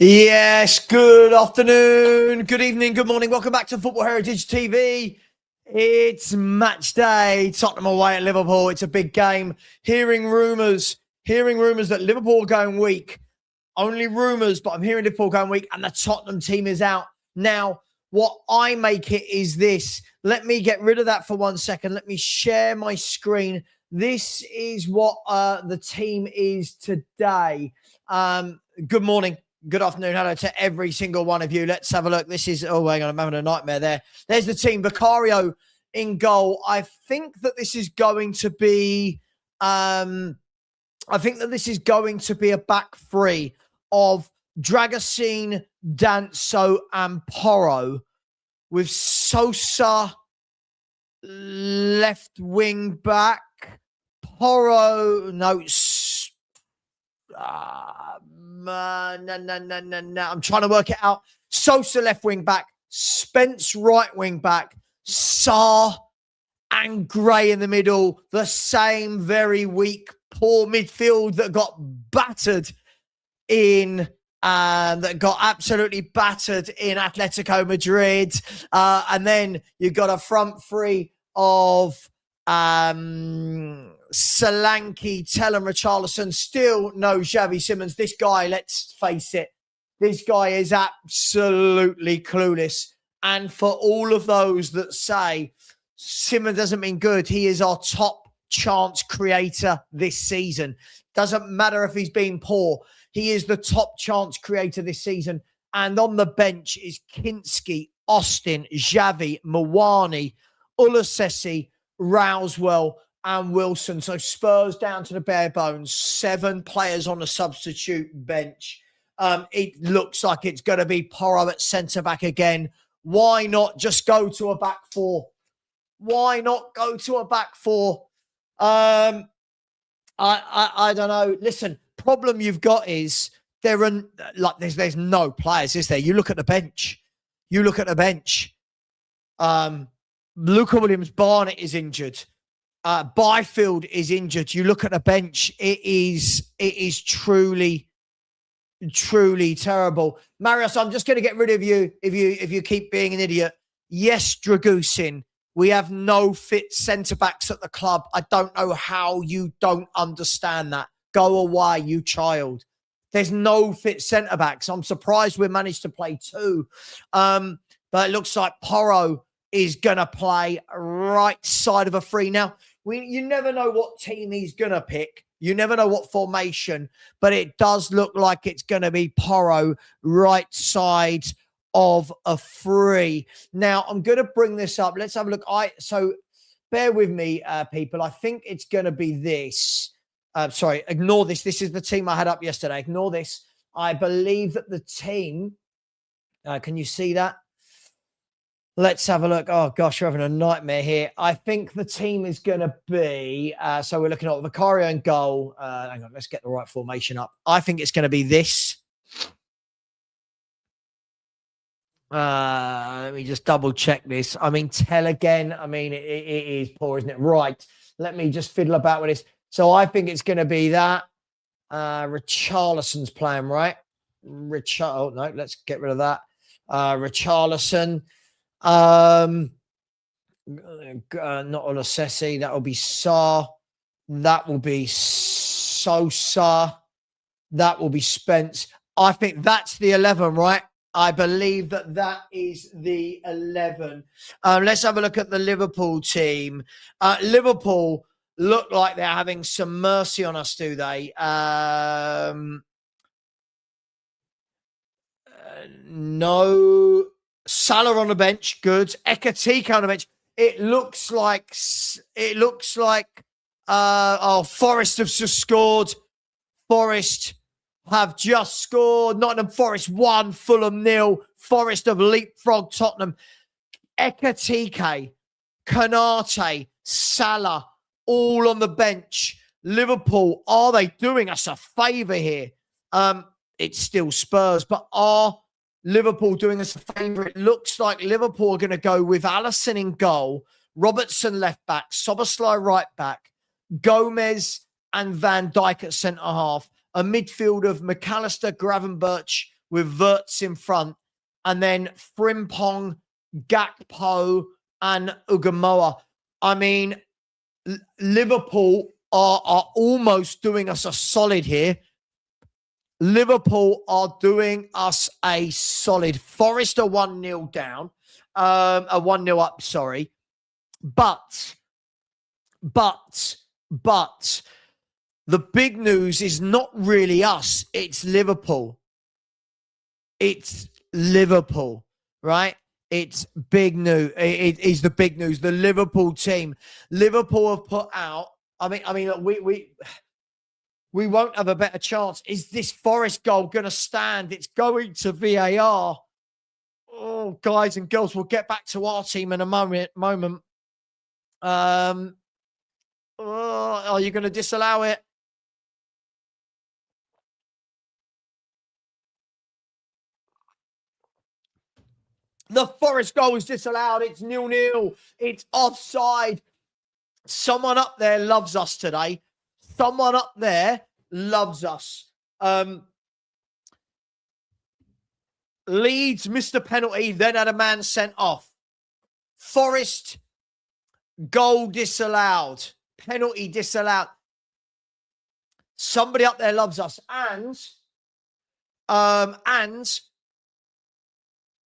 Yes, good afternoon, good evening, good morning. Welcome back to Football Heritage TV. It's match day. Tottenham away at Liverpool. It's a big game. Hearing rumours that Liverpool are going weak. Only rumours, but I'm hearing Liverpool going weak and the Tottenham team is out. Now, what I make it is this. Let me get rid of that for 1 second. Let me share my screen. This is what the team is today. Good morning. Good afternoon. Hello to every single one of you. Let's have a look. This is, oh, hang on, I'm having a nightmare there. There's the team. Vicario in goal. I think that this is going to be, a back three of Dragosine, Danso, and Porro, with Sosa left wing back. Porro, no, no. I'm trying to work it out. Sosa left wing back, Spence right wing back, Sarr and Gray in the middle. The same very weak, poor midfield that got battered in, that got absolutely battered in Atletico Madrid. And then you've got a front three of Solanke, Tell and Richarlison. Still no Xavi Simons. This guy, let's face it, this guy is absolutely clueless. And for all of those that say Simons doesn't mean good, he is our top chance creator this season. Doesn't matter if he's been poor. He is the top chance creator this season. And on the bench is Kinski, Austin, Xavi, Mawani, Ulasesi, Rousewell, and Wilson. So Spurs down to the bare bones. 7 players on the substitute bench. It looks like it's going to be Porro at centre-back again. Why not just go to a back four? Why not go to a back four? I don't know. Listen, problem you've got is there's no players, is there? You look at the bench. Luca Williams-Barnett is injured. Byfield is injured. You look at the bench. It is truly terrible. Marius, I'm just going to get rid of you if you keep being an idiot. Yes, Dragusin. We have no fit centre-backs at the club. I don't know how you don't understand that. Go away, you child. There's no fit centre-backs. I'm surprised we managed to play 2. But it looks like Porro is going to play right side of a free. Now, you never know what team he's going to pick. You never know what formation, but it does look like it's going to be Porro right side of a free. Now, I'm going to bring this up. Let's have a look. So bear with me, people. I think it's going to be this. Sorry, ignore this. This is the team I had up yesterday. Ignore this. I believe that the team, can you see that? Let's have a look. Oh, gosh, we're having a nightmare here. I think the team is going to be, so we're looking at Vicario in goal. Hang on, let's get the right formation up. I think it's going to be this. Let me just double check this. I mean, Tell again. I mean, it is poor, isn't it? Right. Let me just fiddle about with this. So I think it's going to be that. Richarlison's playing, right? No, let's get rid of that. Richarlison. Not Olasesi. That will be Sarr. That will be Sosa. That will be Spence. I think that's the 11, right? I believe that is the 11. Let's have a look at the Liverpool team. Liverpool look like they're having some mercy on us, do they? No. Salah on the bench, good. Ekatika on the bench. It looks like Forest have just scored. Forest have just scored. Nottingham Forest 1, Fulham 0. Forest have leapfrogged Tottenham. Ekatika, Konate, Salah, all on the bench. Liverpool, are they doing us a favour here? It's still Spurs, but are Liverpool doing us a favour? It looks like Liverpool are going to go with Alisson in goal, Robertson left back, Szoboszlai right back, Gomez and Van Dijk at centre half, a midfield of McAllister, Gravenberch, with Wirtz in front, and then Frimpong, Gakpo, and Ugamoa. I mean, Liverpool are almost doing us a solid here. Liverpool are doing us a solid. Forest are 1-0 down, a 1-0 up, sorry. But the big news is not really us. It's Liverpool. It's Liverpool, right? It's big news. It is the big news. The Liverpool team. Liverpool have put out. I mean, look, we won't have a better chance. Is this Forest goal going to stand? It's going to VAR. Oh, guys and girls, we'll get back to our team in a moment. Are you going to disallow it? The Forest goal is disallowed. It's 0-0. It's offside. Someone up there loves us today. Someone up there loves us. Leeds missed a penalty, then had a man sent off. Forest, goal disallowed. Penalty disallowed. Somebody up there loves us. And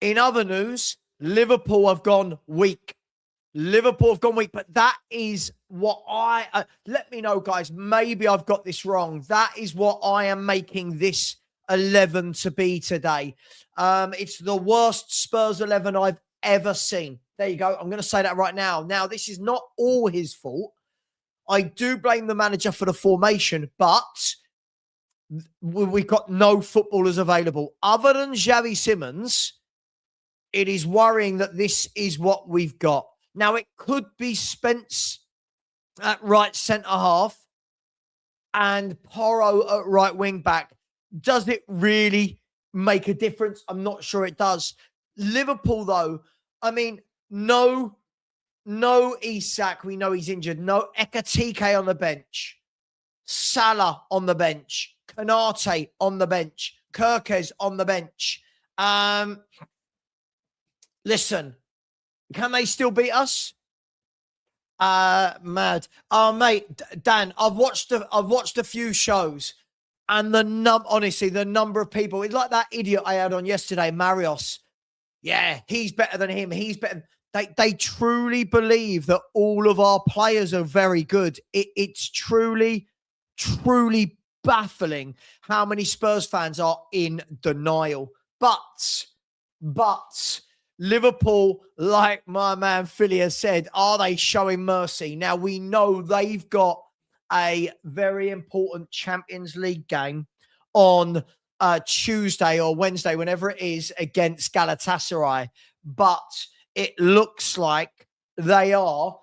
in other news, Liverpool have gone weak. But that is what let me know, guys. Maybe I've got this wrong. That is what I am making this 11 to be today. It's the worst Spurs 11 I've ever seen. There you go. I'm going to say that right now. Now, this is not all his fault. I do blame the manager for the formation, but we've got no footballers available. Other than Xavi Simons, it is worrying that this is what we've got. Now, it could be Spence at right centre-half and Porro at right wing-back. Does it really make a difference? I'm not sure it does. Liverpool, though, I mean, no Isak. We know he's injured. No Ekatike on the bench. Salah on the bench. Konate on the bench. Kirkes on the bench. Listen, can they still beat us? Mad. Oh, mate, Dan, I've watched a few shows, and honestly, the number of people, it's like that idiot I had on yesterday, Marios. Yeah, he's better than him. He's better. They truly believe that all of our players are very good. It's truly baffling how many Spurs fans are in denial. But Liverpool, like my man Philly has said, are they showing mercy? Now, we know they've got a very important Champions League game on Tuesday or Wednesday, whenever it is, against Galatasaray. But it looks like they are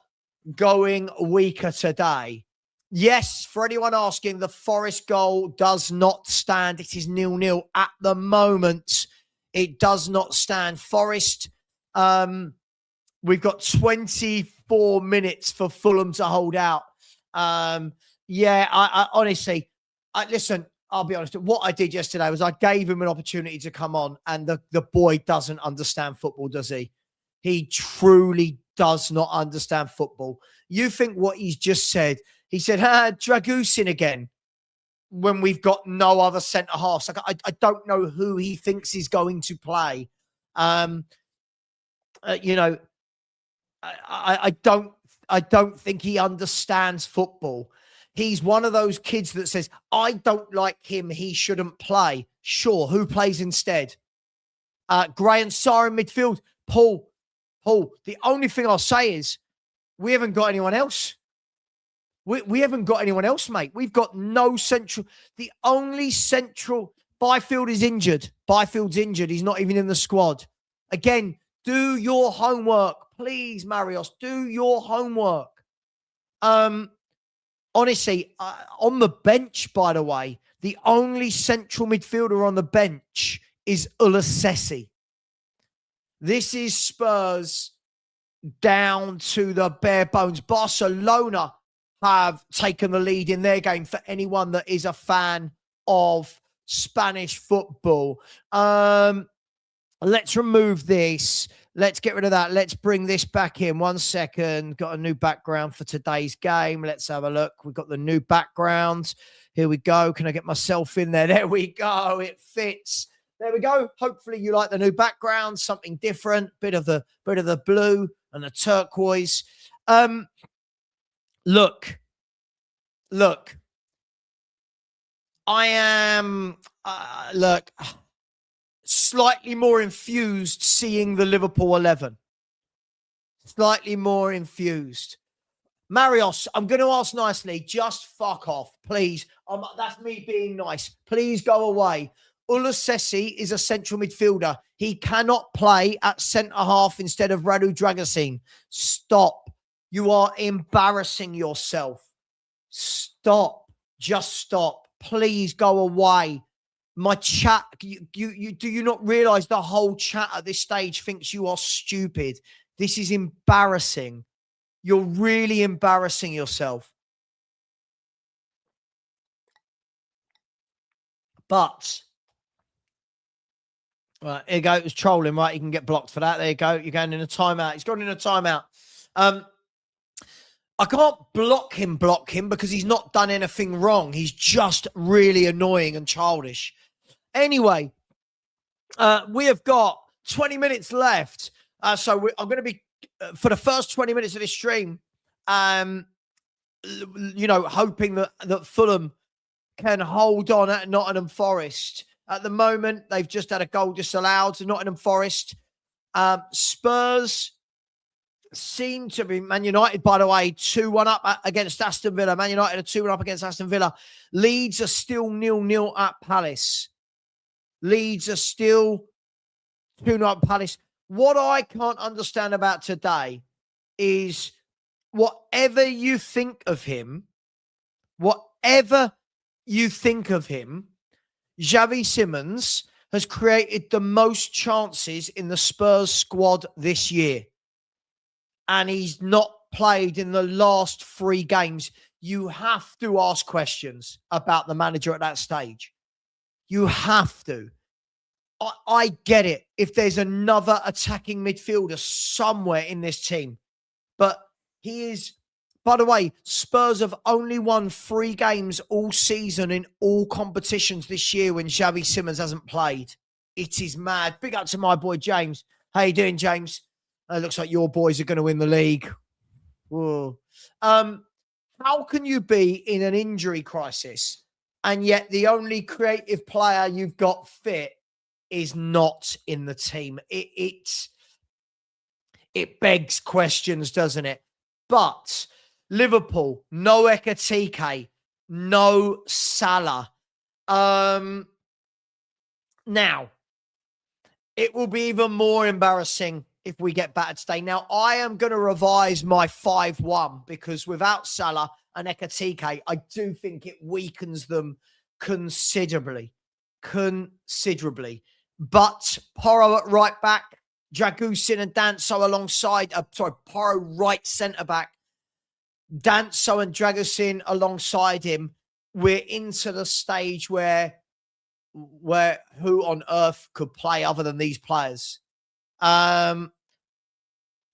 going weaker today. Yes, for anyone asking, the Forest goal does not stand. It is 0-0 at the moment. It does not stand. Forest, we've got 24 minutes for Fulham to hold out. I honestly, listen, I'll be honest. What I did yesterday was I gave him an opportunity to come on, and the boy doesn't understand football, does he? He truly does not understand football. You think what he's just said, he said, Dragusin again, when we've got no other centre-halves. Like, I don't know who he thinks is going to play. I don't think he understands football. He's one of those kids that says, I don't like him, he shouldn't play. Sure, who plays instead? Gray and Sarr in midfield. Paul, the only thing I'll say is we haven't got anyone else. We haven't got anyone else, mate. We've got no central. The only central, Byfield is injured. Byfield's injured. He's not even in the squad. Again, do your homework. Please, Marios, do your homework. Honestly, on the bench, by the way, the only central midfielder on the bench is Ulasesi. This is Spurs down to the bare bones. Barcelona have taken the lead in their game, for anyone that is a fan of Spanish football. Let's remove this. Let's get rid of that. Let's bring this back in. 1 second. Got a new background for today's game. Let's have a look. We've got the new background. Here we go. Can I get myself in there? There we go. It fits. There we go. Hopefully you like the new background. Something different. Bit of the blue and the turquoise. Look. I am slightly more infused seeing the Liverpool 11. Slightly more infused. Marios, I'm going to ask nicely. Just fuck off, please. That's me being nice. Please go away. Ulusesi is a central midfielder. He cannot play at centre-half instead of Radu Dragusin. Stop. You are embarrassing yourself. Stop. Just stop. Please go away. My chat, do you not realize the whole chat at this stage thinks you are stupid? This is embarrassing. You're really embarrassing yourself. But, right, here you go. It was trolling, right? You can get blocked for that. There you go. You're going in a timeout. He's gone in a timeout. I can't block him because he's not done anything wrong. He's just really annoying and childish. Anyway, we have got 20 minutes left. So I'm going to be, for the first 20 minutes of this stream, hoping that Fulham can hold on at Nottingham Forest. At the moment, they've just had a goal disallowed to Nottingham Forest. Spurs seem to be, Man United, by the way, 2-1 up against Aston Villa. Man United are 2-1 up against Aston Villa. Leeds are still 0-0 at Palace. Leeds are still 2-0 at Palace. What I can't understand about today is whatever you think of him, Xavi Simons has created the most chances in the Spurs squad this year. And he's not played in the last 3 games. You have to ask questions about the manager at that stage. You have to. I get it if there's another attacking midfielder somewhere in this team. But he is, by the way, Spurs have only won 3 games all season in all competitions this year when Xavi Simons hasn't played. It is mad. Big up to my boy, James. How you doing, James? Looks like your boys are going to win the league. Whoa. How can you be in an injury crisis and yet the only creative player you've got fit is not in the team? It begs questions, doesn't it? But Liverpool, no Ekatike, no Salah. Now, it will be even more embarrassing if we get battered today. Now, I am going to revise my 5-1 because without Salah and Ekatike, I do think it weakens them considerably. But Porro at right back, Dragusin and Danso alongside, Porro right centre-back, Danso and Dragusin alongside him. We're into the stage where who on earth could play other than these players?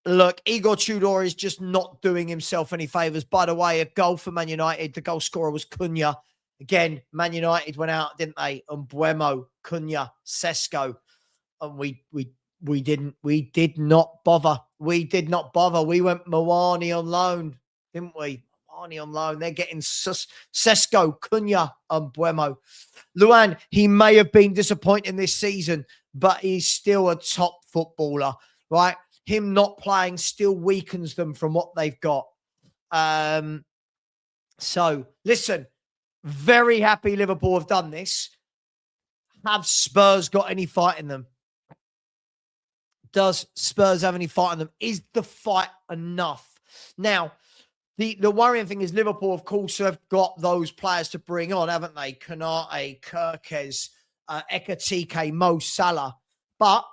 Look, Igor Tudor is just not doing himself any favours. By the way, a goal for Man United. The goal scorer was Cunha. Again, Man United went out, didn't they? And Buemo, Cunha, Sesko. And we did not bother. We went Mawani on loan, didn't we? Mawani on loan. They're getting Sesko, Cunha, and Buemo. Luan, he may have been disappointing this season, but he's still a top footballer, right? Him not playing still weakens them from what they've got. So, listen, very happy Liverpool have done this. Have Spurs got any fight in them? Does Spurs have any fight in them? Is the fight enough? Now, the worrying thing is Liverpool, of course, have got those players to bring on, haven't they? Konate, Kirkes, Ekatike, Mo Salah. But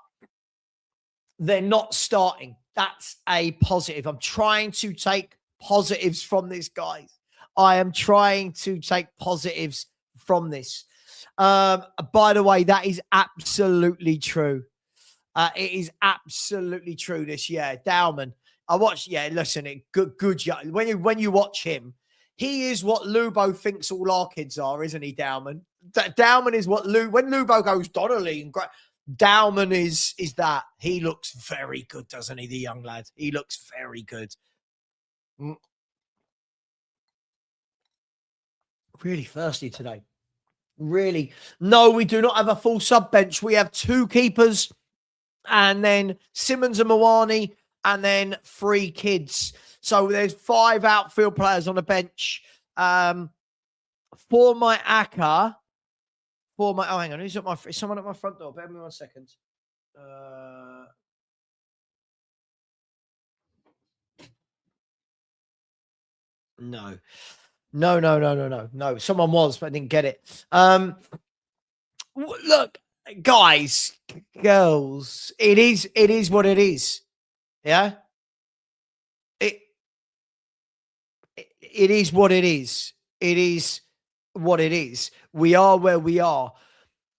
they're not starting. That's a positive. I'm trying to take positives from this, guys. I am trying to take positives from this. By the way, that is absolutely true. It is absolutely true. This, yeah, Dowman. I watched. Yeah, listen, good. When you watch him, he is what Lubo thinks all our kids are, isn't he, Dowman? Dowman is what when Lubo goes Donnelly and Dowman is that. He looks very good, doesn't he, the young lad? He looks very good. Really thirsty today. Really. No, we do not have a full sub bench. We have 2 keepers and then Simmons and Mawani and then 3 kids. So there's 5 outfield players on the bench. For my Aka, oh, hang on. Is someone at my front door? Bear with me 1 second. No. Someone was, but I didn't get it. Look, guys, girls, it is what it is. Yeah. It is what it is. It is what it is. We are where we are.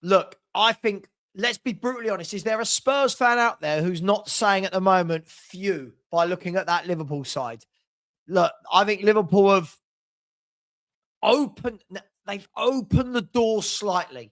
Look, I think, let's be brutally honest. Is there a Spurs fan out there who's not saying at the moment, phew, by looking at that Liverpool side? Look, I think Liverpool have they've opened the door slightly.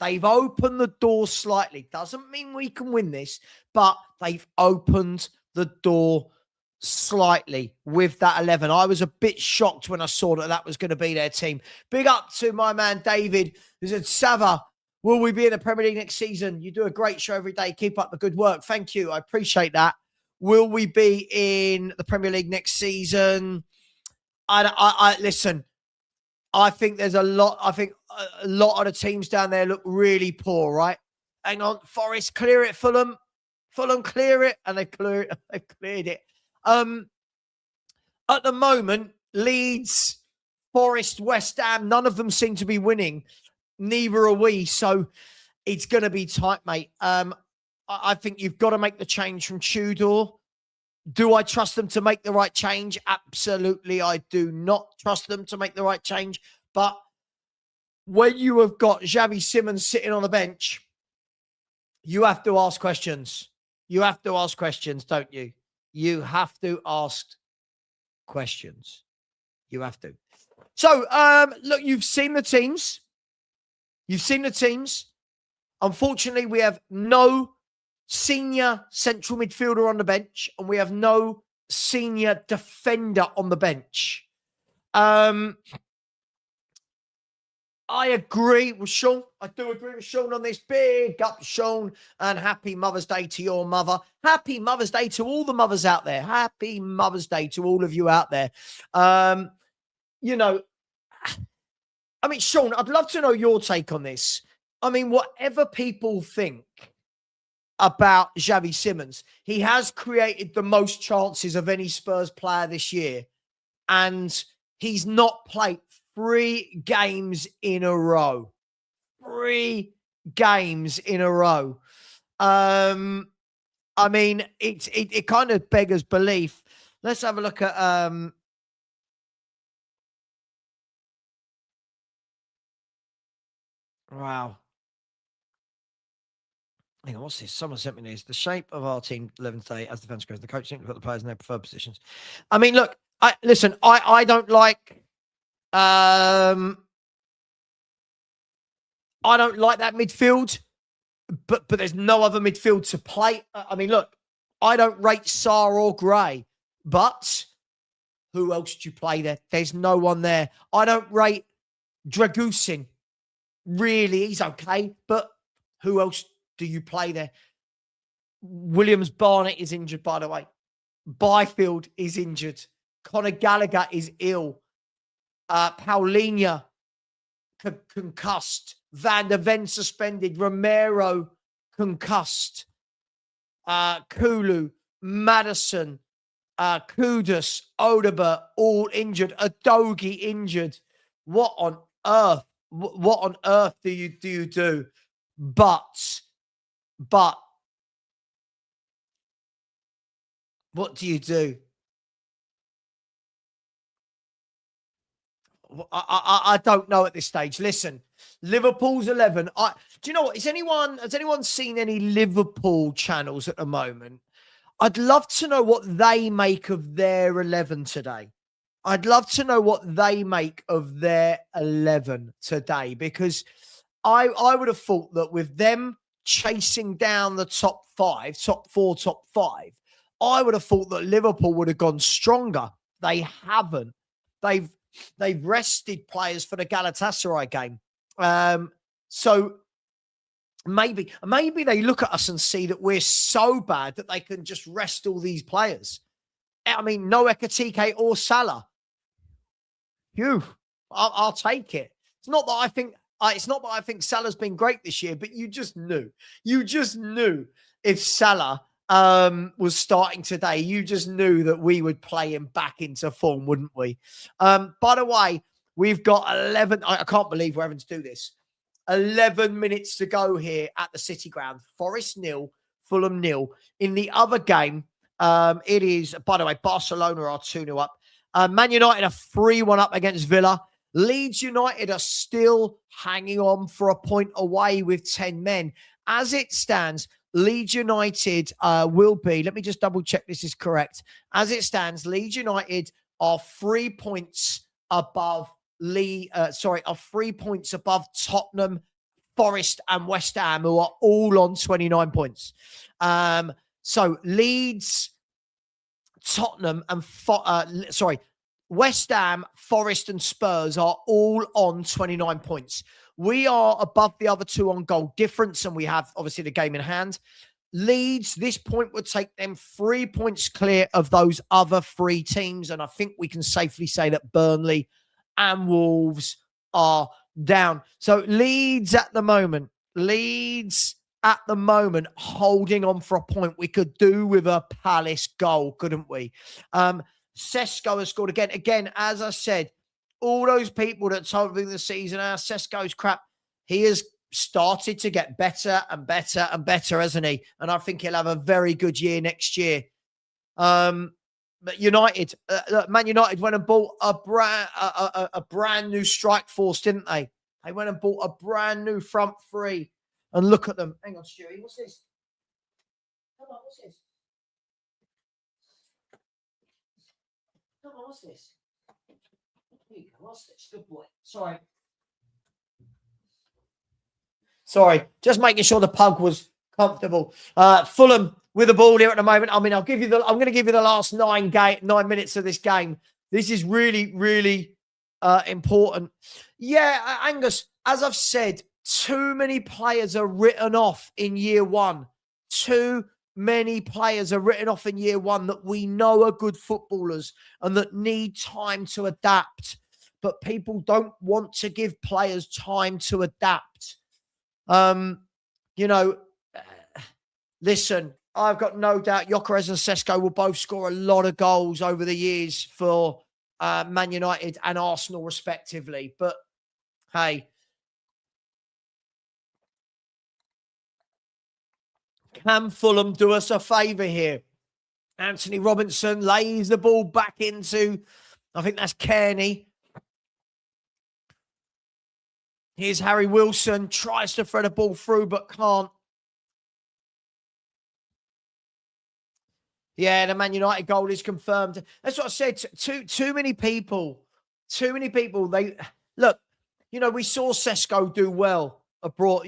They've opened the door slightly. Doesn't mean we can win this, but they've opened the door slightly with that 11. I was a bit shocked when I saw that was going to be their team. Big up to my man David, who said, Savva, will we be in the Premier League next season? You do a great show every day. Keep up the good work. Thank you. I appreciate that. Will we be in the Premier League next season? I listen. I think there's a lot. I think a lot of the teams down there look really poor, right? Hang on, Forest clear it, Fulham clear it, and they've cleared it. At the moment, Leeds, Forest, West Ham, none of them seem to be winning. Neither are we. So it's going to be tight, mate. I think you've got to make the change from Tudor. Do I trust them to make the right change? Absolutely, I do not trust them to make the right change. But when you have got Xavi Simons sitting on the bench, you have to ask questions. You have to ask questions, don't you? You have to ask questions. You have to. So, look, you've seen the teams. Unfortunately, we have no senior central midfielder on the bench, and we have no senior defender on the bench. I agree with Sean. I do agree with Sean on this. Big up, Sean, and happy Mother's Day to your mother. Happy Mother's Day to all the mothers out there. Happy Mother's Day to all of you out there. You know, I mean, Sean, I'd love to know your take on this. I mean, whatever people think about Xavi Simons, he has created the most chances of any Spurs player this year, and he's not played 3 games in a row. 3 games in a row. I mean, it kind of beggars belief. Let's have a look at wow. Hang on, what's this? Someone sent me this. The shape of our team 11 today as defense goes. The coach think we've got the players in their preferred positions. I mean, look, I don't like I don't like that midfield, but there's no other midfield to play. I mean, look, I don't rate Sarr or Gray, but who else do you play there? There's no one there. I don't rate Dragusin. Really, he's okay, but who else do you play there? Williams Barnett is injured, by the way. Byfield is injured. Conor Gallagher is ill. Paulinho concussed. Van der Ven suspended. Romero concussed. Kulu, Madison, Kudus, Odaba, all injured. Adogi injured. What on earth? What on earth do you do? But what do you do? I don't know at this stage. Listen, Liverpool's 11. Do you know what? Has anyone seen any Liverpool channels at the moment? I'd love to know what they make of their 11 today. I'd love to know what they make of their 11 today, because I would have thought that with them chasing down the top five, top four, top five, I would have thought that Liverpool would have gone stronger. They haven't. They've rested players for the Galatasaray game. So maybe they look at us and see that we're so bad that they can just rest all these players. I mean, no Ekatike or Salah. I'll take it. It's not that I think Salah's been great this year, but you just knew if Salah was starting today, you just knew that we would play him back into form, wouldn't we? By the way, we've got 11. I can't believe we're having to do this. 11 minutes to go here at the City Ground. Forest 0, Fulham 0. In the other game, it is, by the way, Barcelona are 2-0 up. Man United are 3-1 up against Villa. Leeds United are still hanging on for a point away with 10 men. As it stands, Leeds United will be, let me just double check this is correct. As it stands, Leeds United are 3 points above are 3 points above Tottenham, Forest and West Ham, who are all on 29 points. So Leeds, Tottenham and West Ham, Forest and Spurs are all on 29 points. We are above the other two on goal difference, and we have obviously the game in hand. Leeds, this point would take them 3 points clear of those other three teams, and I think we can safely say that Burnley and Wolves are down. So Leeds at the moment holding on for a point. We could do with a Palace goal, couldn't we? Sesko has scored again. Again, as I said, all those people that told me the season, Sesko's crap, he has started to get better and better and better, hasn't he? And I think he'll have a very good year next year. But United, Man United went and bought a brand new strike force, didn't they? They went and bought a brand new front three. And look at them. Hang on, Stewie. What's this? Come on, what's this? Come on, what's this? Here you go. What's this? Good boy. Sorry. Just making sure the pug was comfortable. Fulham with the ball here at the moment. I mean, I'm going to give you the last 9 minutes of this game. This is really, really important. Yeah, Angus, as I've said, too many players are written off in year one. Too many players are written off in year one that we know are good footballers and that need time to adapt. But people don't want to give players time to adapt. Listen, I've got no doubt Gyökeres and Sesko will both score a lot of goals over the years for Man United and Arsenal, respectively. But, hey, can Fulham do us a favour here? Anthony Robinson lays the ball back into, I think that's Kearney. Here's Harry Wilson, tries to thread a ball through but can't. Yeah, the Man United goal is confirmed. That's what I said. Too many people. They look, we saw Sesko do well abroad.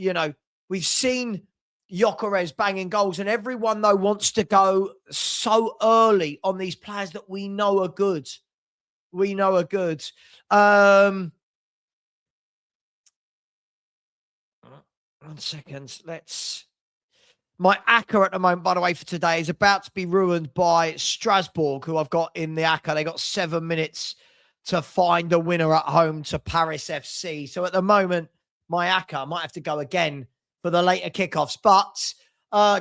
We've seen Gyökeres banging goals, and everyone though wants to go so early on these players that we know are good. 1 second. My ACCA at the moment, by the way, for today is about to be ruined by Strasbourg, who I've got in the ACCA. They got 7 minutes to find a winner at home to Paris FC. So at the moment, my ACCA might have to go again for the later kickoffs. But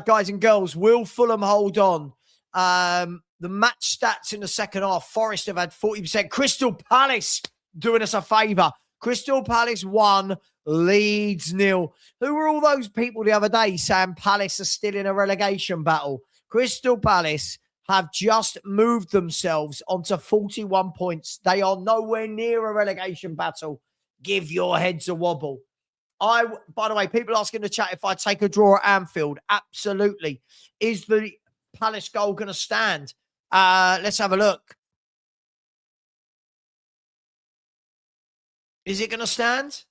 guys and girls, will Fulham hold on? The match stats in the second half, Forest have had 40%. Crystal Palace doing us a favour. Crystal Palace 1, Leeds 0. Who were all those people the other day saying Palace are still in a relegation battle? Crystal Palace have just moved themselves onto 41 points. They are nowhere near a relegation battle. Give your heads a wobble. By the way, people asking in the chat if I take a draw at Anfield. Absolutely. Is the Palace goal going to stand? Let's have a look. Is it going to stand?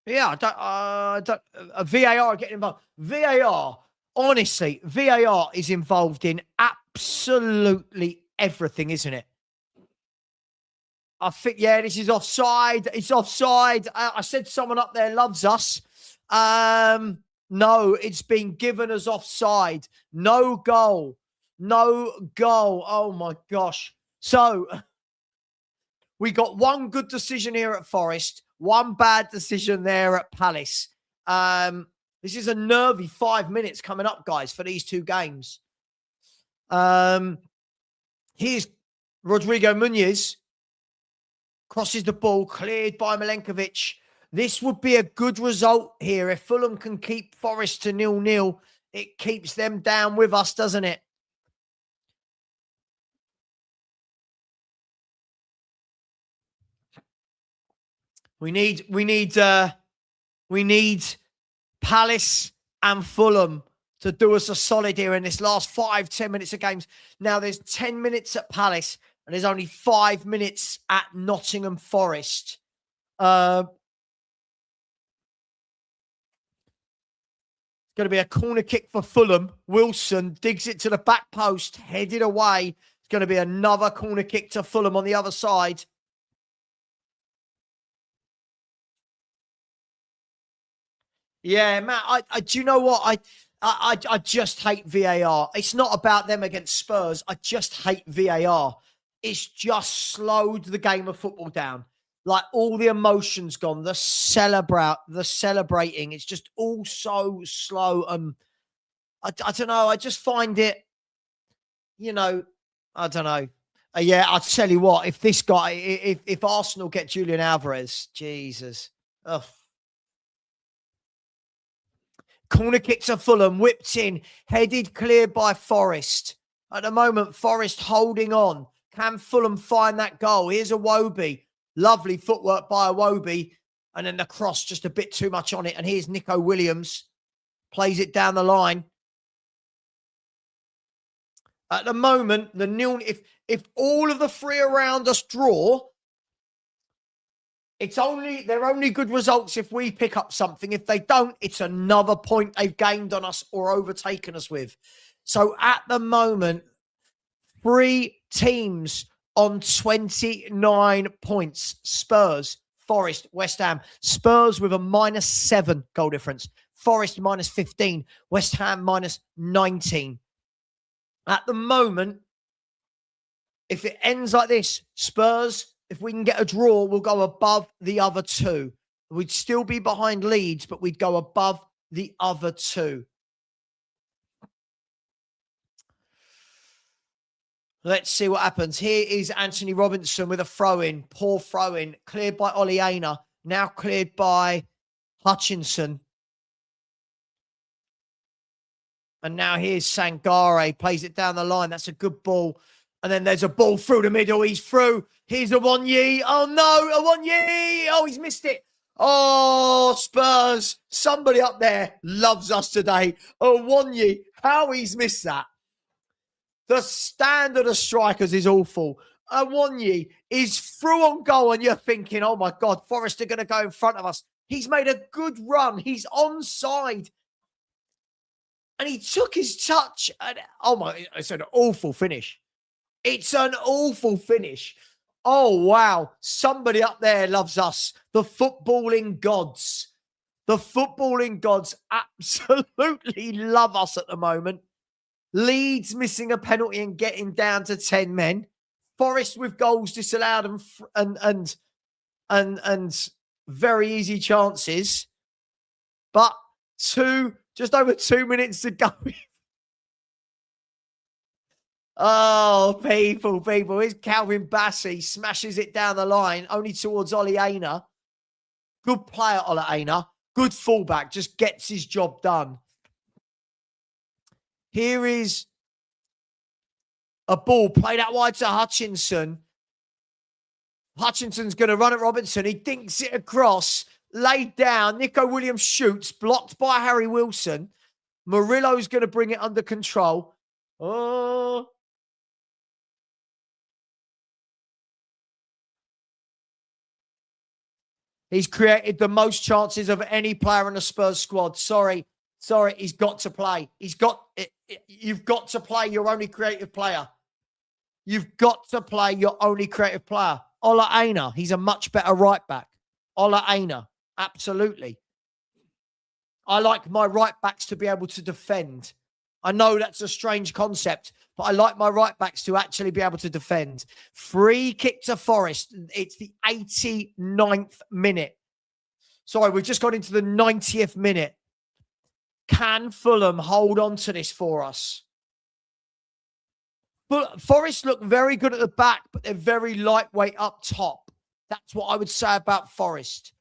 Yeah, VAR getting involved. VAR, honestly, VAR is involved in absolutely everything, isn't it? I think, yeah, this is offside. It's offside. I said someone up there loves us. No, it's been given as offside. No goal. No goal. Oh, my gosh. So we got one good decision here at Forest, one bad decision there at Palace. This is a nervy 5 minutes coming up, guys, for these two games. Here's Rodrigo Muniz. Crosses the ball, cleared by Milenkovic. This would be a good result here. If Fulham can keep Forest to 0-0, it keeps them down with us, doesn't it? We need Palace and Fulham to do us a solid here in this last 5-10 minutes of games. Now there's 10 minutes at Palace and there's only 5 minutes at Nottingham Forest. It's going to be a corner kick for Fulham. Wilson digs it to the back post, headed away. It's going to be another corner kick to Fulham on the other side. Yeah, Matt, do you know what? I just hate VAR. It's not about them against Spurs. I just hate VAR. It's just slowed the game of football down. Like all the emotions gone, the celebrating. It's just all so slow. I don't know. I just find it, I don't know. Yeah, I'll tell you what, if this guy, if Arsenal get Julian Alvarez, Jesus. Ugh. Corner kick to Fulham, whipped in, headed clear by Forest. At the moment, Forest holding on. Can Fulham find that goal? Here's Iwobi. Lovely footwork by Iwobi. And then the cross, just a bit too much on it. And here's Nico Williams. Plays it down the line. At the moment, the nil. If all of the three around us draw, they're only good results if we pick up something. If they don't, it's another point they've gained on us or overtaken us with. So at the moment, 3 teams on 29 points. Spurs, Forest, West Ham. Spurs with a -7 goal difference. Forest -15. West Ham -19. At the moment, if it ends like this, Spurs, if we can get a draw, we'll go above the other 2. We'd still be behind Leeds, but we'd go above the other 2. Let's see what happens. Here is Anthony Robinson with a throw-in. Poor throw-in. Cleared by Ollie Aina. Now cleared by Hutchinson. And now here's Sangare. Plays it down the line. That's a good ball. And then there's a ball through the middle. He's through. Here's Awoniyi. Oh, no. Awoniyi. Oh, he's missed it. Oh, Spurs. Somebody up there loves us today. Awoniyi. How he's missed that. The standard of strikers is awful. Awoniyi is through on goal and you're thinking, oh, my God, Forest are going to go in front of us. He's made a good run. He's onside. And he took his touch. And, oh, my, it's an awful finish. It's an awful finish. Oh, wow. Somebody up there loves us. The footballing gods. The footballing gods absolutely love us at the moment. Leeds missing a penalty and getting down to 10 men. Forest with goals disallowed and very easy chances. But just over 2 minutes to go. Oh, people. Here's Calvin Bassey. Smashes it down the line, only towards Ollie Aina. Good player, Ollie Aina. Good fullback. Just gets his job done. Here is A ball played out wide to Hutchinson. Hutchinson's going to run at Robinson. He dinks it across, laid down. Nico Williams shoots, blocked by Harry Wilson. Murillo's going to bring it under control. Oh. He's created the most chances of any player in the Spurs squad. Sorry, he's got to play. You've got to play your only creative player. You've got to play your only creative player. Ola Aina, he's a much better right back. Ola Aina, absolutely. I like my right backs to be able to defend. I know that's a strange concept, but I like my right backs to actually be able to defend. Free kick to Forest. It's the 89th minute. Sorry, we've just got into the 90th minute. Can Fulham hold on to this for us? Forest look very good at the back, but they're very lightweight up top. That's what I would say about Forest.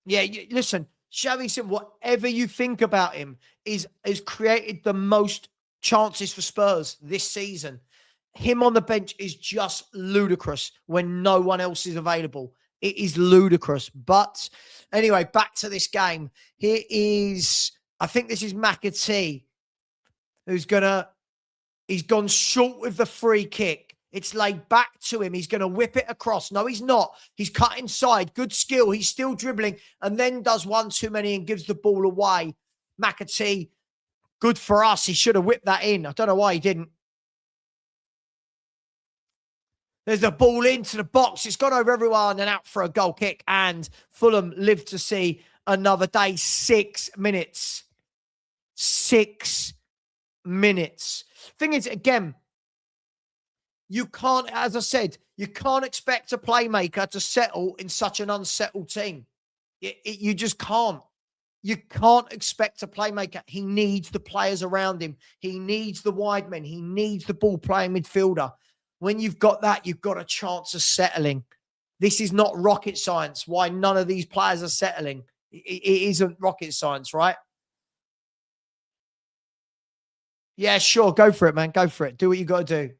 Yeah, listen, Xavi Simons, whatever you think about him, has created the most chances for Spurs this season. Him on the bench is just ludicrous when no one else is available. It is ludicrous. But anyway, back to this game. Here is, I think this is McAtee, he's gone short with the free kick. It's laid back to him. He's going to whip it across. No, he's not. He's cut inside. Good skill. He's still dribbling and then does one too many and gives the ball away. McAtee, good for us. He should have whipped that in. I don't know why he didn't. There's the ball into the box. It's gone over everyone and out for a goal kick. And Fulham live to see another day. 6 minutes. 6 minutes. Thing is, again, you can't, as I said, you can't expect a playmaker to settle in such an unsettled team. You just can't. You can't expect a playmaker. He needs the players around him. He needs the wide men. He needs the ball-playing midfielder. When you've got that, you've got a chance of settling. This is not rocket science, why none of these players are settling. It isn't rocket science, right? Yeah, sure. Go for it, man. Go for it. Do what you got to do.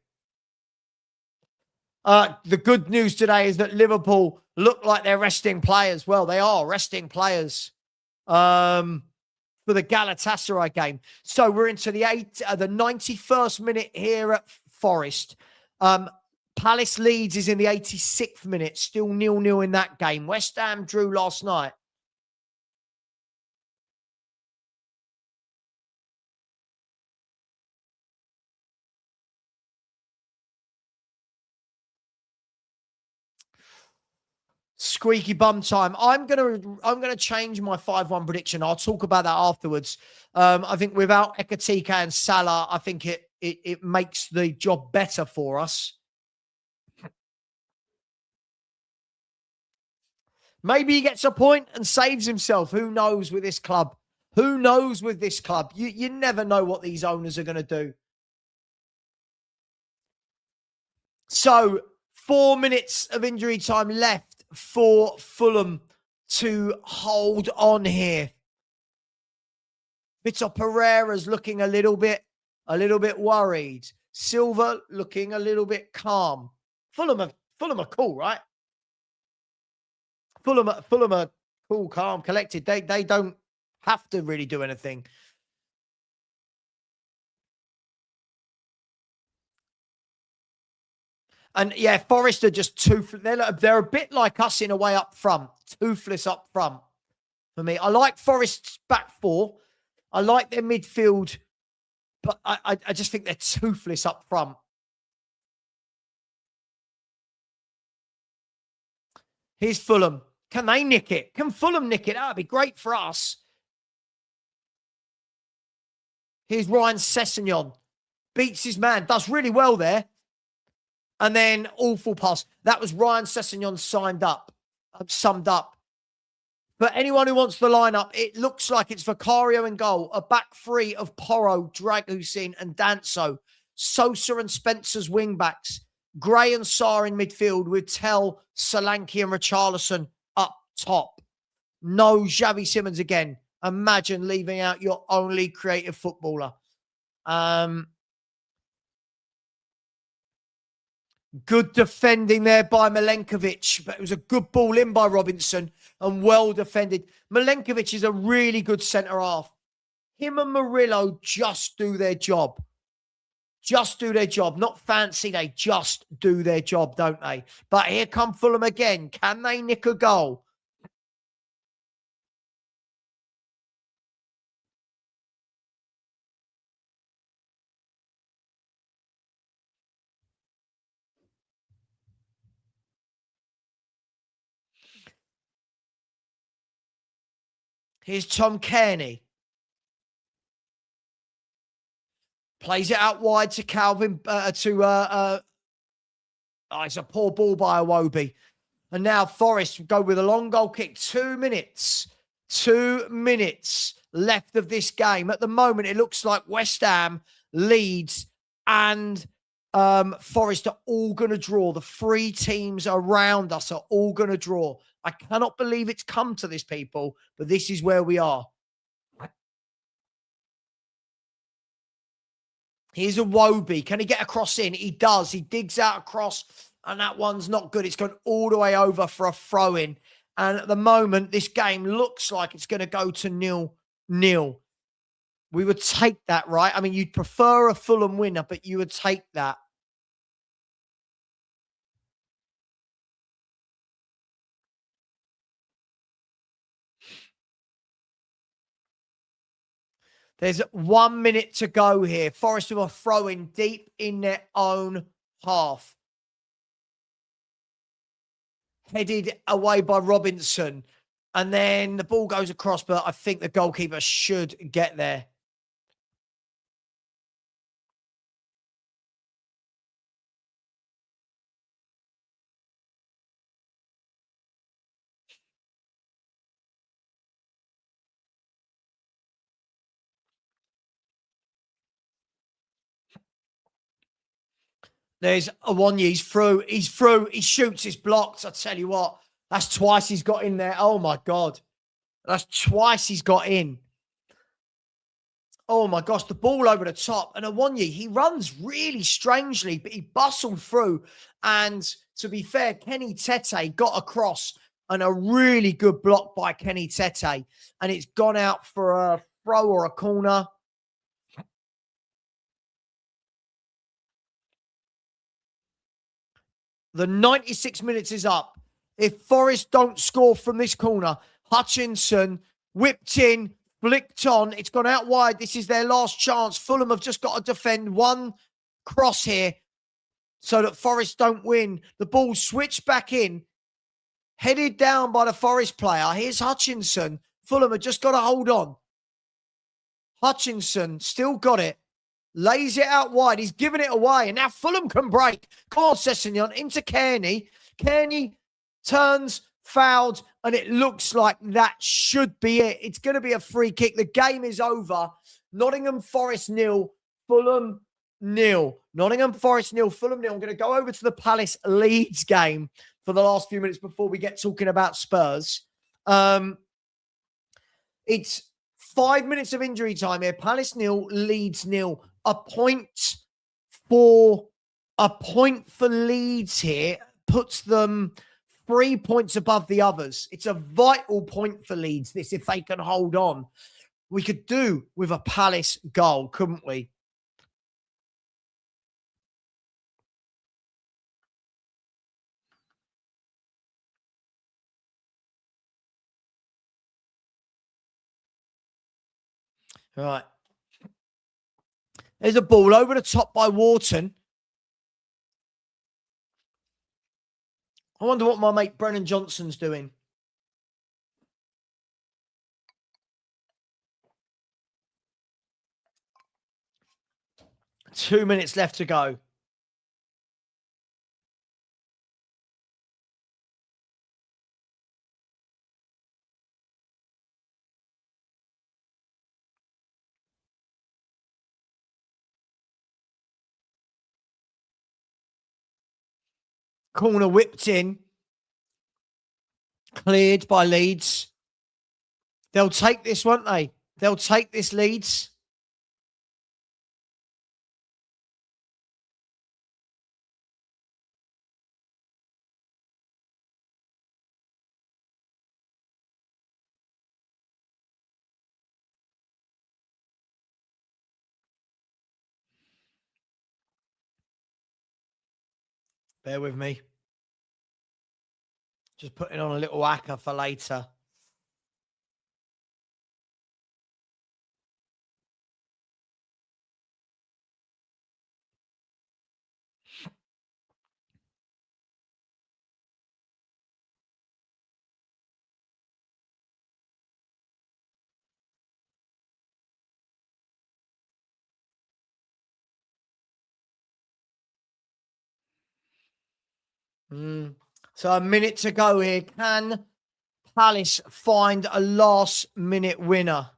The good news today is that Liverpool look like they're resting players. Well, they are resting players for the Galatasaray game. So we're into the 91st minute here at Forest. Palace Leeds is in the 86th minute, still 0-0 in that game. West Ham drew last night. Squeaky bum time. I'm gonna change my 5-1 prediction. I'll talk about that afterwards. I think without Ekatike and Salah, I think it makes the job better for us. Maybe he gets a point and saves himself. Who knows with this club? Who knows with this club? You never know what these owners are going to do. So 4 minutes of injury time left for Fulham to hold on here. Vitor Pereira's looking a little bit worried. Silva looking a little bit calm. Fulham are cool, right? Fulham are cool, calm, collected. They don't have to really do anything. And yeah, Forest are just they're a bit like us in a way up front. Toothless up front for me. I like Forest's back four. I like their midfield, but I just think they're toothless up front. Here's Fulham. Can they nick it? Can Fulham nick it? That would be great for us. Here's Ryan Sessegnon. Beats his man. Does really well there. And then awful pass. That was Ryan Sessegnon summed up. But anyone who wants the lineup, it looks like it's Vicario in goal. A back three of Porro, Dragusin and Danso. Sosa and Spencer's wing backs. Gray and Sarr in midfield with Tell, Solanke and Richarlison up top. No Xavi Simons again. Imagine leaving out your only creative footballer. Good defending there by Milenkovic, but it was a good ball in by Robinson and well defended. Milenkovic is a really good centre half. Him and Murillo just do their job. Just do their job. Not fancy, they just do their job, don't they? But here come Fulham again. Can they nick a goal? Here's Tom Kearney. Plays it out wide to Calvin, it's a poor ball by Iwobi. And now Forest go with a long goal kick. 2 minutes. 2 minutes left of this game. At the moment, it looks like West Ham, Leeds, and Forest are all going to draw. The three teams around us are all going to draw. I cannot believe it's come to this, people, but this is where we are. Here's Iwobi. Can he get a cross in? He does. He digs out a cross, and that one's not good. It's gone all the way over for a throw-in. And at the moment, this game looks like it's going to go to 0-0. We would take that, right? I mean, you'd prefer a Fulham winner, but you would take that. There's 1 minute to go here. Forest are throwing deep in their own half. Headed away by Robinson. And then the ball goes across, but I think the goalkeeper should get there. There's Awonyi. He's through. He's through. He shoots. He's blocked. I tell you what, that's twice he's got in there. Oh, my God. That's twice he's got in. Oh, my gosh. The ball over the top. And Awonyi, he runs really strangely, but he bustled through. And to be fair, Kenny Tete got across and a really good block by Kenny Tete. And it's gone out for a throw or a corner. The 96 minutes is up. If Forest don't score from this corner, Hutchinson whipped in, flicked on. It's gone out wide. This is their last chance. Fulham have just got to defend one cross here so that Forest don't win. The ball switched back in, headed down by the Forest player. Here's Hutchinson. Fulham have just got to hold on. Hutchinson still got it. Lays it out wide. He's giving it away. And now Fulham can break. Come on, Sessegnon into Kearney. Kearney turns, fouled, and it looks like that should be it. It's going to be a free kick. The game is over. Nottingham Forest 0, Fulham 0. Nottingham Forest 0, Fulham 0. I'm going to go over to the Palace Leeds game for the last few minutes before we get talking about Spurs. It's 5 minutes of injury time here. Palace 0, Leeds 0. A point for Leeds here puts them 3 points above the others. It's a vital point for Leeds, this, if they can hold on. We could do with a Palace goal, couldn't we? All right. There's a ball over the top by Wharton. I wonder what my mate Brennan Johnson's doing. Two minutes left to go. Corner whipped in. Cleared by Leeds. They'll take this, won't they? They'll take this, Leeds. Bear with me. Just putting on a little hacker for later. So a minute to go here. Can Palace find a last-minute winner?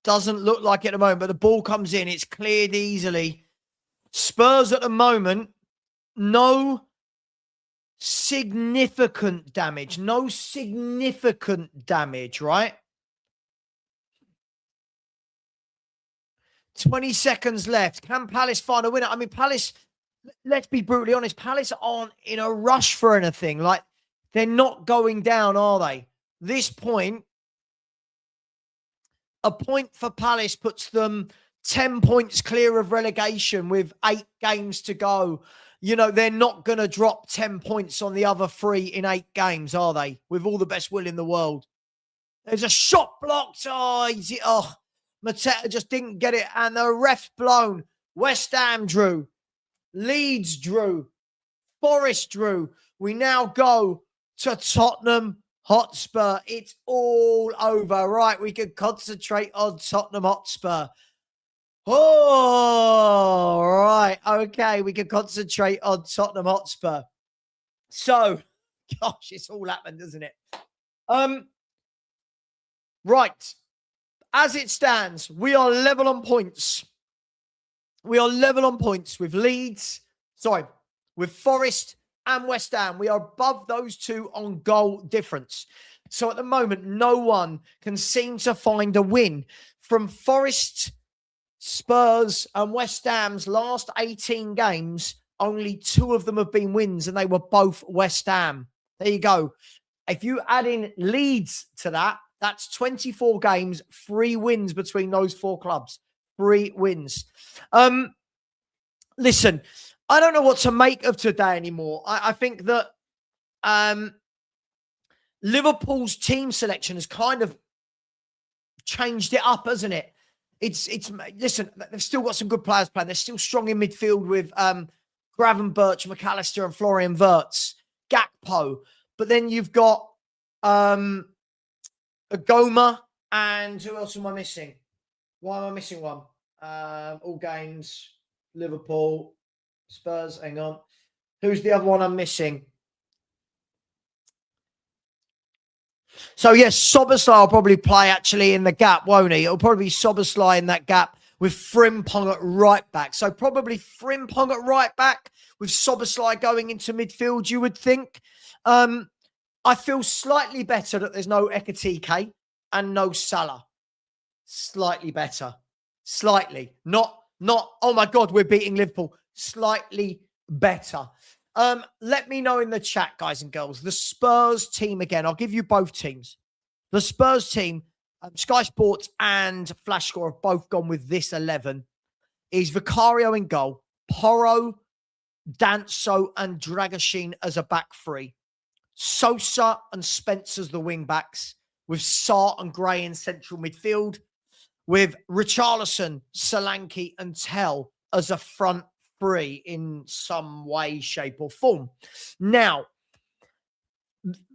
Doesn't look like it at the moment, but the ball comes in. It's cleared easily. Spurs at the moment, no significant damage. No significant damage, right? 20 seconds left. Can Palace find a winner? I mean, Palace, let's be brutally honest, Palace aren't in a rush for anything. Like, they're not going down, are they? This point, a point for Palace puts them 10 points clear of relegation with 8 games to go. You know, they're not going to drop 10 points on the other 3 in 8 games, are they? With all the best will in the world. There's a shot blocked. Mateta just didn't get it. And the ref's blown. West Ham drew. Leeds drew. Forest drew. We now go to Tottenham Hotspur. It's all over. Right, we can concentrate on Tottenham Hotspur. Oh, right. Okay, we can concentrate on Tottenham Hotspur. So, gosh, it's all happened, doesn't it? Right. As it stands, we are level on points. We are level on points with with Forest and West Ham. We are above those 2 on goal difference. So at the moment, no one can seem to find a win. From Forest, Spurs and West Ham's last 18 games, only 2 of them have been wins, and they were both West Ham. There you go. If you add in Leeds to that, that's 24 games, 3 wins between those 4 clubs. 3 wins. Listen, I don't know what to make of today anymore. I think that Liverpool's team selection has kind of changed it up, hasn't it? Listen, they've still got some good players playing. They're still strong in midfield with Gravenberch, McAllister and Florian Wirtz, Gakpo. But then you've got Goma, and who else am I missing? Why am I missing one? All games, Liverpool, Spurs, hang on. Who's the other one I'm missing? So, yes, Szoboszlai will probably play actually in the gap, won't he? It'll probably be Szoboszlai in that gap with Frimpong at right back. So, probably Frimpong at right back with Szoboszlai going into midfield, you would think. I feel slightly better that there's no Ekitike and no Salah. Slightly better. Slightly. Not, oh my God, we're beating Liverpool. Slightly better. Let me know in the chat, guys and girls. The Spurs team again. I'll give you both teams. The Spurs team, Sky Sports and Flash Score have both gone with this 11. Is Vicario in goal, Porro, Danso and Dragoshin as a back 3. Sosa and Spence as the wing backs, with Sarr and Gray in central midfield, with Richarlison, Solanke and Tell as a front 3 in some way, shape or form. Now,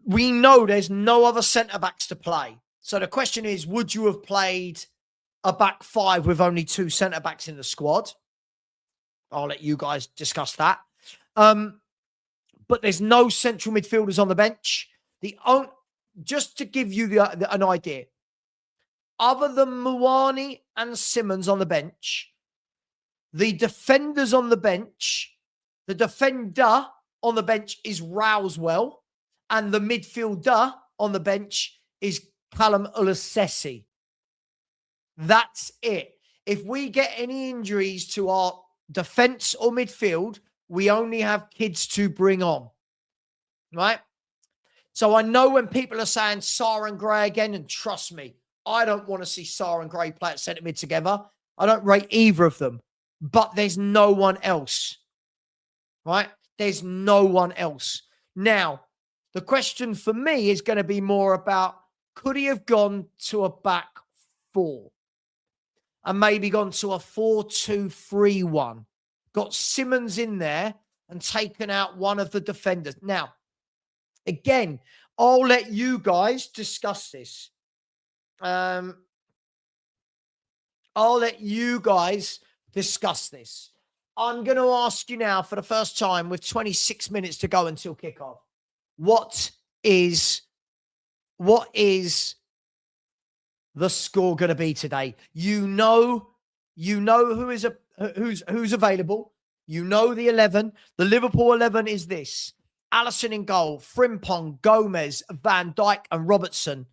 we know there's no other centre-backs to play. So the question is, would you have played a back 5 with only 2 centre-backs in the squad? I'll let you guys discuss that. But there's no central midfielders on the bench. Just to give you an idea, other than Muani and Simmons on the bench, the defenders on the bench, the defender on the bench is Rousewell, and the midfielder on the bench is Callum Ulasesi. That's it. If we get any injuries to our defence or midfield, we only have kids to bring on, right? So I know when people are saying Sarr and Gray again, and trust me, I don't want to see Sarr and Gray play at centre mid together. I don't rate either of them, but there's no one else, right? There's no one else. Now, the question for me is going to be more about, could he have gone to a back four and maybe gone to a 4-2-3-1, got Simmons in there and taken out one of the defenders? Now, again, I'll let you guys discuss this. I'll let you guys discuss this. I'm going to ask you now for the first time with 26 minutes to go until kickoff. What is the score going to be today? You know who's available. You know the 11. The Liverpool 11 is this: Alisson in goal, Frimpong, Gomez, Van Dijk, and Robertson.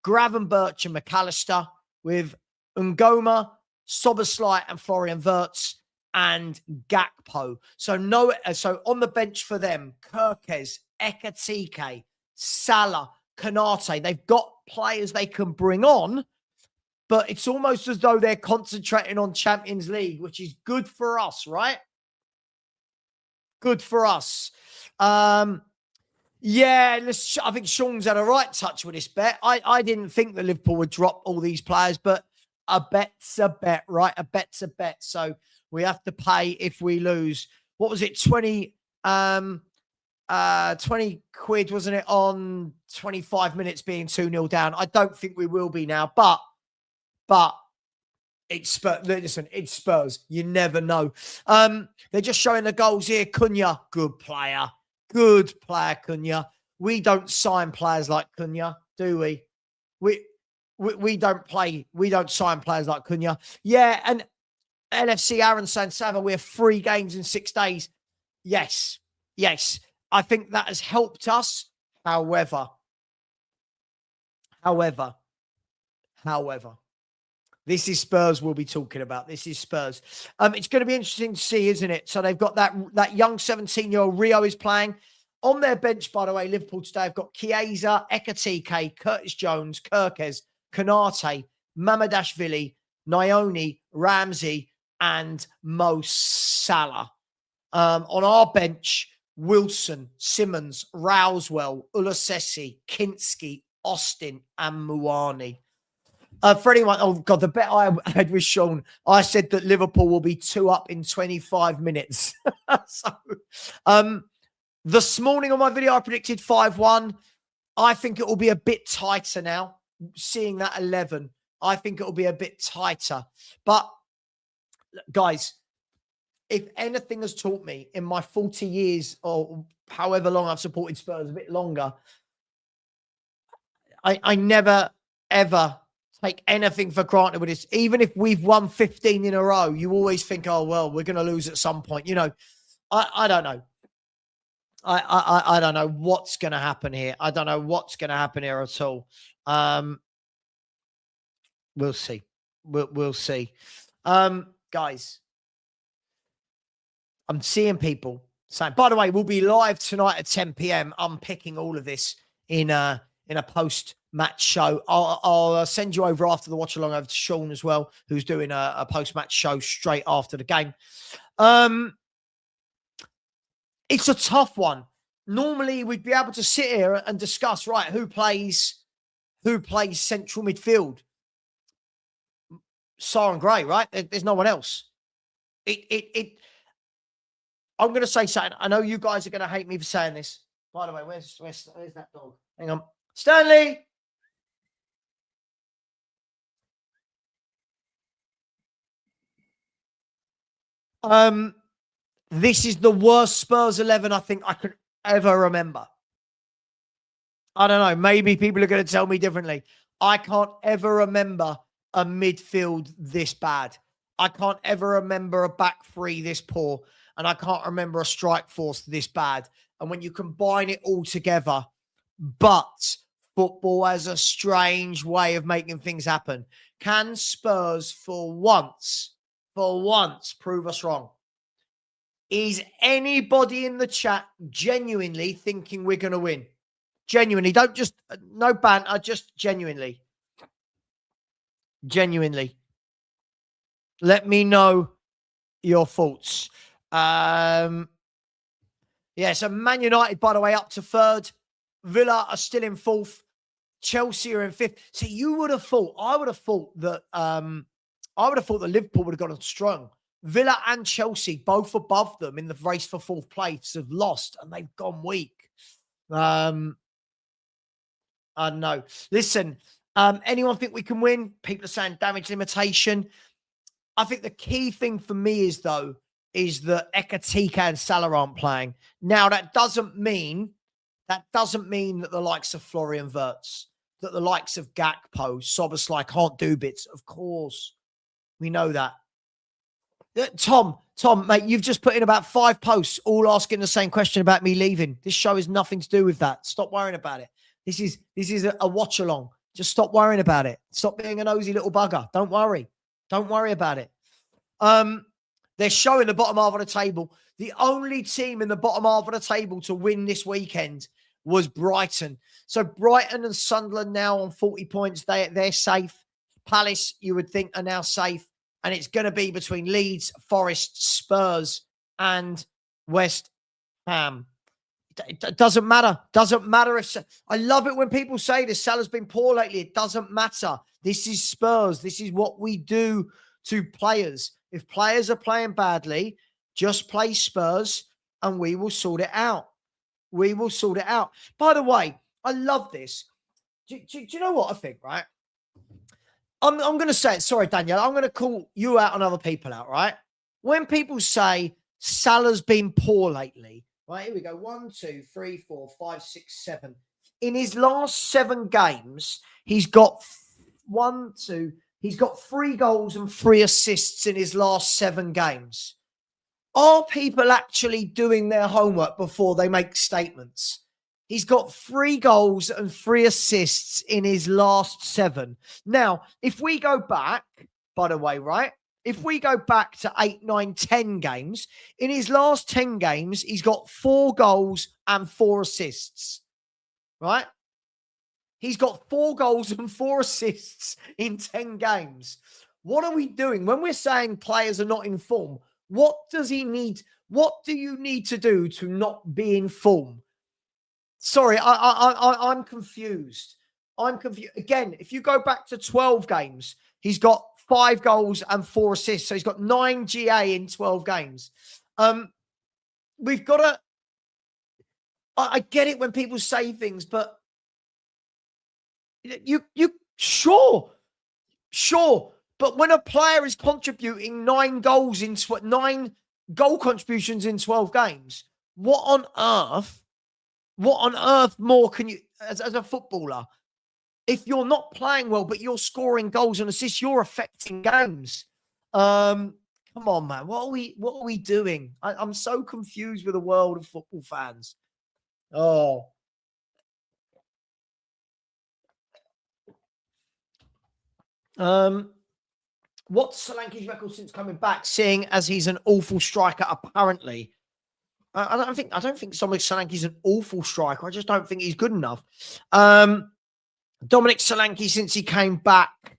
Gravenberch and McAllister, with Ngoma, Soboslai, and Florian Wirtz, and Gakpo. So on the bench for them, Kirkes, Ekatike, Salah, Konate. They've got players they can bring on, but it's almost as though they're concentrating on Champions League, which is good for us, right? Good for us. Yeah, I think Sean's had a right touch with this bet. I didn't think that Liverpool would drop all these players, but a bet's a bet, right? A bet's a bet. So we have to pay if we lose. What was it? 20 quid, wasn't it, on 25 minutes being 2-0 down? I don't think we will be now, but it's Spurs. Listen, it's Spurs. You never know. They're just showing the goals here. Cunha, good player. Good player, Cunha. We don't sign players like Cunha, do we? We don't sign players like Cunha. Yeah, and LFC Aaron saying, Savva, we have 3 games in 6 days. Yes. I think that has helped us. However, this is Spurs we'll be talking about. This is Spurs. It's going to be interesting to see, isn't it? So they've got that young 17-year-old Rio is playing. On their bench, by the way, Liverpool today have got Chiesa, Ekatike, Curtis Jones, Kirkes, Konate, Mamadashvili, Nyoni, Ramsey, and Mo Salah. On our bench, Wilson, Simmons, Rousewell, Ulasesi, Kinski, Austin, and Muani. For anyone, oh God, the bet I had with Sean, I said that Liverpool will be 2 up in 25 minutes. This morning on my video, I predicted 5-1. I think it will be a bit tighter now. Seeing that 11, I think it will be a bit tighter. But guys, if anything has taught me in my 40 years or however long I've supported Spurs, a bit longer, I never, ever take anything for granted with this. Even if we've won 15 in a row, you always think, oh, well, we're going to lose at some point. You know, I don't know. I don't know what's going to happen here. I don't know what's going to happen here at all. We'll see. We'll see. Guys, I'm seeing people saying, by the way, we'll be live tonight at 10 p.m. unpicking all of this in a post-match show. I'll send you over after the watch along over to Sean as well, who's doing a post-match show straight after the game. It's a tough one. Normally, we'd be able to sit here and discuss, right, who plays central midfield. Sarr and Gray, right? There's no one else. I'm going to say something. I know you guys are going to hate me for saying this. By the way, where's that dog? Hang on. Stanley! This is the worst Spurs 11 I think I could ever remember. I don't know. Maybe people are going to tell me differently. I can't ever remember a midfield this bad. I can't ever remember a back three this poor. And I can't remember a strike force this bad. And when you combine it all together, but football has a strange way of making things happen. Can Spurs for once prove us wrong? Is anybody in the chat genuinely thinking we're going to win? Genuinely. Don't just, no banter, just genuinely. Genuinely. Let me know your thoughts. Yeah, so Man United, by the way, up to third. Villa are still in fourth. Chelsea are in fifth. See, I would have thought that Liverpool would have gone strong. Villa and Chelsea, both above them in the race for fourth place, have lost and they've gone weak. I don't know. Listen, anyone think we can win? People are saying damage limitation. I think the key thing for me is that Ekatika and Salah aren't playing. Now, that doesn't mean that the likes of Florian Wirtz, that the likes of Gakpo, Szoboszlai can't do bits. Of course, we know that. Tom, mate, you've just put in about 5 posts, all asking the same question about me leaving. This show has nothing to do with that. Stop worrying about it. This is a watch along. Just stop worrying about it. Stop being a nosy little bugger. Don't worry. Don't worry about it. They're showing the bottom half of the table. The only team in the bottom half of the table to win this weekend was Brighton. So Brighton and Sunderland now on 40 points. They're safe. Palace, you would think, are now safe. And it's going to be between Leeds, Forest, Spurs, and West Ham. It doesn't matter. Doesn't matter if... I love it when people say this. Salah's been poor lately. It doesn't matter. This is Spurs. This is what we do to players. If players are playing badly, just play Spurs and we will sort it out. We will sort it out. By the way, I love this. Do you know what I think, right? I'm going to say it. Sorry, Daniel. I'm going to call you out and other people out, right? When people say Salah's been poor lately, right? Here we go. 1, 2, 3, 4, 5, 6, 7. In his last 7 games, he's got 3 goals and 3 assists in his last 7 games. Are people actually doing their homework before they make statements? He's got 3 goals and 3 assists in his last 7. Now, if we go back, by the way, right? If we go back to 8, 9, 10 games, in his last 10 games, he's got 4 goals and 4 assists, right? He's got 4 goals and 4 assists in 10 games. What are we doing? When we're saying players are not in form, what does he need? What do you need to do to not be in form? Sorry, I'm confused. I'm confused. Again, if you go back to 12 games, he's got 5 goals and 4 assists. So he's got 9 GA in 12 games. We've got to... I get it when people say things, but you sure. But when a player is contributing 9 goals in 9 goal contributions in 12 games, what on earth more can you, as a footballer, if you're not playing well, but you're scoring goals and assists, you're affecting games. Come on, man. What are we doing? I'm so confused with the world of football fans. Oh. What's Solanke's record since coming back, seeing as he's an awful striker, apparently? I don't think Solanke's an awful striker. I just don't think he's good enough. Dominic Solanke, since he came back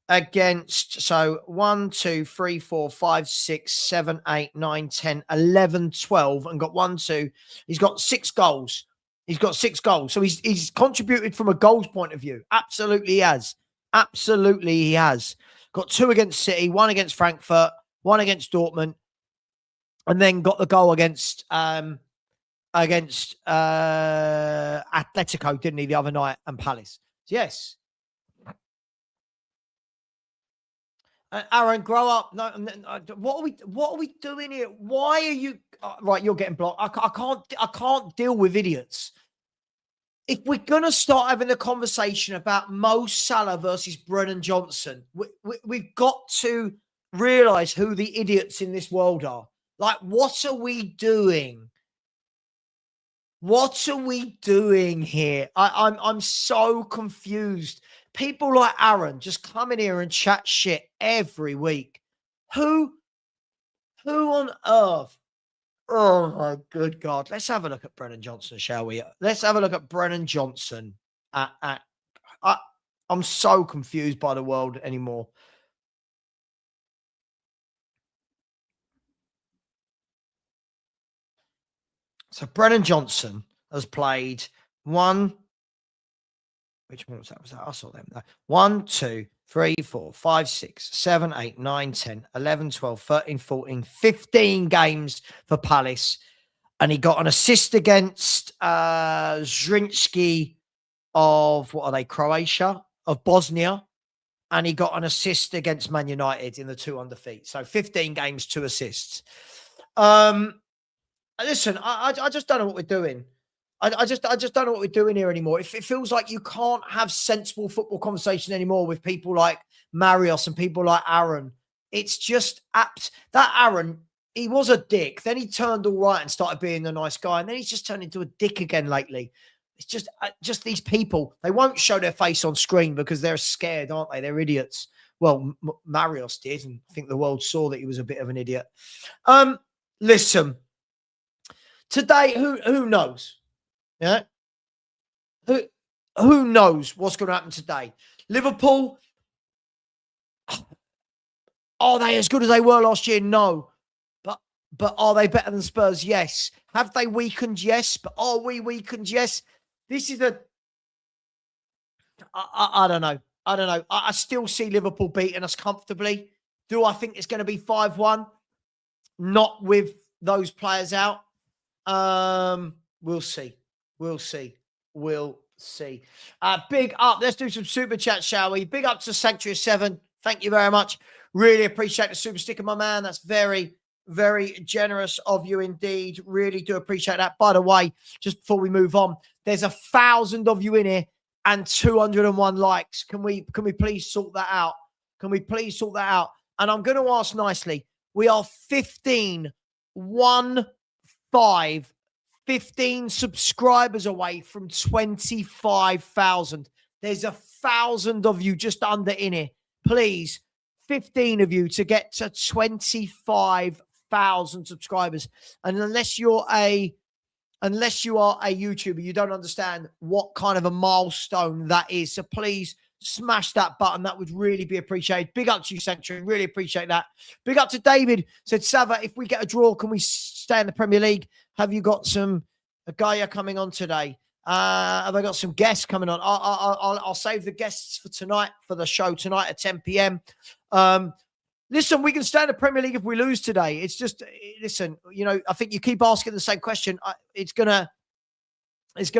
against, so 1, 2, 3, 4, 5, 6, 7, 8, 9, 10, 11, 12, and got 1, 2. He's got 6 goals. He's got 6 goals. So he's contributed from a goals point of view. Absolutely he has. Absolutely he has. Got 2 against City, 1 against Frankfurt, 1 against Dortmund, and then got the goal against Atletico, didn't he, the other night, and Palace. Yes. Aaron, grow up. No, what are we doing here? Why are you right? You're getting blocked. I can't deal with idiots. If we're gonna start having a conversation about Mo Salah versus Brennan Johnson, we've got to realize who the idiots in this world are. Like, what are we doing? What are we doing here? I'm so confused. People like Aaron just come in here and chat shit every week. Who on earth? Oh, my good God. Let's have a look at Brennan Johnson, shall we? Let's have a look at Brennan Johnson. I'm so confused by the world anymore. So Brennan Johnson has played one. Which one was that? Was that? I saw them. No. 1, 2, 3, 4, 5, 6, 7, 8, 9, 10, 11, 12, 13, 14, 15 games for Palace. And he got an assist against Zrinski of, what are they, Croatia, of Bosnia. And he got an assist against Man United in the 2 under feet. So 15 games, 2 assists. Listen, I just don't know what we're doing. I just don't know what we're doing here anymore. It feels like you can't have sensible football conversation anymore with people like Marios and people like Aaron. It's just apt. That Aaron, he was a dick. Then he turned all right and started being a nice guy. And then he's just turned into a dick again lately. It's just these people. They won't show their face on screen because they're scared, aren't they? They're idiots. Well, Marios did. And I think the world saw that he was a bit of an idiot. Listen, today, who knows? Yeah. Who knows what's going to happen today? Liverpool, are they as good as they were last year? No. But are they better than Spurs? Yes. Have they weakened? Yes. But are we weakened? Yes. This is I don't know. I don't know. I still see Liverpool beating us comfortably. Do I think it's going to be 5-1? Not with those players out. We'll see. We'll see. We'll see. Big up. Let's do some super chat, shall we? Big up to Sanctuary 7. Thank you very much. Really appreciate the super sticker, my man. That's very, very generous of you indeed. Really do appreciate that. By the way, just before we move on, there's 1,000 of you in here and 201 likes. Can we please sort that out? Can we please sort that out? And I'm going to ask nicely. We are 15 subscribers away from 25,000. There's 1,000 of you just under in here. Please, 15 of you to get to 25,000 subscribers. And unless you are a YouTuber, you don't understand what kind of a milestone that is. So please smash that button. That would really be appreciated. Big up to you, Sanctuary. Really appreciate that. Big up to David. Said, Savva, if we get a draw, can we stay in the Premier League? Have you got a guy coming on today? Have I got some guests coming on? I'll save the guests for tonight, for the show tonight at 10 p.m. Listen, we can stay in the Premier League if we lose today. It's just, listen, I think you keep asking the same question. It's gonna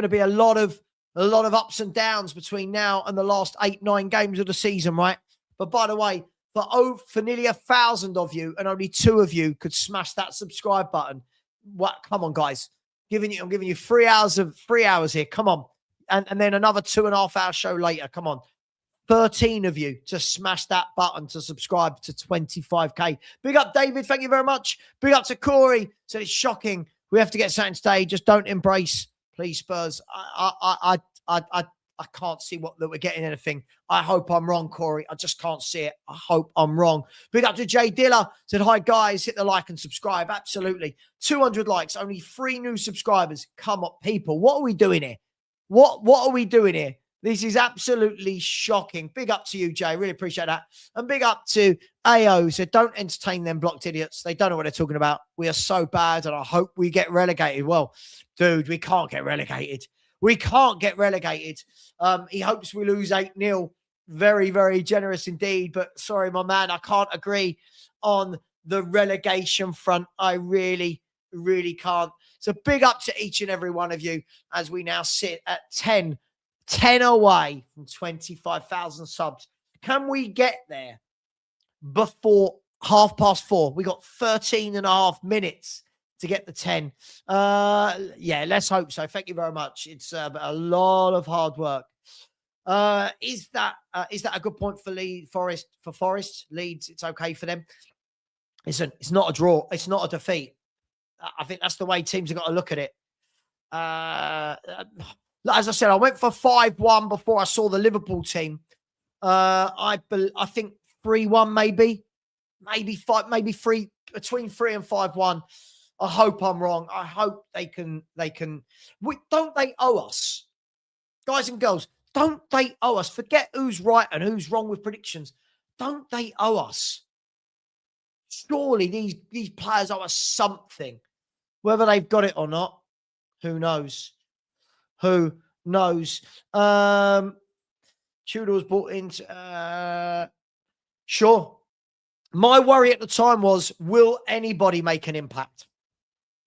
be a lot of ups and downs between now and the last 8-9 games of the season, right? But by the way, for nearly 1,000 of you and only 2 of you could smash that subscribe button. What? Come on, guys. I'm giving you 3 hours here. Come on. And then another 2.5 hour show later. Come on. 13 of you to smash that button to subscribe to 25k. Big up, David. Thank you very much. Big up to Corey. Said it's shocking. We have to get something today. Just don't embrace, please, Spurs. I can't see that we're getting anything. I hope I'm wrong, Corey. I just can't see it. I hope I'm wrong. Big up to Jay Diller. Said, hi, guys. Hit the like and subscribe. Absolutely. 200 likes. Only 3 new subscribers. Come on, people. What are we doing here? What are we doing here? This is absolutely shocking. Big up to you, Jay. Really appreciate that. And big up to AO. Said, don't entertain them blocked idiots. They don't know what they're talking about. We are so bad, and I hope we get relegated. Well, dude, we can't get relegated. We can't get relegated. He hopes we lose 8-0. Very, very generous indeed. But sorry, my man, I can't agree on the relegation front. I really, really can't. So big up to each and every one of you as we now sit at 10 away from 25,000 subs. Can we get there before 4:30? We got 13 and a half minutes to get the 10. Yeah, let's hope so. Thank you very much. It's a lot of hard work. Is that a good point for Forest? Leeds, it's okay for them. Listen, it's not a draw. It's not a defeat. I think that's the way teams have got to look at it. As I said, I went for 5-1 before I saw the Liverpool team. I think 3-1 maybe 5, maybe 3, between 3 and 5-1. I hope I'm wrong. I hope they can. Don't they owe us, guys and girls? Don't they owe us? Forget who's right and who's wrong with predictions. Don't they owe us? Surely these players owe us something. Whether they've got it or not, who knows? Who knows? Tudor was brought into. Sure. My worry at the time was, will anybody make an impact?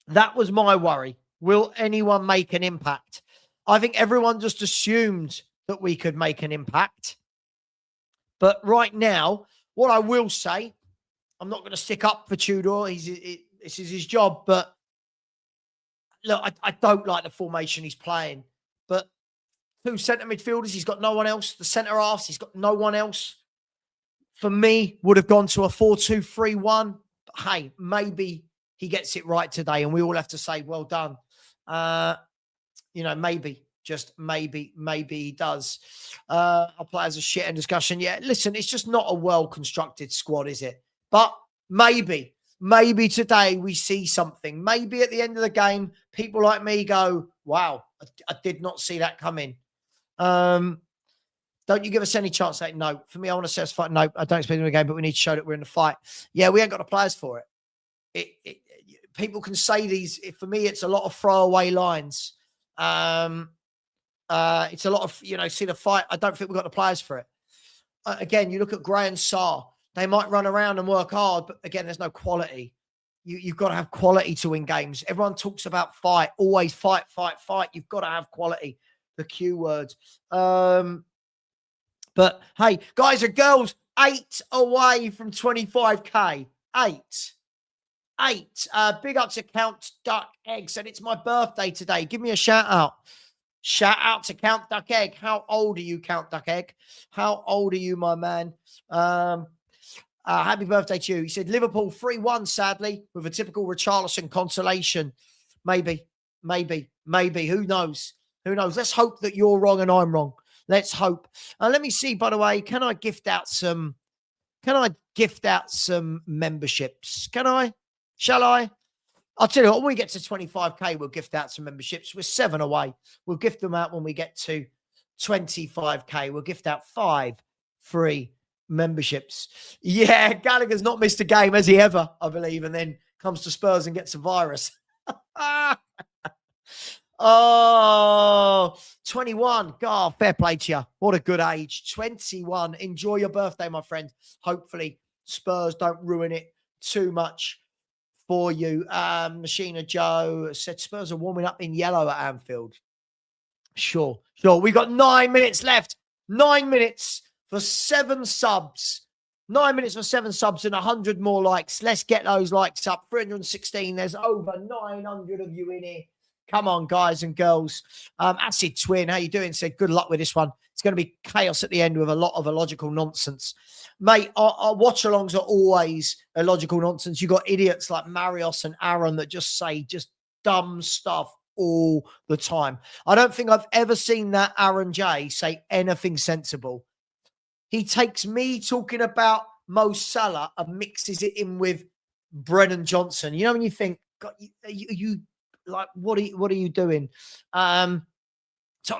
That was my worry. Will anyone make an impact? I think everyone just assumed that we could make an impact. But right now, what I will say, I'm not going to stick up for Tudor. This is his job. But look, I don't like the formation he's playing. But 2 centre midfielders, he's got no one else. The centre halves, he's got no one else. For me, would have gone to a 4-2-3-1. But hey, maybe he gets it right today, and we all have to say, well done. Maybe, just maybe he does. Our players are shit in discussion. Yeah, listen, it's just not a well-constructed squad, is it? But maybe today we see something. Maybe at the end of the game, people like me go, wow, I did not see that coming. Don't you give us any chance? Like, no. For me, I want to say it's fight. No, I don't expect them to game, but we need to show that we're in the fight. Yeah, we ain't got the players for it. People can say these. For me, it's a lot of throwaway lines. It's a lot of, see the fight. I don't think we've got the players for it. Again, you look at Gray and Sarr. They might run around and work hard, but again, there's no quality. You've got to have quality to win games. Everyone talks about fight. Always fight. You've got to have quality. The Q words. But hey, guys and girls, 8 away from 25k. 8. Big up to Count Duck Egg. Said it's my birthday today. Give me a shout out. Shout out to Count Duck Egg. How old are you, Count Duck Egg? How old are you, my man? Happy birthday to you. He said Liverpool 3-1, sadly, with a typical Richarlison consolation. Maybe. Who knows? Let's hope that you're wrong and I'm wrong. Let's hope. Let me see, by the way, can I gift out some memberships? Can I? Shall I? I'll tell you what, when we get to 25k, we'll gift out some memberships. We're 7 away. We'll gift them out when we get to 25k. We'll gift out 5 free memberships. Yeah, Gallagher's not missed a game, has he ever, I believe, and then comes to Spurs and gets a virus. 21. God, fair play to you. What a good age. 21. Enjoy your birthday, my friend. Hopefully Spurs don't ruin it too much for you. Machina Joe said Spurs are warming up in yellow at Anfield. Sure. We got 9 minutes left. 9 minutes for 7 subs. 9 minutes for 7 subs and 100 more likes. Let's get those likes up. 316. There's over 900 of you in here. Come on, guys and girls. Acid Twin, how you doing? Said good luck with this one. It's going to be chaos at the end with a lot of illogical nonsense. Mate, our watch-alongs are always illogical nonsense. You got idiots like Marios and Aaron that just say just dumb stuff all the time. I don't think I've ever seen that Aaron J say anything sensible. He takes me talking about Mo Salah and mixes it in with Brennan Johnson. You know, when you think, God, you like, what are you doing? Tottenham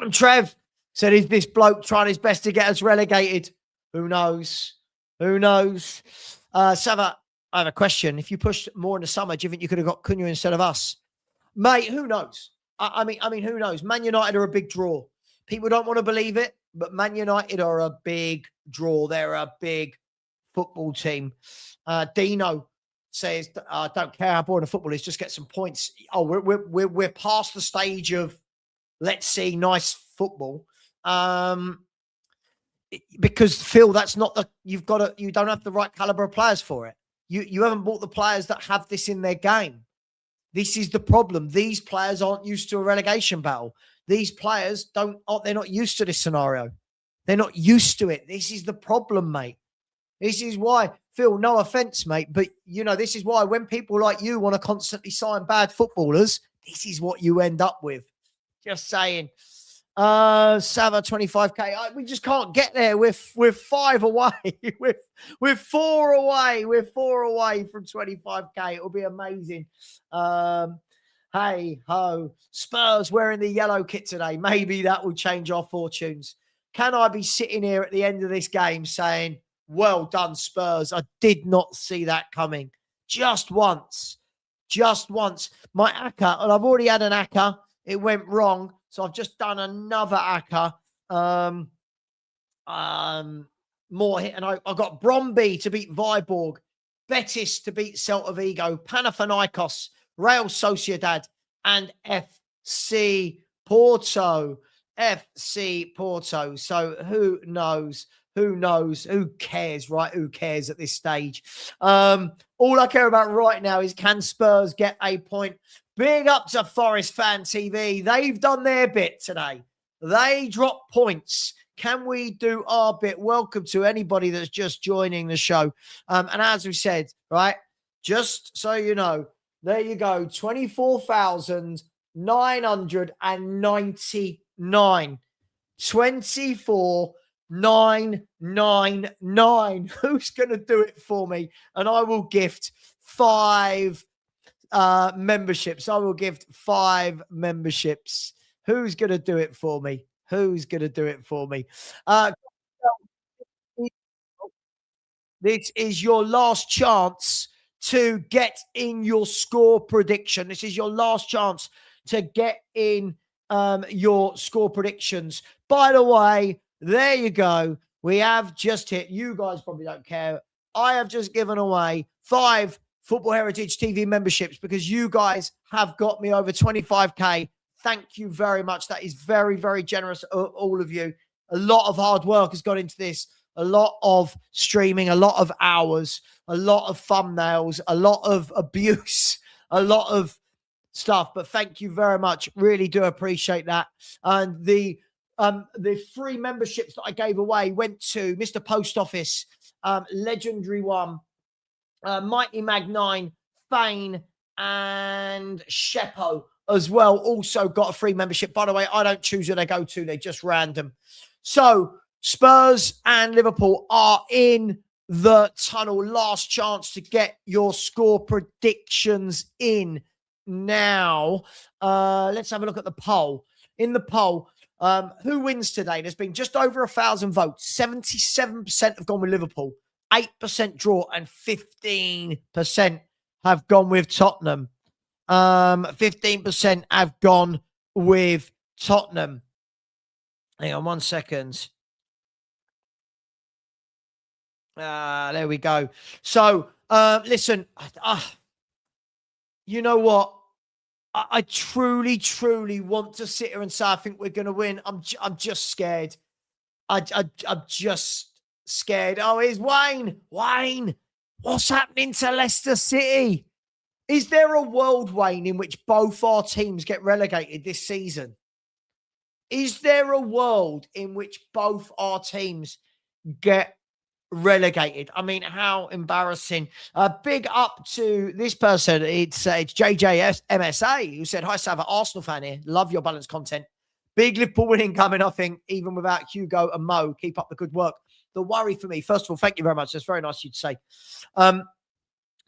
Trev said, is this bloke trying his best to get us relegated? Who knows? Savva, I have a question. If you pushed more in the summer, do you think you could have got Cunha instead of us? Mate, who knows? I mean, who knows? Man United are a big draw. People don't want to believe it, but Man United are a big draw. They're a big football team. Dino says, I don't care how boring the football is, just get some points. Oh, we're past the stage of let's see nice football. Because Phil, that's not you don't have the right caliber of players for it. You haven't bought the players that have this in their game. This is the problem. These players aren't used to a relegation battle. These players they're not used to this scenario. They're not used to it. This is the problem, mate. This is why, Phil, no offense, mate, but this is why when people like you want to constantly sign bad footballers, this is what you end up with. Just saying. Savva 25k. We just can't get there. We're 5 away. we're 4 away. We're 4 away from 25k. It'll be amazing. Hey ho, Spurs wearing the yellow kit today. Maybe that will change our fortunes. Can I be sitting here at the end of this game saying, "Well done, Spurs"? I did not see that coming. Just once. My acca, and I've already had an acca. It went wrong. So I've just done another acca. More hit. And I got Bromby to beat Viborg, Betis to beat Celta Vigo, Panathinaikos, Real Sociedad, and FC Porto. FC Porto. So who knows? Who knows? Who cares, right? Who cares at this stage? All I care about right now is, can Spurs get a point? Big up to Forest Fan TV. They've done their bit today. They dropped points. Can we do our bit? Welcome to anybody that's just joining the show. And as we said, right, just so you know, there you go, 24,999. 24,999. Who's going to do it for me? And I will gift 5 memberships. I will gift 5 memberships. Who's going to do it for me? Who's going to do it for me? This is your last chance to get in your score prediction. This is your last chance to get in your score predictions. By the way, there you go. We have just hit, you guys probably don't care, I have just given away 5 Football Heritage TV memberships because you guys have got me over 25k. Thank you very much. That is very, very generous of all of you. A lot of hard work has gone into this. A lot of streaming, a lot of hours, a lot of thumbnails, a lot of abuse, a lot of stuff. But thank you very much. Really do appreciate that. And the free memberships that I gave away went to Mr. Post Office, Legendary One, Mighty Mag9, Fane, and Sheppo as well. Also got a free membership. By the way, I don't choose who they go to. They're just random. So Spurs and Liverpool are in the tunnel. Last chance to get your score predictions in now. Let's have a look at the poll. In the poll, who wins today? There's been just over 1,000 votes. 77% have gone with Liverpool, 8% draw, and 15% have gone with Tottenham. 15% have gone with Tottenham. Hang on 1 second. There we go. So, listen, you know what? I truly, truly want to sit here and say I think we're going to win. I'm just scared. I'm just scared. Oh, here's Wayne. Wayne, what's happening to Leicester City? Is there a world, Wayne, in which both our teams get relegated this season? Is there a world in which both our teams get relegated? I mean, how embarrassing. Big up to this person. It's JJS MSA who said, "Hi, Savva, Arsenal fan here. Love your balanced content. Big Liverpool winning coming, I think, even without Hugo and Mo. Keep up the good work. The worry for me," first of all, thank you very much. That's very nice of you to say.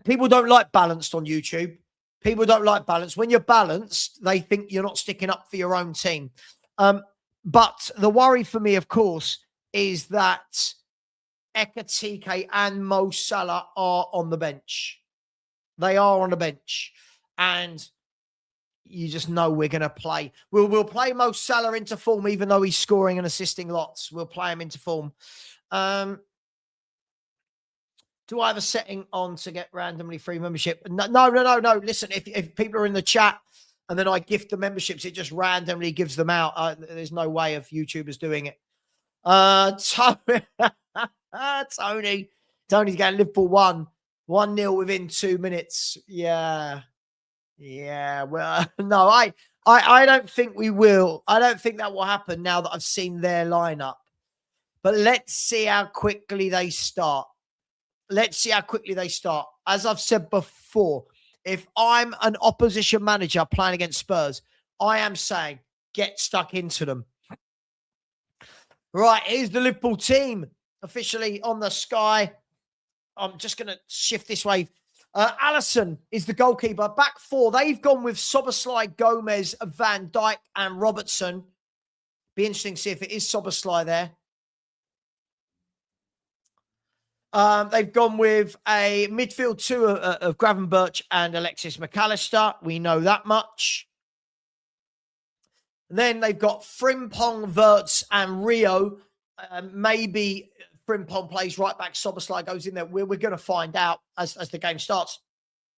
People don't like balanced on YouTube. People don't like balance. When you're balanced, they think you're not sticking up for your own team. But the worry for me, of course, is that Ekatike and Mo Salah are on the bench. They are on the bench. And you just know we're going to play. We'll play Mo Salah into form, even though he's scoring and assisting lots. We'll play him into form. Do I have a setting on to get randomly free membership? No. Listen, if people are in the chat and then I gift the memberships, it just randomly gives them out. There's no way of YouTubers doing it. Tony's getting Liverpool 1-0 within 2 minutes. Yeah. Well, no, I don't think we will. I don't think that will happen now that I've seen their lineup. But let's see how quickly they start. As I've said before, if I'm an opposition manager playing against Spurs, I am saying get stuck into them. Right, here's the Liverpool team officially on the sky. I'm just going to shift this way. Allison is the goalkeeper. Back four. They've gone with Soboslai, Gomez, Van Dijk, and Robertson. Be interesting to see if it is Soboslai there. They've gone with a midfield two of Gravenberch and Alexis McAllister. We know that much. Then they've got Frimpong, Wirtz, and Rio. Maybe Frimpong plays right back. Soboslai goes in there. We're going to find out as the game starts.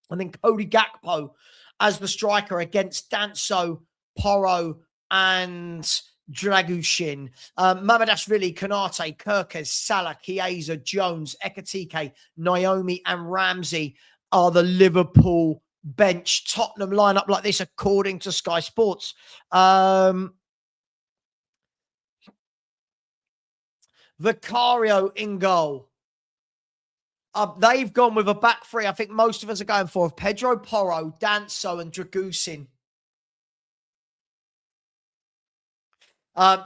And then Cody Gakpo as the striker against Danso, Porro, and Dragushin. Mamadashvili, Konate, Kirkes, Salah, Chiesa, Jones, Ekatike, Naomi, and Ramsey are the Liverpool bench. Tottenham line up like this according to Sky Sports. Vicario in goal. They've gone with a back three. I think most of us are going for Pedro Porro, Danso, and Dragusin.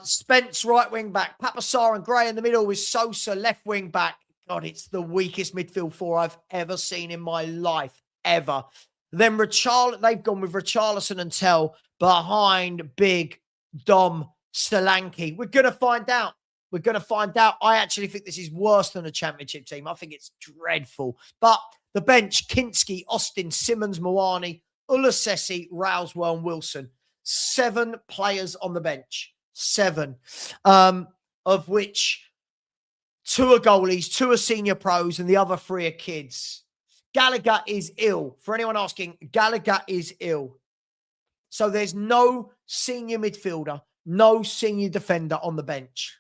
Spence, right wing back. Papasar and Gray in the middle with Sosa, left wing back. God, it's the weakest midfield four I've ever seen in my life, ever. Then they've gone with Richarlison and Tell behind Big Dom Solanke. We're going to find out. We're going to find out. I actually think this is worse than a championship team. I think it's dreadful. But the bench, Kinski, Austin, Simmons, Moani, Ulasesi, Rousewell, and Wilson. 7 players on the bench. 7. Of which 2 are goalies, 2 are senior pros, and the other 3 are kids. Gallagher is ill. For anyone asking, Gallagher is ill. So there's no senior midfielder, no senior defender on the bench.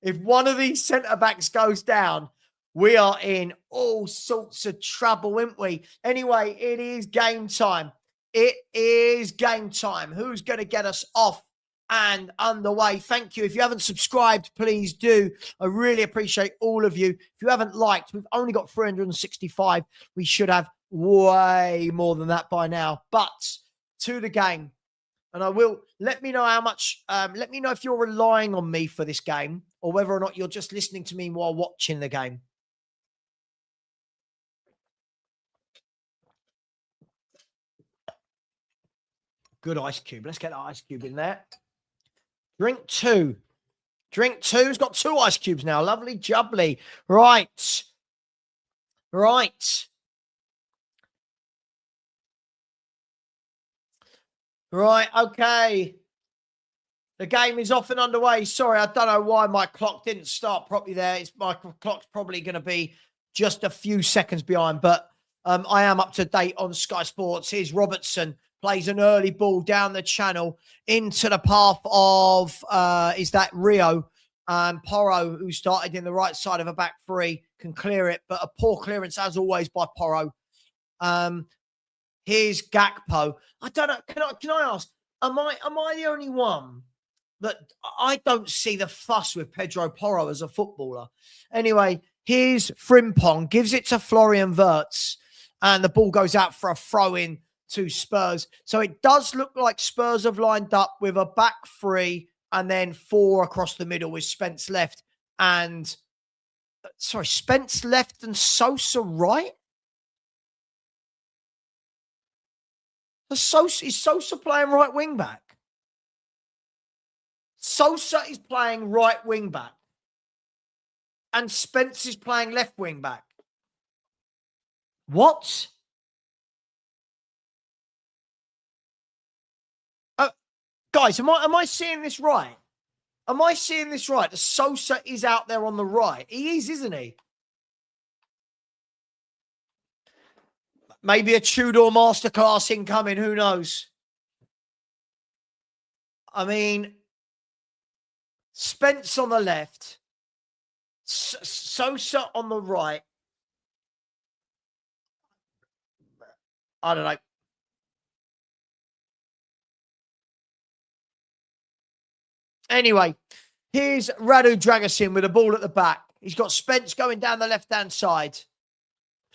If one of these centre-backs goes down, we are in all sorts of trouble, aren't we? Anyway, it is game time. It is game time. Who's going to get us off and underway? Thank you. If you haven't subscribed, please do. I really appreciate all of you. If you haven't liked, we've only got 365. We should have way more than that by now. But to the game. And I will let me know how much, let me know if you're relying on me for this game or whether or not you're just listening to me while watching the game. Good ice cube. Let's get that ice cube in there. Drink 2. Drink 2's got 2 ice cubes now. Lovely jubbly. Right. Right. Right, okay. The game is off and underway. Sorry, I don't know why my clock didn't start properly there. My clock's probably going to be just a few seconds behind, but I am up to date on Sky Sports. Here's Robertson, plays an early ball down the channel into the path of, is that Rio? Porro, who started in the right side of a back three, can clear it, but a poor clearance, as always, by Porro. Here's Gakpo. I don't know. Can I ask? Am I the only one that I don't see the fuss with Pedro Porro as a footballer? Anyway, here's Frimpong, gives it to Florian Wirtz, and the ball goes out for a throw-in to Spurs. So it does look like Spurs have lined up with a back 3 and then 4 across the middle with Spence left and Spence left and Sosa right. Is Sosa playing right wing back? Sosa is playing right wing back. And Spence is playing left wing back. What? Guys, am I seeing this right? Am I seeing this right? The Sosa is out there on the right. He is, isn't he? Maybe a Tudor masterclass incoming. Who knows? I mean, Spence on the left, Sosa on the right. I don't know. Anyway, here's Radu Dragusin with a ball at the back. He's got Spence going down the left-hand side.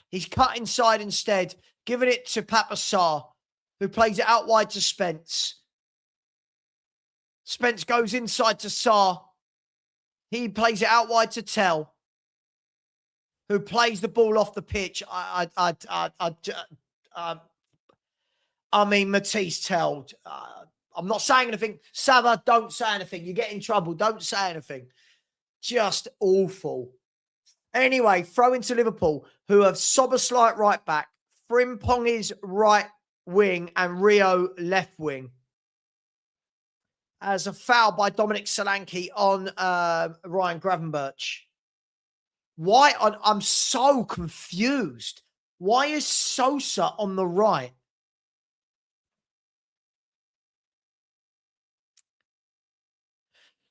He's cut inside instead, giving it to Papasar, who plays it out wide to Spence. Spence goes inside to Sarr. He plays it out wide to Tell, who plays the ball off the pitch. Matisse Tell. I'm not saying anything. Savva, don't say anything. You get in trouble. Don't say anything. Just awful. Anyway, throw into Liverpool, who have Szoboszlai at right back, Frimpong is right wing, and Rio left wing. As a foul by Dominic Solanke on Ryan Gravenberch. Why? I'm so confused. Why is Sosa on the right?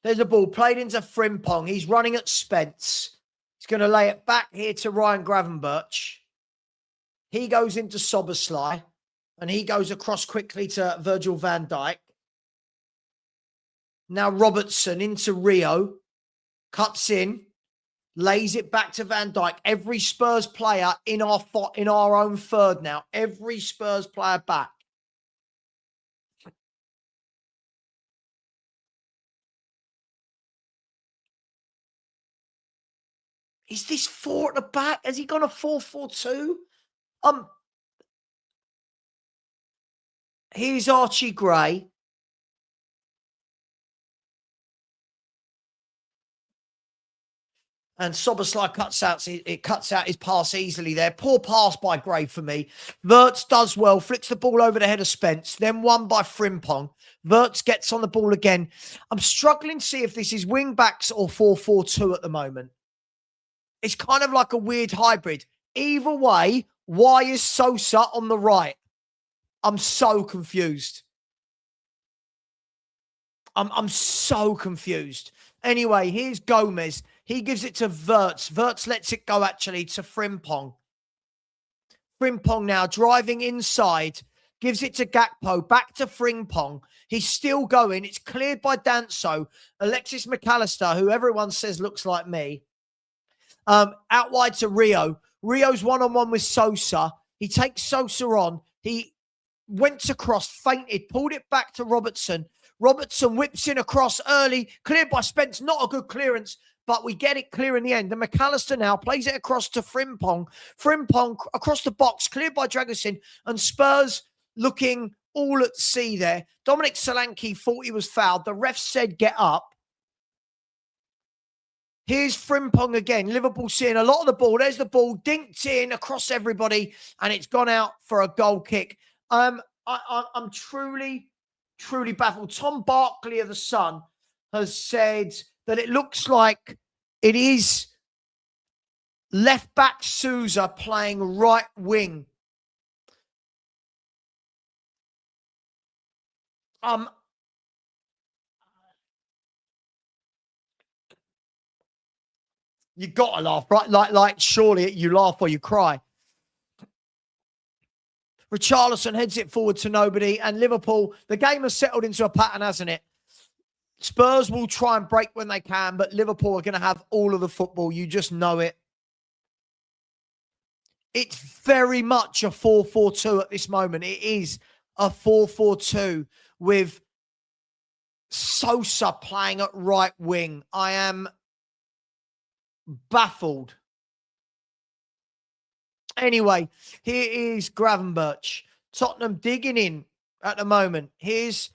There's a ball played into Frimpong. He's running at Spence. He's going to lay it back here to Ryan Gravenberch. He goes into Szoboszlai, and he goes across quickly to Virgil van Dijk. Now Robertson into Rio, cuts in, lays it back to Van Dijk. Every Spurs player in our own third now. Every Spurs player back. Is this 4 at the back? Has he gone a 4-4-2? Here's Archie Gray. And Szoboszlai cuts out his pass easily there. Poor pass by Gray for me. Wirtz does well, flicks the ball over the head of Spence, then won by Frimpong. Wirtz gets on the ball again. I'm struggling to see if this is wing backs or 4-4-2 at the moment. It's kind of like a weird hybrid. Either way, why is Sosa on the right? I'm so confused. I'm so confused. Anyway, here's Gomez. He gives it to Wirtz. Wirtz lets it go, actually, to Frimpong. Frimpong now driving inside. Gives it to Gakpo. Back to Frimpong. He's still going. It's cleared by Danso. Alexis McAllister, who everyone says looks like me. Out wide to Rio. Rio's one-on-one with Sosa. He takes Sosa on. He went across, fainted, pulled it back to Robertson. Robertson whips in across early, cleared by Spence. Not a good clearance, but we get it clear in the end. And McAllister now plays it across to Frimpong. Frimpong across the box, cleared by Dragusin. And Spurs looking all at sea there. Dominic Solanke thought he was fouled. The ref said get up. Here's Frimpong again. Liverpool seeing a lot of the ball. There's the ball dinked in across everybody, and it's gone out for a goal kick. I'm truly baffled. Tom Barkley of The Sun has said that it looks like it is left back Sousa playing right wing. You got to laugh, right? Like surely you laugh or you cry. Richarlison heads it forward to nobody, and Liverpool, the game has settled into a pattern, hasn't it? Spurs will try and break when they can, but Liverpool are going to have all of the football. You just know it. It's very much a 4-4-2 at this moment. It is a 4-4-2 with Sosa playing at right wing. I am baffled. Anyway, here is Gravenberch. Tottenham digging in at the moment. Here's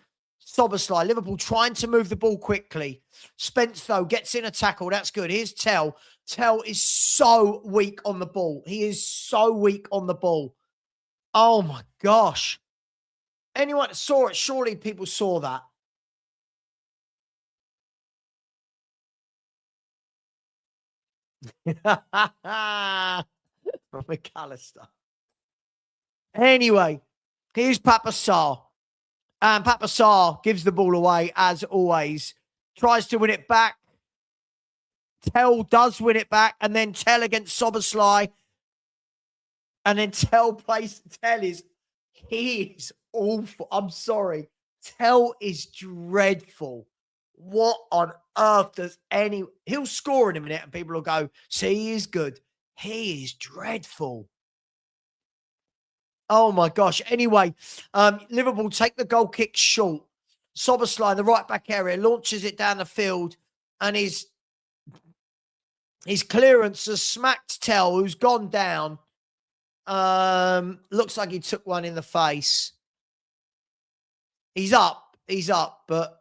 Szoboszlai. Liverpool trying to move the ball quickly. Spence, though, gets in a tackle. That's good. Here's Tell. Tell is so weak on the ball. He is so weak on the ball. Oh, my gosh. Anyone that saw it, surely people saw that. McAllister. Anyway, here's Papa Sarr. And Papa Sarr gives the ball away, as always. Tries to win it back. Tell does win it back. And then Tell against Szoboszlai. And then Tell plays. He is awful. I'm sorry. Tell is dreadful. What on earth does he'll score in a minute and people will go, see, he is good. He is dreadful. Oh my gosh. Anyway, Liverpool take the goal kick short. Szoboszlai in the right back area launches it down the field and is His clearance has smacked Tell, who's gone down. Looks like he took one in the face. He's up, but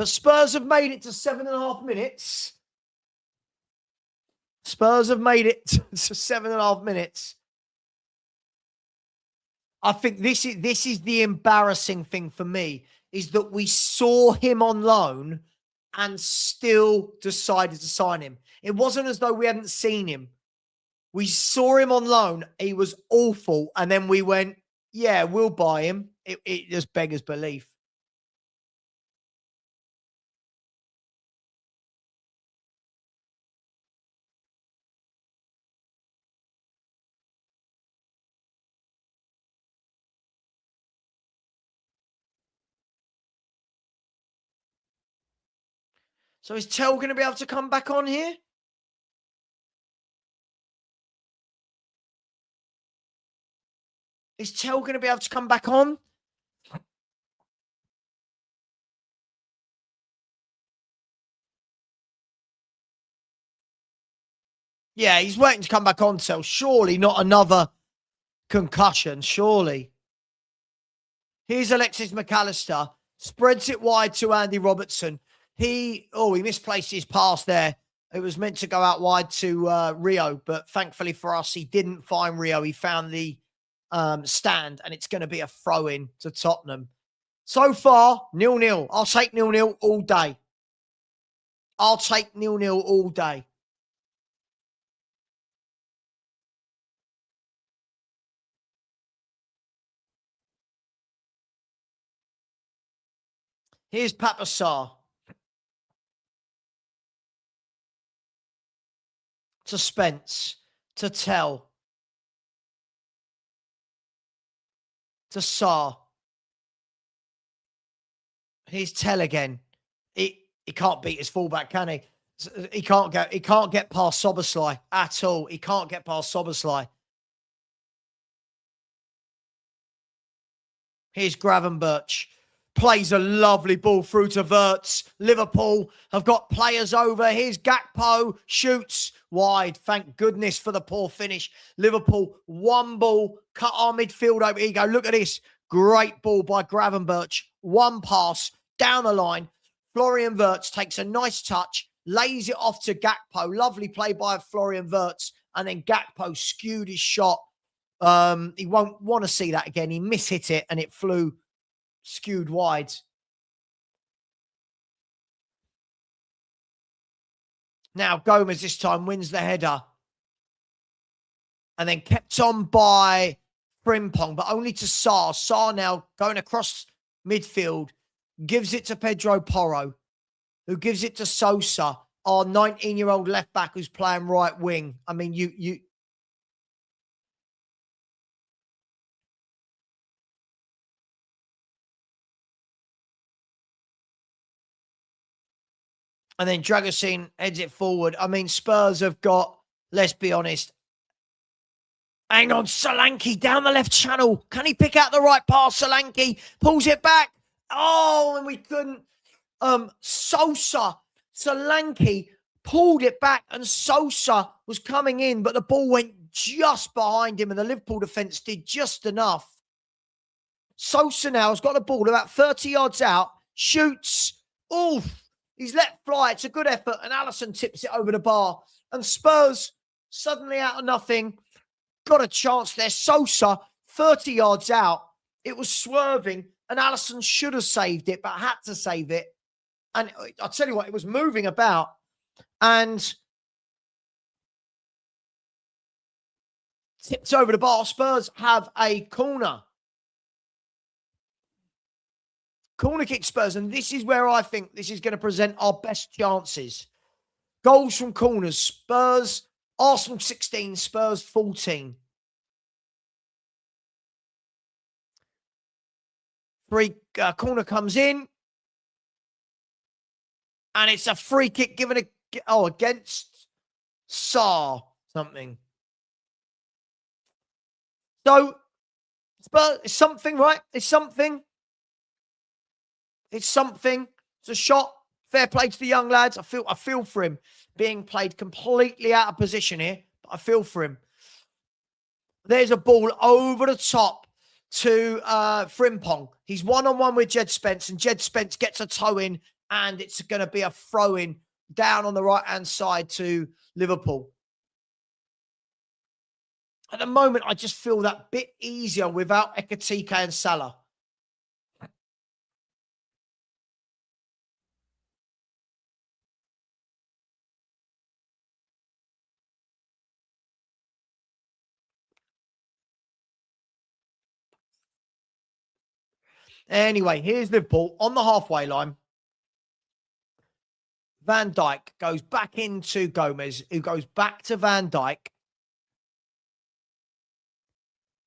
Spurs have made it to 7.5 minutes. Spurs have made it to 7.5 minutes. I think this is the embarrassing thing for me, is that we saw him on loan and still decided to sign him. It wasn't as though we hadn't seen him. We saw him on loan. He was awful. And then we went, yeah, we'll buy him. It just beggars belief. So is Tell going to be able to come back on here? Is Tell going to be able to come back on? Yeah, he's waiting to come back on, Tell. Surely not another concussion, surely. Here's Alexis McAllister. Spreads it wide to Andy Robertson. He misplaced his pass there. It was meant to go out wide to Rio, but thankfully for us, he didn't find Rio. He found the stand, and it's going to be a throw-in to Tottenham. So far, 0-0. I'll take 0-0 all day. I'll take 0-0 all day. Here's Papa Sarr. To Spence. To Tell. To Sarr. Here's Tell again. He can't beat his fullback, can he? He can't get past Soberslai at all. He can't get past Soberslai. Here's Gravenberch. Plays a lovely ball through to Wirtz. Liverpool have got players over. Here's Gakpo. Shoots wide. Thank goodness for the poor finish. Liverpool, one ball. Cut our midfield over. Here you go. Look at this. Great ball by Gravenberch. One pass down the line. Florian Wirtz takes a nice touch. Lays it off to Gakpo. Lovely play by Florian Wirtz. And then Gakpo skewed his shot. He won't want to see that again. He mishit it and it flew skewed wide. Now Gomez this time wins the header. And then kept on by Frimpong, but only to Sarr. Sarr now going across midfield. Gives it to Pedro Porro, who gives it to Sosa, our 19-year-old left back who's playing right wing. I mean, you and then Dragusin heads it forward. I mean, Spurs have got, let's be honest. Hang on, Solanke down the left channel. Can he pick out the right pass? Solanke pulls it back. Oh, and we couldn't. Sosa, Solanke pulled it back, and Sosa was coming in, but the ball went just behind him, and the Liverpool defence did just enough. Sosa now has got the ball about 30 yards out, shoots. Oof. He's let fly. It's a good effort, and Alisson tips it over the bar. And Spurs, suddenly out of nothing, got a chance there. Sosa, 30 yards out. It was swerving, and Alisson should have saved it, but had to save it. And I'll tell you what, it was moving about. And tipped over the bar. Spurs have a corner. Corner kick Spurs, and this is where I think this is going to present our best chances. Goals from corners. Spurs, Arsenal 16, Spurs 14. Free corner comes in. And it's a free kick given against something. So, Spurs, it's something, right? It's something. It's something. It's a shot. Fair play to the young lads. I feel for him being played completely out of position here. But I feel for him. There's a ball over the top to Frimpong. He's one-on-one with Jed Spence, and Jed Spence gets a toe in, and it's going to be a throw-in down on the right-hand side to Liverpool. At the moment, I just feel that bit easier without Ekitike and Salah. Anyway, here's Liverpool on the halfway line. Van Dijk goes back into Gomez, who goes back to Van Dijk.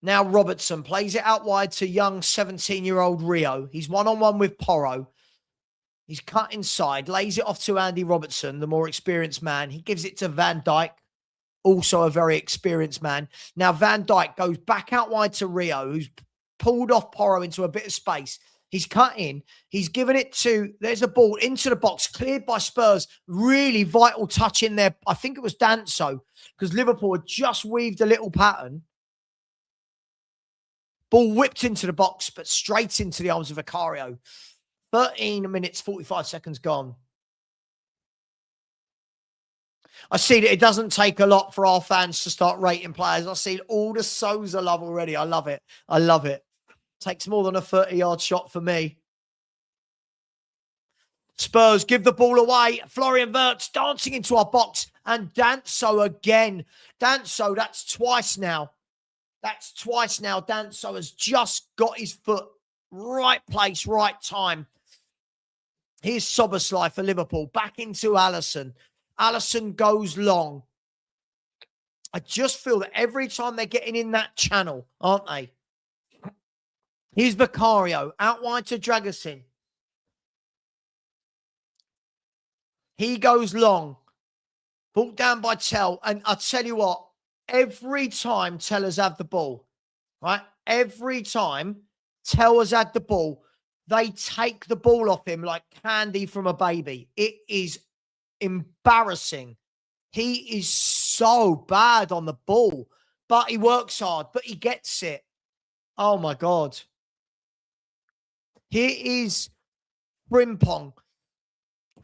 Now Robertson plays it out wide to young 17-year-old Rio. He's one-on-one with Porro. He's cut inside, lays it off to Andy Robertson, the more experienced man. He gives it to Van Dijk, also a very experienced man. Now Van Dijk goes back out wide to Rio, who's pulled off Porro into a bit of space. He's cut in. He's given it to, there's a ball into the box, cleared by Spurs. Really vital touch in there. I think it was Danso, because Liverpool had just weaved a little pattern. Ball whipped into the box, but straight into the arms of Vicario. 13 minutes, 45 seconds gone. I see that it doesn't take a lot for our fans to start rating players. I see all the Sousa love already. I love it. I love it. Takes more than a 30-yard shot for me. Spurs give the ball away. Florian Wirtz dancing into our box. And Danso again. Danso, that's twice now. That's twice now. Danso has just got his foot right place, right time. Here's Szoboszlai for Liverpool. Back into Alisson. Alisson goes long. I just feel that every time they're getting in that channel, aren't they? Here's Vicario. Out wide to Dragusin. He goes long. Brought down by Tell. And I tell you what, every time Tellers have the ball, right? Every time Tellers had the ball, they take the ball off him like candy from a baby. It is embarrassing. He is so bad on the ball, but he works hard, but he gets it. Oh, my God. Here is Frimpong.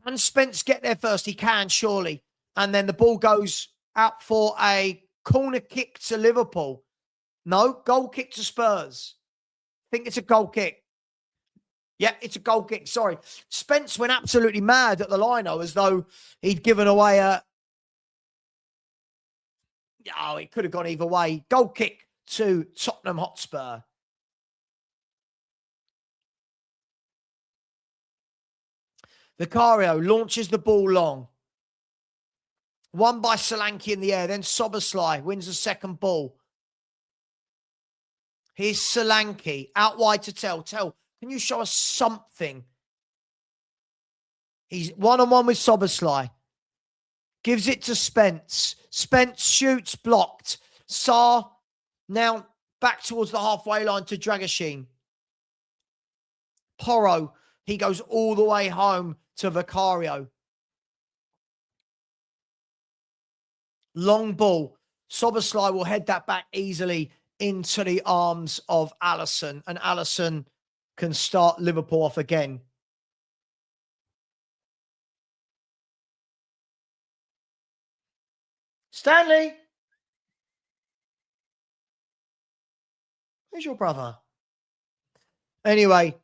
Can Spence get there first? He can, surely. And then the ball goes out for a corner kick to Liverpool. No, goal kick to Spurs. I think it's a goal kick. Yeah, it's a goal kick. Sorry. Spence went absolutely mad at the lino as though he'd given away a... Oh, it could have gone either way. Goal kick to Tottenham Hotspur. Vicario launches the ball long. Won by Solanke in the air. Then Szoboszlai wins the second ball. Here's Solanke out wide to Tell. Tell, can you show us something? He's one-on-one with Szoboszlai. Gives it to Spence. Spence shoots, blocked. Sarr now back towards the halfway line to Dragusin. Porro, he goes all the way home to Vicario. Long ball. Szoboszlai will head that back easily into the arms of Alisson. And Alisson can start Liverpool off again. Stanley! Where's your brother? Anyway.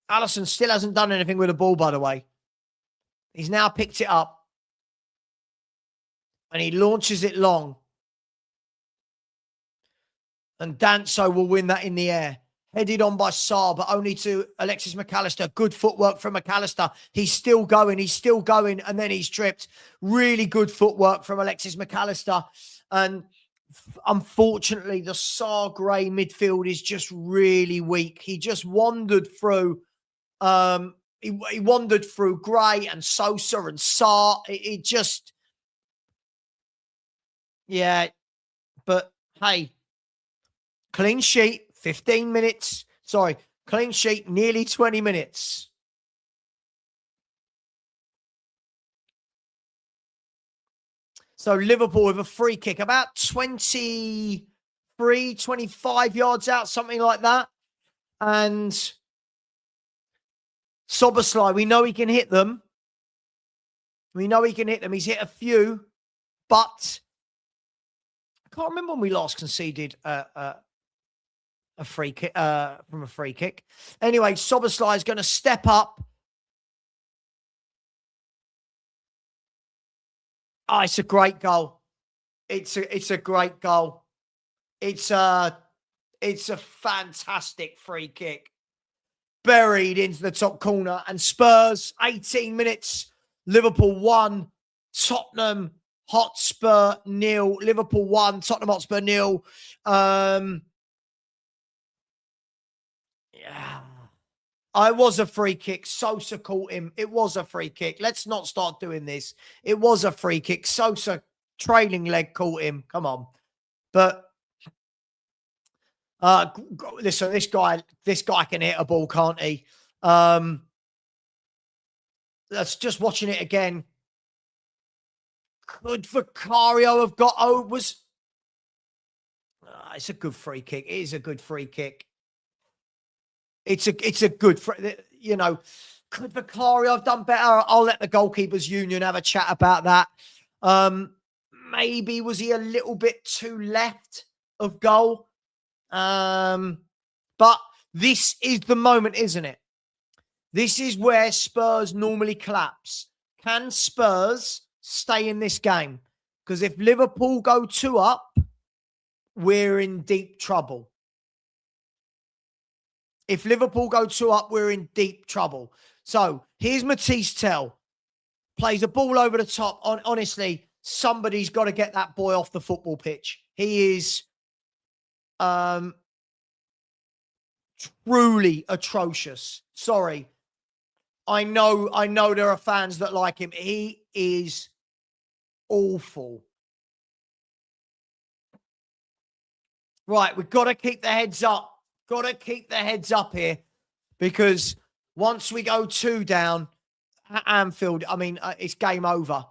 Alisson still hasn't done anything with the ball, by the way. He's now picked it up. And he launches it long. And Danso will win that in the air. Headed on by Sarr, but only to Alexis McAllister. Good footwork from McAllister. He's still going. He's still going. And then he's tripped. Really good footwork from Alexis McAllister. And unfortunately, the Sarr Gray midfield is just really weak. He just wandered through he wandered through Gray and Sosa and Sarr. It just, yeah. But hey, clean sheet, 15 minutes. Sorry, clean sheet, nearly 20 minutes. So Liverpool with a free kick, about 23, 25 yards out, something like that. And Szoboszlai, we know he can hit them. We know he can hit them. He's hit a few, but I can't remember when we last conceded a free kick from a free kick. Anyway, Szoboszlai is going to step up. Oh, it's a great goal. It's a great goal. It's a fantastic free kick. Buried into the top corner. And Spurs, 18 minutes. Liverpool 1. Tottenham Hotspur 0. Liverpool 1. Tottenham Hotspur 0. Yeah. It was a free kick. Sosa caught him. It was a free kick. Let's not start doing this. It was a free kick. Sosa, trailing leg, caught him. Come on. But listen, this guy can hit a ball, can't he? That's just watching it again. Could Vicario have got it's a good free kick. It is a good free kick. It's a good, could Vicario have done better? I'll let the goalkeepers union have a chat about that. Maybe was he a little bit too left of goal? But this is the moment, isn't it? This is where Spurs normally collapse. Can Spurs stay in this game? Because if Liverpool go 2 up, we're in deep trouble. If Liverpool go 2 up, we're in deep trouble. So here's Matisse Tell. Plays a ball over the top. Honestly, somebody's got to get that boy off the football pitch. He is truly atrocious. Sorry. I know there are fans that like him. He is awful. Right, we've got to keep the heads up. Got to keep the heads up here, because once we go 2 down at Anfield, it's game over.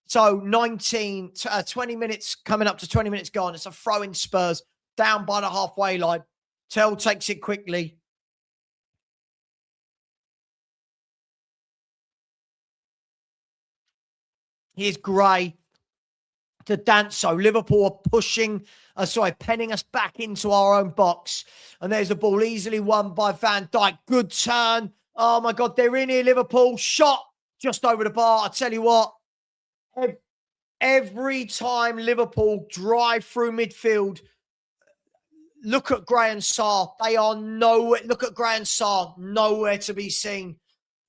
So 20 minutes, coming up to 20 minutes gone. It's a throw in Spurs, down by the halfway line. Tell takes it quickly. Here's Gray to Danso. Liverpool are penning us back into our own box. And there's a ball easily won by Van Dijk. Good turn. Oh, my God, they're in here, Liverpool. Shot just over the bar. I tell you what, every time Liverpool drive through midfield, look at Gray and Sarr. They are nowhere. Look at Gray and Sarr, nowhere to be seen.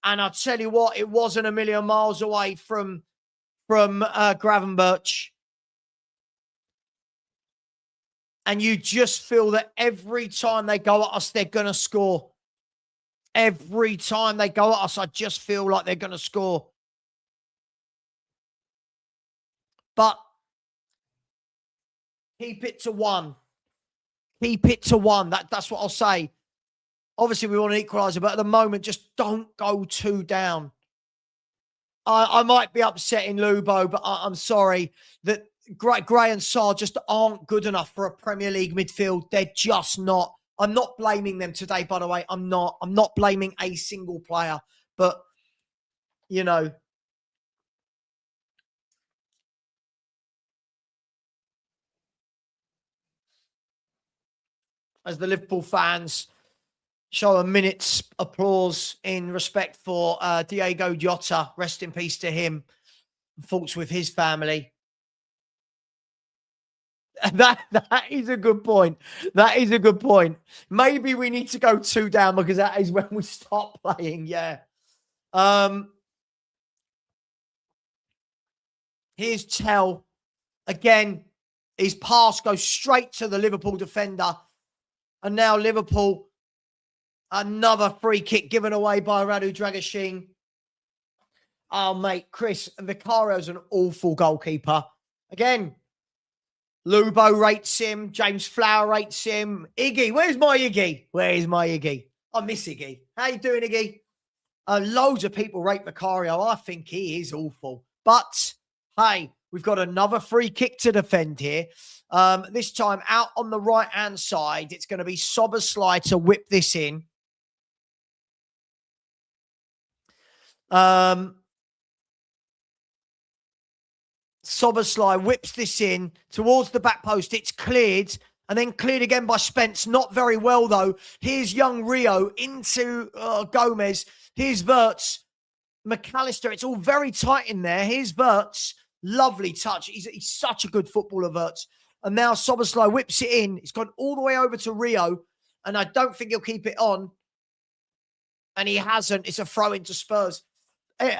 And I tell you what, it wasn't a million miles away from Gravenberch. And you just feel that every time they go at us, they're going to score. Every time they go at us, I just feel like they're going to score. But keep it to 1. Keep it to 1. That's what I'll say. Obviously, we want an equalizer, but at the moment, just don't go 2 down. I might be upsetting Lubo, but I'm sorry that Gray and Sarr just aren't good enough for a Premier League midfield. They're just not. I'm not blaming them today, by the way. I'm not blaming a single player. But, as the Liverpool fans show a minute's applause in respect for Diego Jota. Rest in peace to him. Thoughts with his family. That is a good point. That is a good point. Maybe we need to go 2 down, because that is when we stop playing. Yeah. Here's Tell. Again, his pass goes straight to the Liverpool defender. And now Liverpool Another free kick given away by Radu Dragashin. Oh, mate, Chris Vicario's an awful goalkeeper. Again, Lubo rates him. James Flower rates him. Iggy, where's my Iggy? Where's my Iggy? I miss Iggy. How you doing, Iggy? Loads of people rate Vicario. I think he is awful. But, hey, we've got another free kick to defend here. This time out on the right-hand side, it's going to be Soberslide to whip this in. Soberslide whips this in towards the back post. It's cleared and then cleared again by Spence. Not very well, though. Here's young Rio into Gomez. Here's Wirtz. McAllister. It's all very tight in there. Here's Wirtz. Lovely touch. He's such a good footballer, Wirtz. And now Soberslide whips it in. It's gone all the way over to Rio. And I don't think he'll keep it on. And he hasn't. It's a throw into Spurs.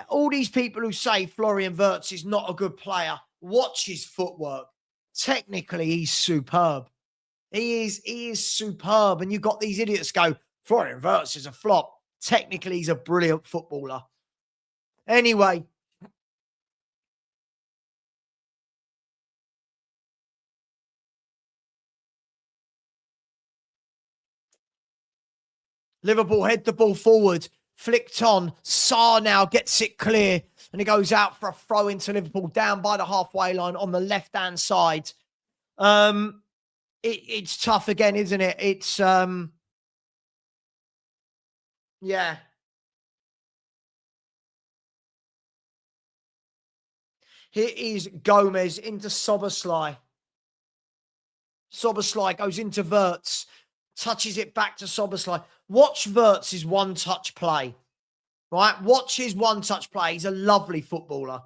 All these people who say Florian Wirtz is not a good player, watch his footwork. Technically, he's superb. He is superb. And you've got these idiots go, Florian Wirtz is a flop. Technically, he's a brilliant footballer. Anyway. Liverpool head the ball forward. Flicked on. Sarr now gets it clear. And it goes out for a throw into Liverpool down by the halfway line on the left-hand side. It's tough again, isn't it? It's, yeah. Here is Gomez into Soberslide. Soberslide goes into Wirtz. Touches it back to Soberslide. Watch Wirtz's one-touch play, right? Watch his one-touch play. He's a lovely footballer.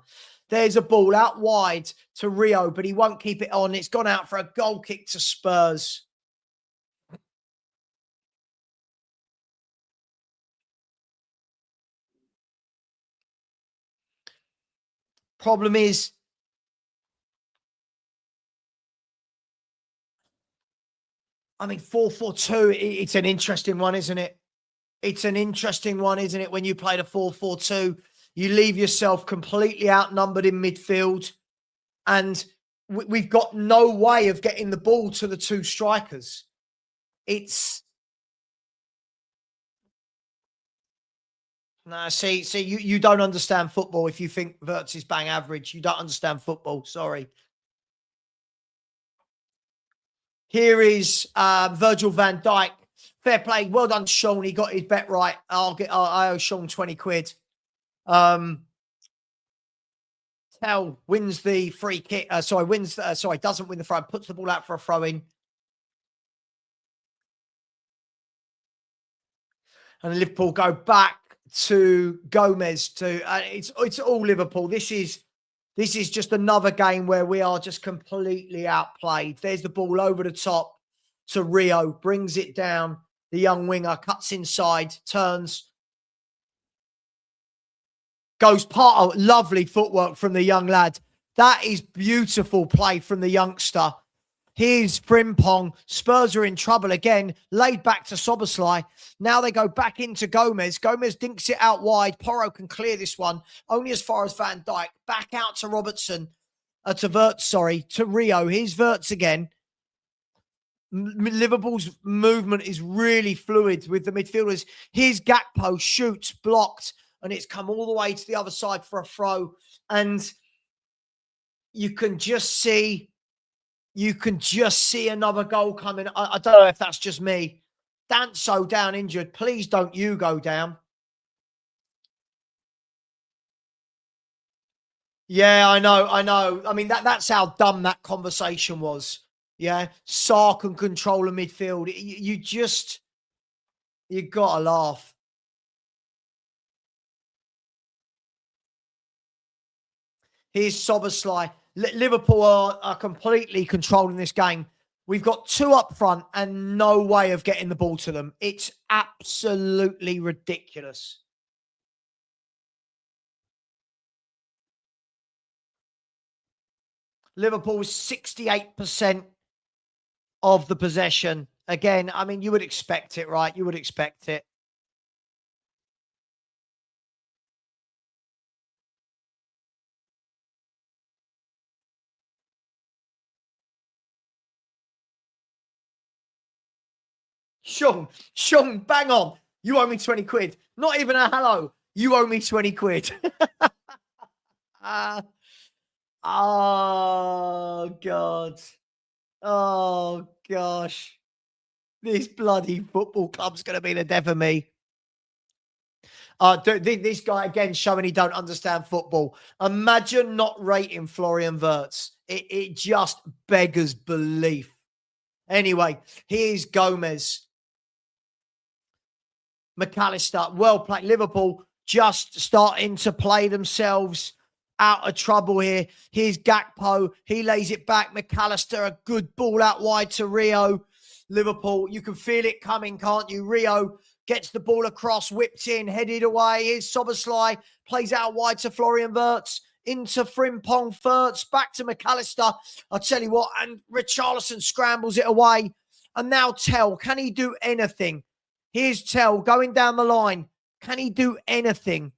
There's a ball out wide to Rio, but he won't keep it on. It's gone out for a goal kick to Spurs. Problem is, I mean, 4-4-2, it's an interesting one, isn't it? It's an interesting one, isn't it? When you play the 4-4-2, you leave yourself completely outnumbered in midfield. And we've got no way of getting the ball to the two strikers. It's... No, see, you don't understand football if you think Wirtz is bang average. You don't understand football. Sorry. Here is Virgil van Dijk. Fair play. Well done, Sean. He got his bet right. I owe Sean 20 quid. Tell wins the free kick. Doesn't win the throw. Puts the ball out for a throw in. And Liverpool go back to Gomez. It's all Liverpool. This is just another game where we are just completely outplayed. There's the ball over the top to Rio, brings it down. The young winger cuts inside, turns, goes part of lovely footwork from the young lad. That is beautiful play from the youngster. Here's Frimpong. Spurs are in trouble again. Laid back to Soberslide. Now they go back into Gomez. Gomez dinks it out wide. Porro can clear this one. Only as far as Van Dijk. Back out to Robertson. To Rio. Here's Wirtz again. Liverpool's movement is really fluid with the midfielders. Here's Gakpo. Shoots. Blocked. And it's come all the way to the other side for a throw. And you can just see another goal coming. I don't know if that's just me. Danso down injured. Please don't you go down. Yeah, I know. I mean, that's how dumb that conversation was. Yeah. Sarr can control a midfield. You got to laugh. Here's Soberslide. Liverpool are completely controlling this game. We've got two up front and no way of getting the ball to them. It's absolutely ridiculous. Liverpool was 68% of the possession. Again, I mean, you would expect it, right? You would expect it. Sean, bang on. You owe me 20 quid. Not even a hello. You owe me 20 quid. Oh, God. Oh, gosh. This bloody football club's going to be the death of me. This guy, again, showing he don't understand football. Imagine not rating Florian Wirtz. It just beggars belief. Anyway, here's Gomez. McAllister, well played. Liverpool just starting to play themselves out of trouble here. Here's Gakpo. He lays it back. McAllister, a good ball out wide to Rio. Liverpool, you can feel it coming, can't you? Rio gets the ball across, whipped in, headed away. Here's Soboslai, plays out wide to Florian Wirtz, into Frimpong, Wirtz, back to McAllister. I'll tell you what, and Richarlison scrambles it away. And now Tell, can he do anything? Here's Tell going down the line. Can he do anything?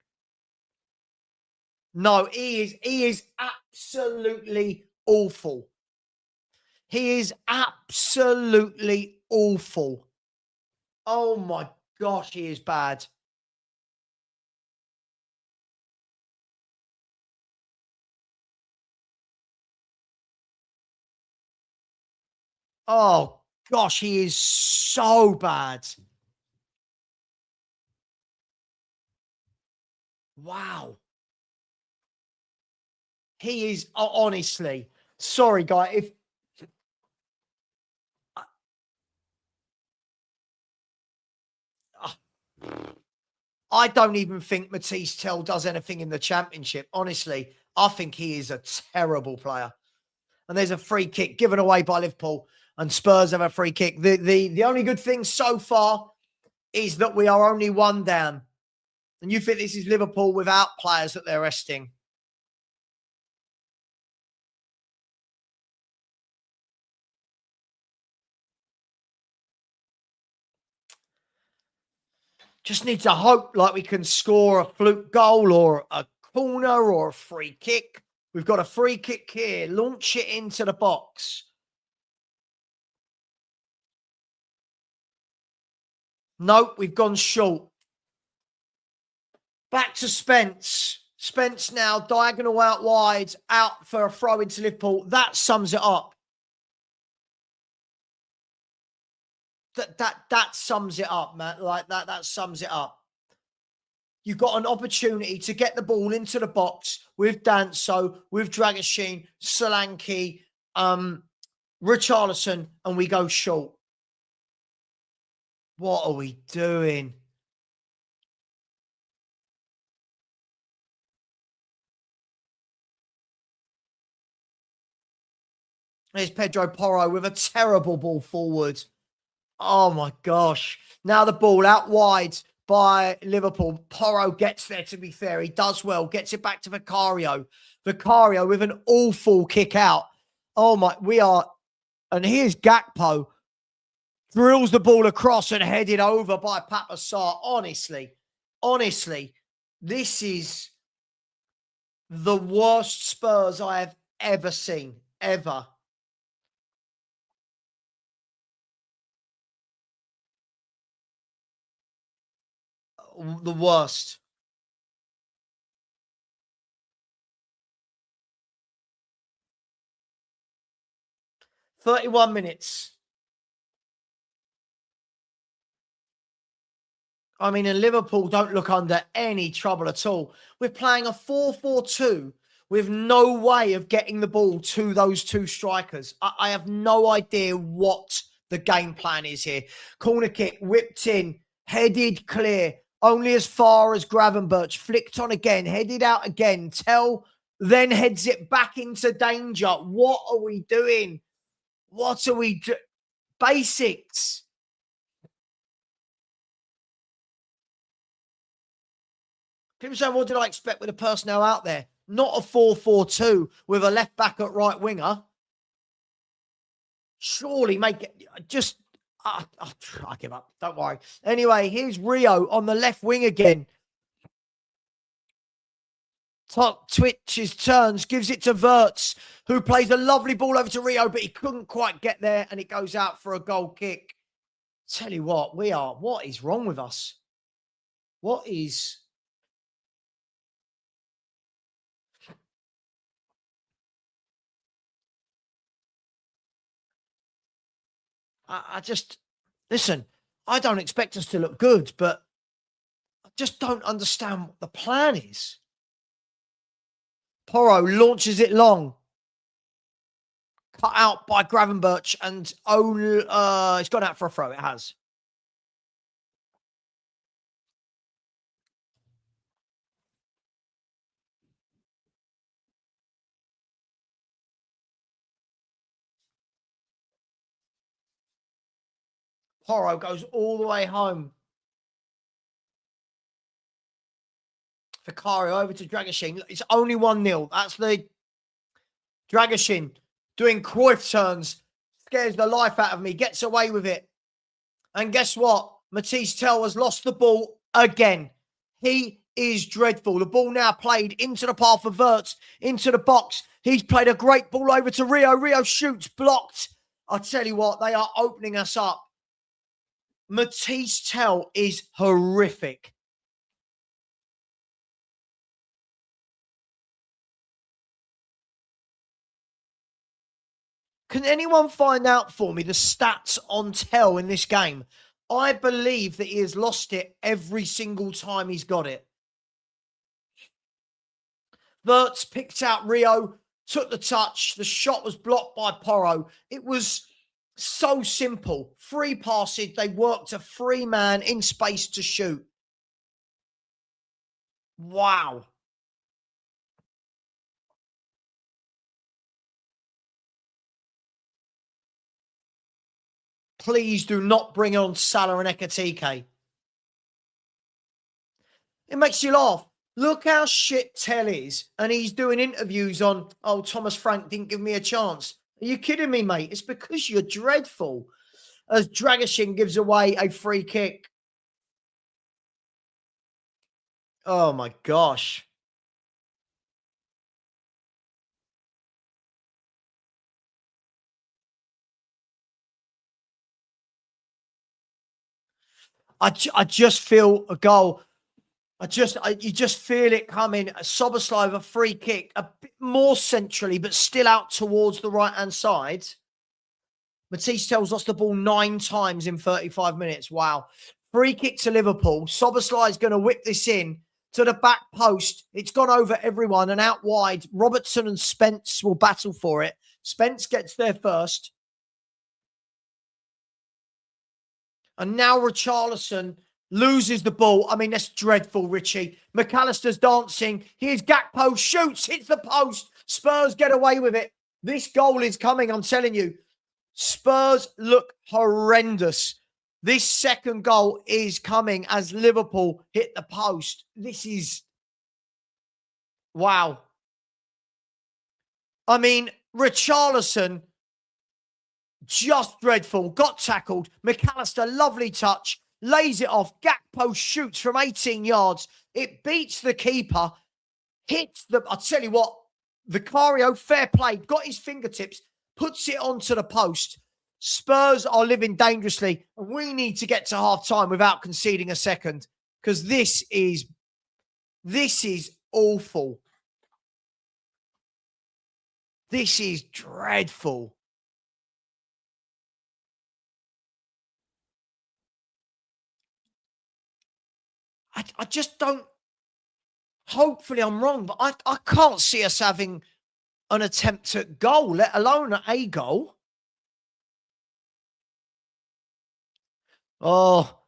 No, he is absolutely awful. He is absolutely awful. Oh my gosh, he is bad. Oh gosh, he is so bad. Wow. He is, honestly, sorry, guy. If I don't even think Matisse Tell does anything in the championship. Honestly, I think he is a terrible player. And there's a free kick given away by Liverpool, and Spurs have a free kick. The only good thing so far is that we are only one down. And you think this is Liverpool without players that they're resting? Just need to hope like we can score a fluke goal or a corner or a free kick. We've got a free kick here. Launch it into the box. Nope, we've gone short. Back to Spence. Spence now diagonal out wide, out for a throw into Liverpool. That sums it up. That sums it up, man. Like that sums it up. You've got an opportunity to get the ball into the box with Danso, with Dragoshin, Solanke, Richarlison, and we go short. What are we doing? There's Pedro Porro with a terrible ball forward. Oh, my gosh. Now the ball out wide by Liverpool. Porro gets there, to be fair. He does well. Gets it back to Vicario. Vicario with an awful kick out. Oh, my. We are. And here's Gakpo. Drills the ball across and headed over by Papa Sarr. Honestly, this is the worst Spurs I have ever seen. Ever. The worst. "31 minutes. I mean, and Liverpool don't look under any trouble at all. We're playing a 4-4-2 with no way of getting the ball to those two strikers. I have no idea what the game plan is here. Corner kick, whipped in, headed clear, only as far as Gravenberch, flicked on again, headed out again. Tell then heads it back into danger. What are we doing? What are we doing? Basics. People saying, what did I expect with the personnel out there? Not a 4-4-2 with a left back at right winger. Surely make it just. I give up. Don't worry. Anyway, here's Rio on the left wing again. Twitches, turns, gives it to Wirtz, who plays a lovely ball over to Rio, but he couldn't quite get there, and it goes out for a goal kick. Tell you what, what is wrong with us? What is... I just, listen, I don't expect us to look good, but I just don't understand what the plan is. Porro launches it long. Cut out by Gravenberch, and it's gone out for a throw. It has. Porro goes all the way home. Vicario over to Dragoshin. It's only 1-0. That's the Dragoshin doing Cruyff turns. Scares the life out of me. Gets away with it. And guess what? Matisse Tell has lost the ball again. He is dreadful. The ball now played into the path of Wirtz, into the box. He's played a great ball over to Rio. Rio shoots, blocked. I tell you what, they are opening us up. Matisse Tell is horrific. Can anyone find out for me the stats on Tell in this game? I believe that he has lost it every single time he's got it. Wirtz picked out Rio, took the touch. The shot was blocked by Porro. It was so simple. Free passes. They worked a free man in space to shoot. Wow. Please do not bring on Salah and Ekatike. It makes you laugh. Look how shit Tell is, and he's doing interviews on, oh, Thomas Frank didn't give me a chance. Are you kidding me, mate? It's because you're dreadful. As Dragoshin gives away a free kick. Oh, my gosh. I just feel a goal. You just feel it coming. Soboslai with a free kick, a bit more centrally, but still out towards the right-hand side. Matisse Tell's lost the ball 9 times in 35 minutes. Wow. Free kick to Liverpool. Soboslai is going to whip this in to the back post. It's gone over everyone and out wide. Robertson and Spence will battle for it. Spence gets there first. And now Richarlison loses the ball. I mean, that's dreadful, Richie. McAllister's dancing. Here's Gakpo, shoots, hits the post. Spurs get away with it. This goal is coming, I'm telling you. Spurs look horrendous. This second goal is coming as Liverpool hit the post. This is... wow. I mean, Richarlison... just dreadful. Got tackled. McAllister, lovely touch. Lays it off. Gakpo shoots from 18 yards. It beats the keeper. Hits the... I'll tell you what. Vicario, fair play. Got his fingertips. Puts it onto the post. Spurs are living dangerously. We need to get to half-time without conceding a second. Because this is awful. This is dreadful. I just don't... hopefully I'm wrong, but I can't see us having an attempt at goal, let alone a goal. Oh.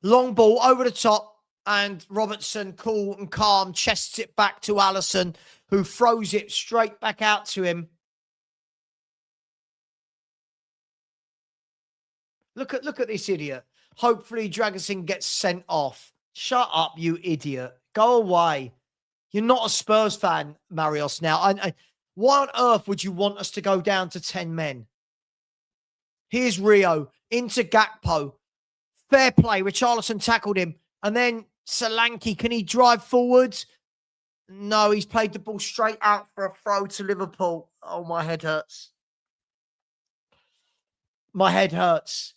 Long ball over the top, and Robertson, cool and calm, chests it back to Alisson, who throws it straight back out to him. Look at this idiot. Hopefully Dragoshin gets sent off. Shut up, you idiot. Go away. You're not a Spurs fan, Marios, now. Why on earth would you want us to go down to 10 men? Here's Rio into Gakpo. Fair play. Richarlison tackled him. And then Solanke, can he drive forwards? No, he's played the ball straight out for a throw to Liverpool. Oh, my head hurts. My head hurts.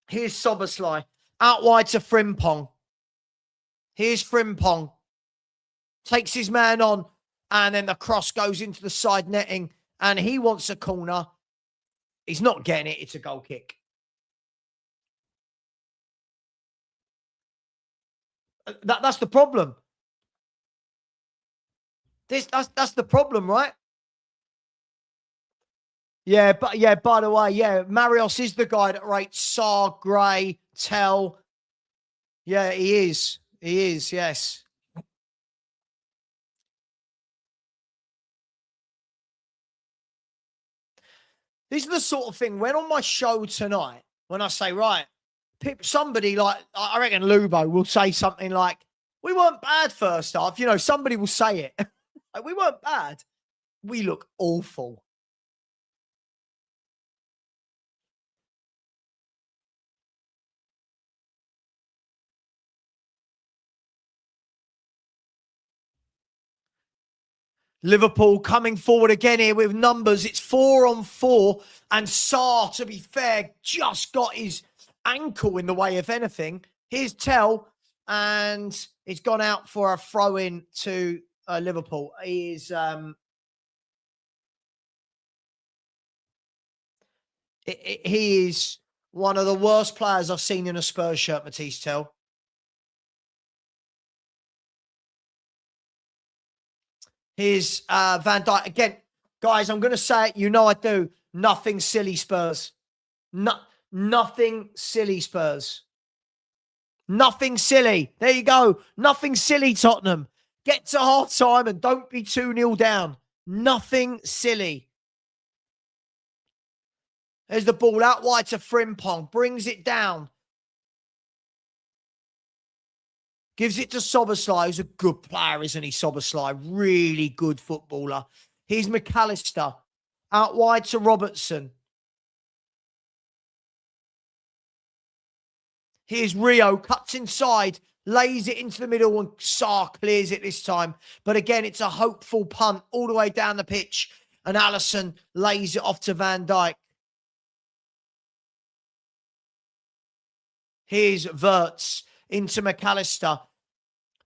Here's Soboslai. Out wide to Frimpong. Here's Frimpong. Takes his man on. And then the cross goes into the side netting. And he wants a corner. He's not getting it. It's a goal kick. That's the problem. That's the problem, right? Yeah, but yeah, by the way, yeah, Marios is the guy that rates Sarr, Gray, Tell. Yeah, he is. He is, yes. This is the sort of thing, when on my show tonight, when I say, right, somebody like, I reckon Lubo will say something like, we weren't bad first half. You know, somebody will say it. Like, we weren't bad. We look awful. Liverpool coming forward again here with numbers. It's 4-on-4. And Sarr, to be fair, just got his ankle in the way, if anything. Here's Tell. And it's gone out for a throw-in to Liverpool. He is one of the worst players I've seen in a Spurs shirt, Matisse Tell. Here's Van Dijk. Again, guys, I'm going to say it. You know I do. Nothing silly, Spurs. Nothing silly, Spurs. Nothing silly. There you go. Nothing silly, Tottenham. Get to half time and don't be 2-0 down. Nothing silly. There's the ball out wide to Frimpong. Brings it down. Gives it to Soboslai, who's a good player, isn't he, Soboslai? Really good footballer. Here's McAllister. Out wide to Robertson. Here's Rio. Cuts inside. Lays it into the middle and Sarr clears it this time. But again, it's a hopeful punt all the way down the pitch. And Alisson lays it off to Van Dijk. Here's Wirtz into McAllister.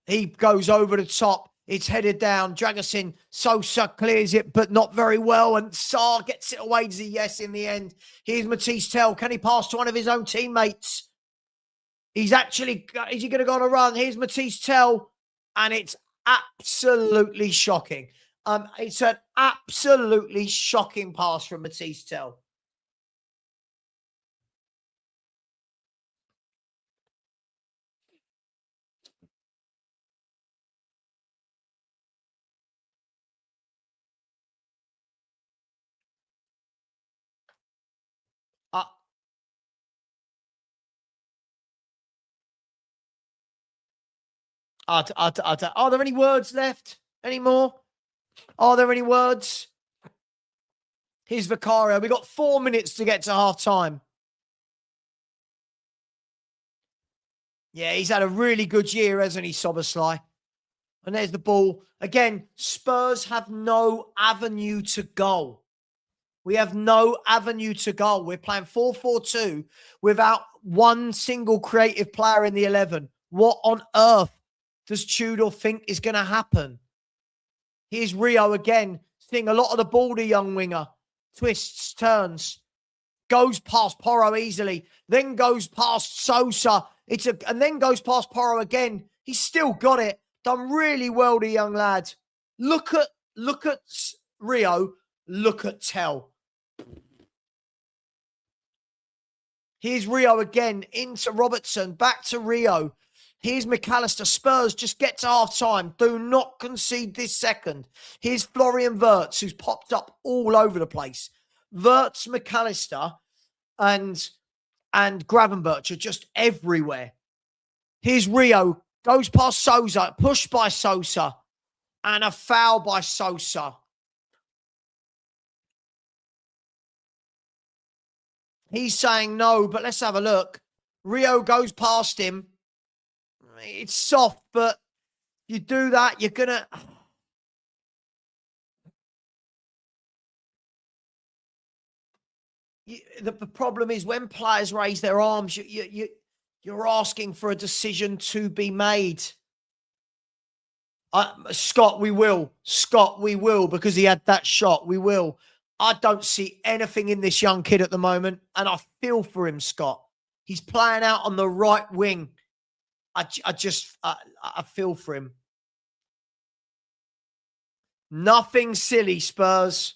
He goes over the top. It's headed down. Dragusin, Sosa clears it, but not very well. And Sarr gets it away to yes in the end. Here's Matisse Tell. Can he pass to one of his own teammates? Is he going to go on a run? Here's Matisse Tell. And it's absolutely shocking. It's an absolutely shocking pass from Matisse Tell. Are there any words left anymore? Are there any words? Here's Vicario. We've got 4 minutes to get to half time. Yeah, he's had a really good year, hasn't he, Soboslai? And there's the ball. Again, Spurs have no avenue to goal. We have no avenue to goal. We're playing 4-4-2 without one single creative player in the 11. What on earth does Tudor think is going to happen? Here's Rio again, seeing a lot of the ball, the young winger. Twists, turns, goes past Porro easily, then goes past Sosa. And then goes past Porro again. He's still got it. Done really well, the young lad. Look at Rio. Look at Tell. Here's Rio again into Robertson. Back to Rio. Here's McAllister. Spurs, just get to half time. Do not concede this second. Here's Florian Wirtz, who's popped up all over the place. Wirtz, McAllister, and Gravenberch are just everywhere. Here's Rio. Goes past Sosa. Pushed by Sosa. And a foul by Sosa. He's saying no, but let's have a look. Rio goes past him. It's soft, but you do that, you're going to... The problem is when players raise their arms, you're asking for a decision to be made. Scott, we will. Scott, we will, because he had that shot. We will. I don't see anything in this young kid at the moment, and I feel for him, Scott. He's playing out on the right wing. I feel for him. Nothing silly, Spurs.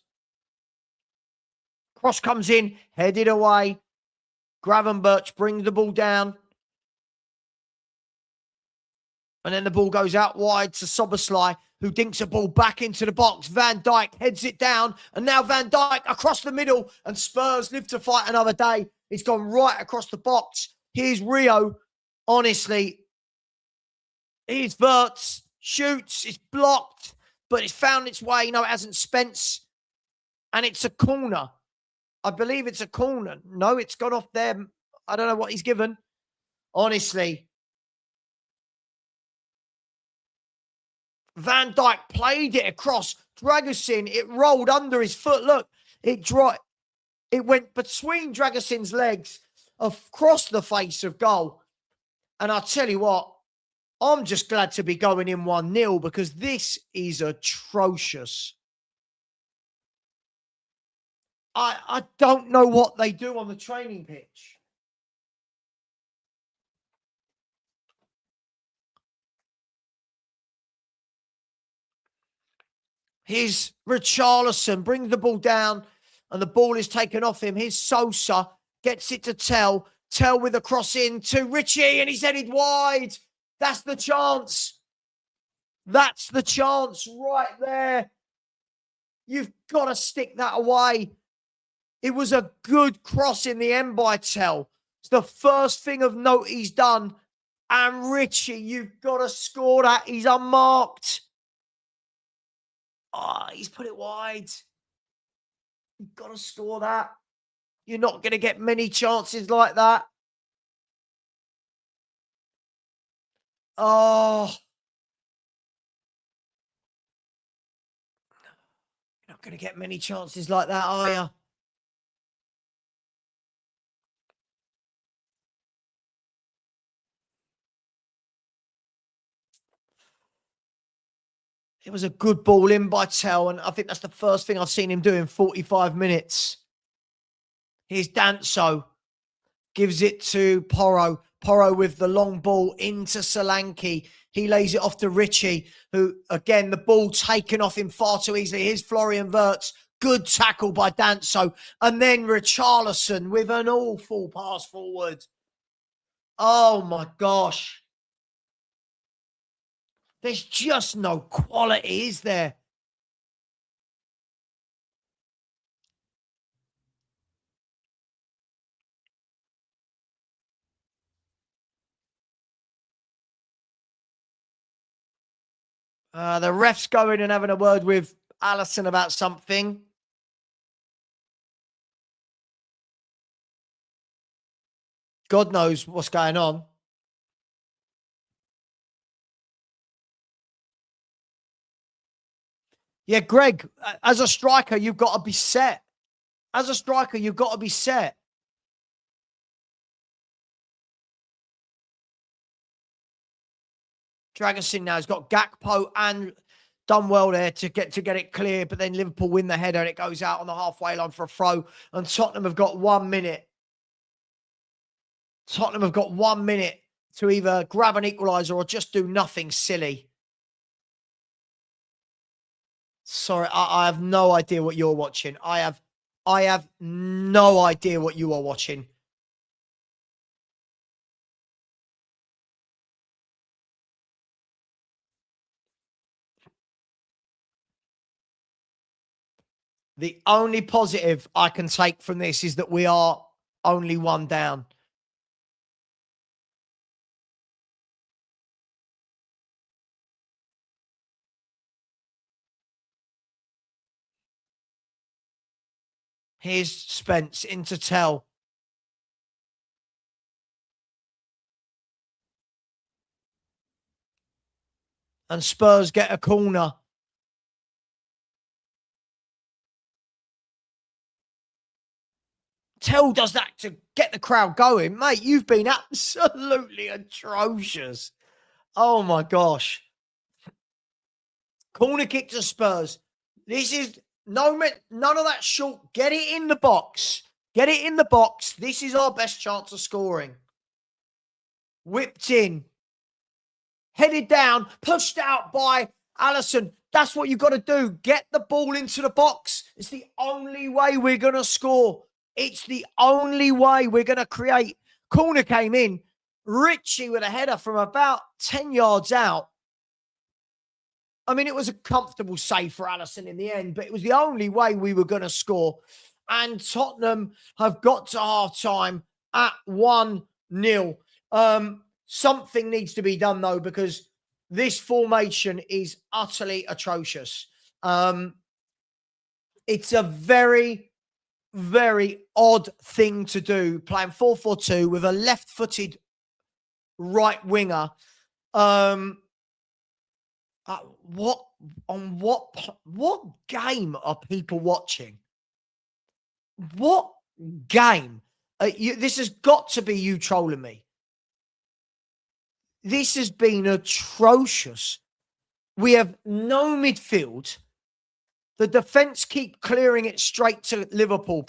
Cross comes in, headed away. Gravenberch brings the ball down. And then the ball goes out wide to Soboslai, who dinks a ball back into the box. Van Dijk heads it down. And now Van Dijk across the middle. And Spurs live to fight another day. It's gone right across the box. Here's Rio. Honestly, here's Wirtz. Shoots. It's blocked. But it's found its way. No, it hasn't. Spence. And it's a corner. I believe it's a corner. No, it's gone off there. I don't know what he's given. Honestly. Van Dijk played it across. Dragusin, it rolled under his foot. Look, it went between Dragusin's legs across the face of goal. And I'll tell you what, I'm just glad to be going in 1-0 because this is atrocious. I don't know what they do on the training pitch. Here's Richarlison, brings the ball down, and the ball is taken off him. Here's Sosa, gets it to Tell. Tell with a cross in to Richie, and he's headed wide. That's the chance. That's the chance right there. You've got to stick that away. It was a good cross in the end by Tell. It's the first thing of note he's done. And Richie, you've got to score that. He's unmarked. Oh, he's put it wide. You've got to score that. You're not going to get many chances like that. Oh. You're not going to get many chances like that, are you? It was a good ball in by Tell, and I think that's the first thing I've seen him do in 45 minutes. Here's Danso. Gives it to Porro. Porro with the long ball into Solanke. He lays it off to Richie, who, again, the ball taken off him far too easily. Here's Florian Wirtz. Good tackle by Danso. And then Richarlison with an awful pass forward. Oh, my gosh. There's just no quality, is there? The ref's going and having a word with Allison about something. God knows what's going on. Yeah, Greg, as a striker, you've got to be set. As a striker, you've got to be set. Dragusin now has got Gakpo and done well there to get it clear, but then Liverpool win the header and it goes out on the halfway line for a throw. And Tottenham have got 1 minute. Tottenham have got 1 minute to either grab an equalizer or just do nothing silly. Sorry, I have no idea what you're watching. I have no idea what you are watching. The only positive I can take from this is that we are only 1 down. Here's Spence into Tell. And Spurs get a corner. Tell does that to get the crowd going. Mate, you've been absolutely atrocious. Oh, my gosh. Corner kick to Spurs. This is none of that short. Get it in the box. Get it in the box. This is our best chance of scoring. Whipped in. Headed down. Pushed out by Alisson. That's what you've got to do. Get the ball into the box. It's the only way we're going to score. It's the only way we're going to create. Corner came in. Richie with a header from about 10 yards out. I mean, it was a comfortable save for Alisson in the end, but it was the only way we were going to score. And Tottenham have got to half-time at 1-0. Something needs to be done, though, because this formation is utterly atrocious. It's a very, very odd thing to do, playing 4-4-2 with a left-footed right winger. What game are people watching? What game? This has got to be you trolling me. This has been atrocious. We have no midfield. The defence keep clearing it straight to Liverpool.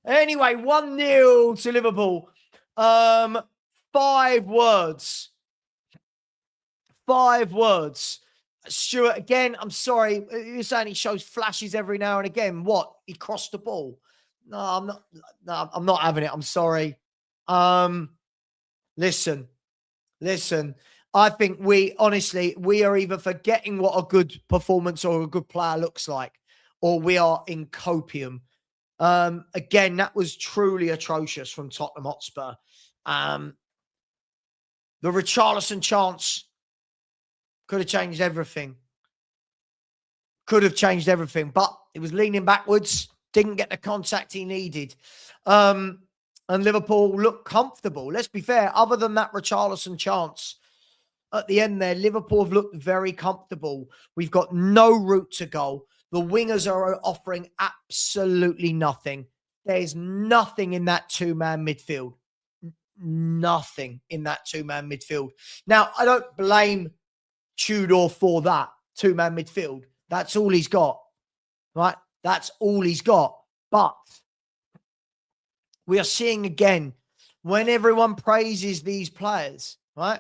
Anyway, 1-0 to Liverpool. 5 words. 5 words. Stuart, again, I'm sorry. You're saying he shows flashes every now and again. What? He crossed the ball? No, I'm not. No, I'm not having it. I'm sorry. Listen. I think we are either forgetting what a good performance or a good player looks like, or we are in copium. Again, that was truly atrocious from Tottenham Hotspur. The Richarlison chance could have changed everything. But it was leaning backwards, didn't get the contact he needed. And Liverpool looked comfortable. Let's be fair, other than that Richarlison chance at the end there, Liverpool have looked very comfortable. We've got no route to goal. The wingers are offering absolutely nothing. There's nothing in that two-man midfield. Nothing in that two-man midfield. Now, I don't blame Tudor for that two-man midfield. That's all he's got, right? That's all he's got. But we are seeing again, when everyone praises these players, right?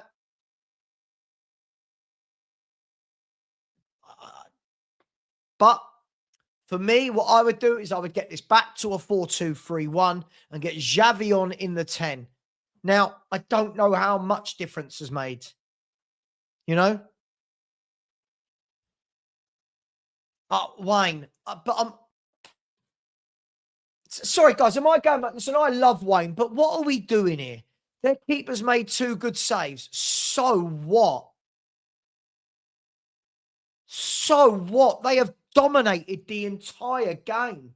But for me, what I would do is I would get this back to a 4-2-3-1 and get Xavi on in the 10. Now, I don't know how much difference has made. You know? Wayne. But I'm... Sorry, guys. Am I going back? Listen, I love Wayne, but what are we doing here? Their keeper's made 2 good saves. So what? So what? They have dominated the entire game.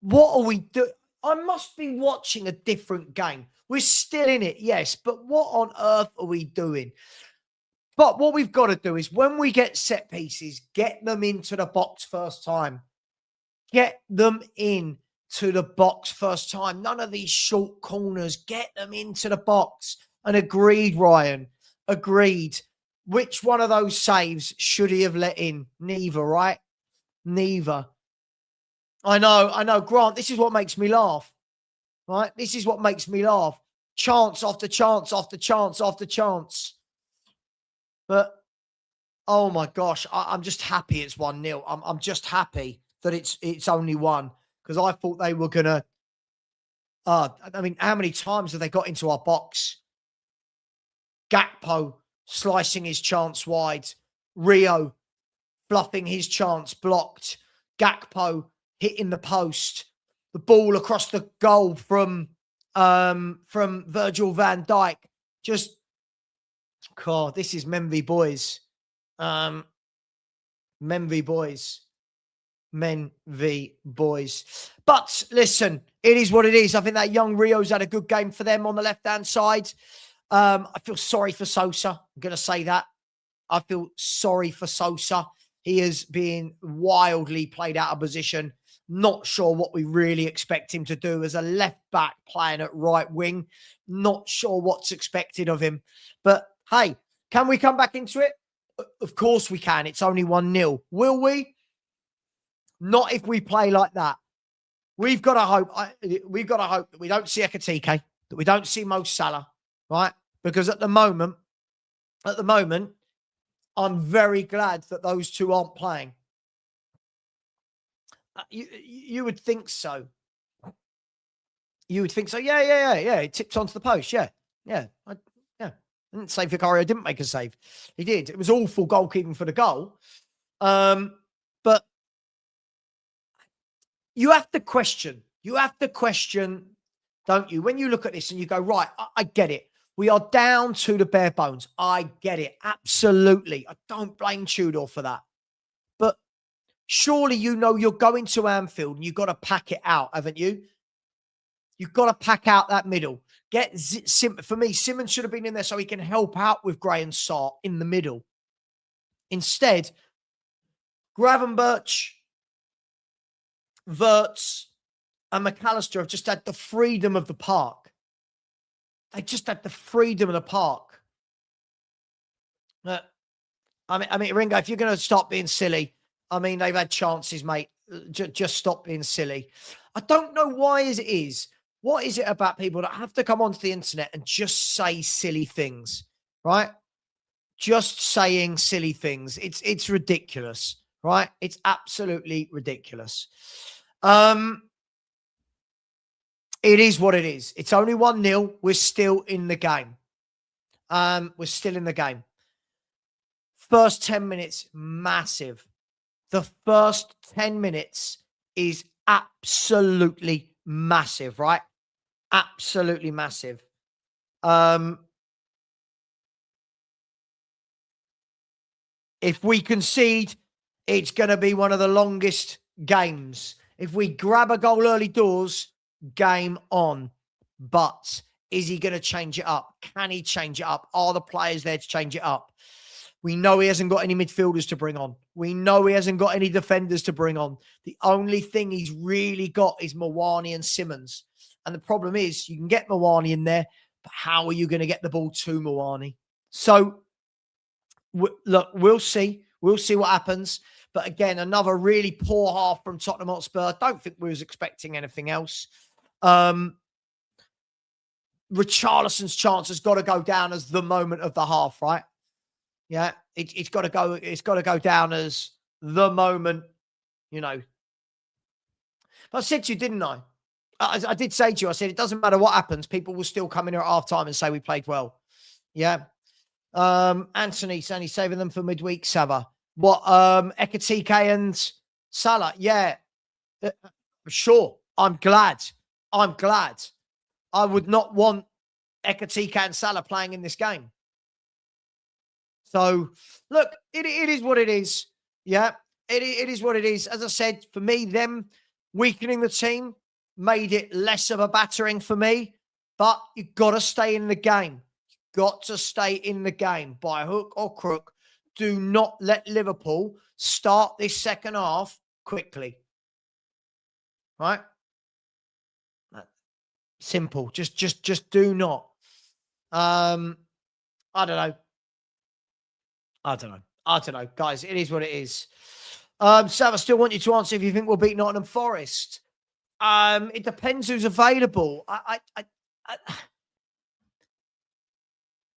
What are we doing? I must be watching a different game. We're still in it, yes, but what on earth are we doing? But what we've got to do is when we get set pieces, get them into the box first time. Get them in to the box first time. None of these short corners. Get them into the box. And agreed, Ryan. Agreed. Which one of those saves should he have let in? Neither, right? Neither. I know. Grant, this is what makes me laugh. Right? This is what makes me laugh. Chance after chance after chance after chance. But, oh my gosh, I'm just happy it's 1-0. I'm just happy that it's only 1. Because I thought they were going to... I mean, how many times have they got into our box? Gakpo slicing his chance wide. Rio fluffing his chance blocked. Gakpo hitting the post. The ball across the goal from Virgil van Dijk. Just, God, this is Menvy boys. Menvy boys. But listen, it is what it is. I think that young Rio's had a good game for them on the left-hand side. I feel sorry for Sosa. I'm going to say that. I feel sorry for Sosa. He is being wildly played out of position. Not sure what we really expect him to do as a left back playing at right wing. Not sure what's expected of him. But hey, can we come back into it? Of course we can. It's only 1-0. Will we? Not if we play like that. We've got to hope. We've got to hope that we don't see Ekatike, that we don't see Mo Salah, right? Because at the moment, I'm very glad that those two aren't playing. You would think so. You would think so. Yeah. It tipped onto the post. Yeah. I didn't say Vicario didn't make a save. He did. It was awful goalkeeping for the goal. But you have to question. Don't you? When you look at this and you go, right, I get it. We are down to the bare bones. I get it. Absolutely. I don't blame Tudor for that. But surely you know you're going to Anfield and you've got to pack it out, haven't you? You've got to pack out that middle. For me, Simmons should have been in there so he can help out with Gray and Sarr in the middle. Instead, Gravenberch, Wirtz, and McAllister have just had the freedom of the park. They just had the freedom of the park. I mean, Ringo, if you're going to stop being silly, I mean, they've had chances, mate. Just stop being silly. I don't know why it is. What is it about people that have to come onto the internet and just say silly things, right? Just saying silly things. It's ridiculous, right? It's absolutely ridiculous. It is what it is. It's only 1-0. We're still in the game. We're still in the game. First 10 minutes, massive. The first 10 minutes is absolutely massive, right? Absolutely massive. If we concede, it's going to be one of the longest games. If we grab a goal early doors, game on. But is he going to change it up? Can he change it up? Are the players there to change it up? We know he hasn't got any midfielders to bring on. We know he hasn't got any defenders to bring on. The only thing he's really got is Mawani and Simmons. And the problem is you can get Mawani in there, but how are you going to get the ball to Mawani? So, look, we'll see. We'll see what happens. But again, another really poor half from Tottenham Hotspur. I don't think we was expecting anything else. Richarlison's chance has got to go down as the moment of the half, right? Yeah, it's got to go. It's got to go down as the moment, you know. But I said to you, didn't I? I did say to you, I said, it doesn't matter what happens. People will still come in here at half time and say we played well. Yeah. Anthony saying he's saving them for midweek, Savva. What, Ekatike and Salah? Yeah. Sure. I'm glad. I would not want Ekatike and Salah playing in this game. So, look, it is what it is. Yeah, it is what it is. As I said, for me, them weakening the team made it less of a battering for me. But you've got to stay in the game. Got to stay in the game by hook or crook. Do not let Liverpool start this second half quickly. Right? Simple. Just do not. I don't know. Guys, it is what it is. Sam, I still want you to answer if you think we'll beat Nottingham Forest. It depends who's available.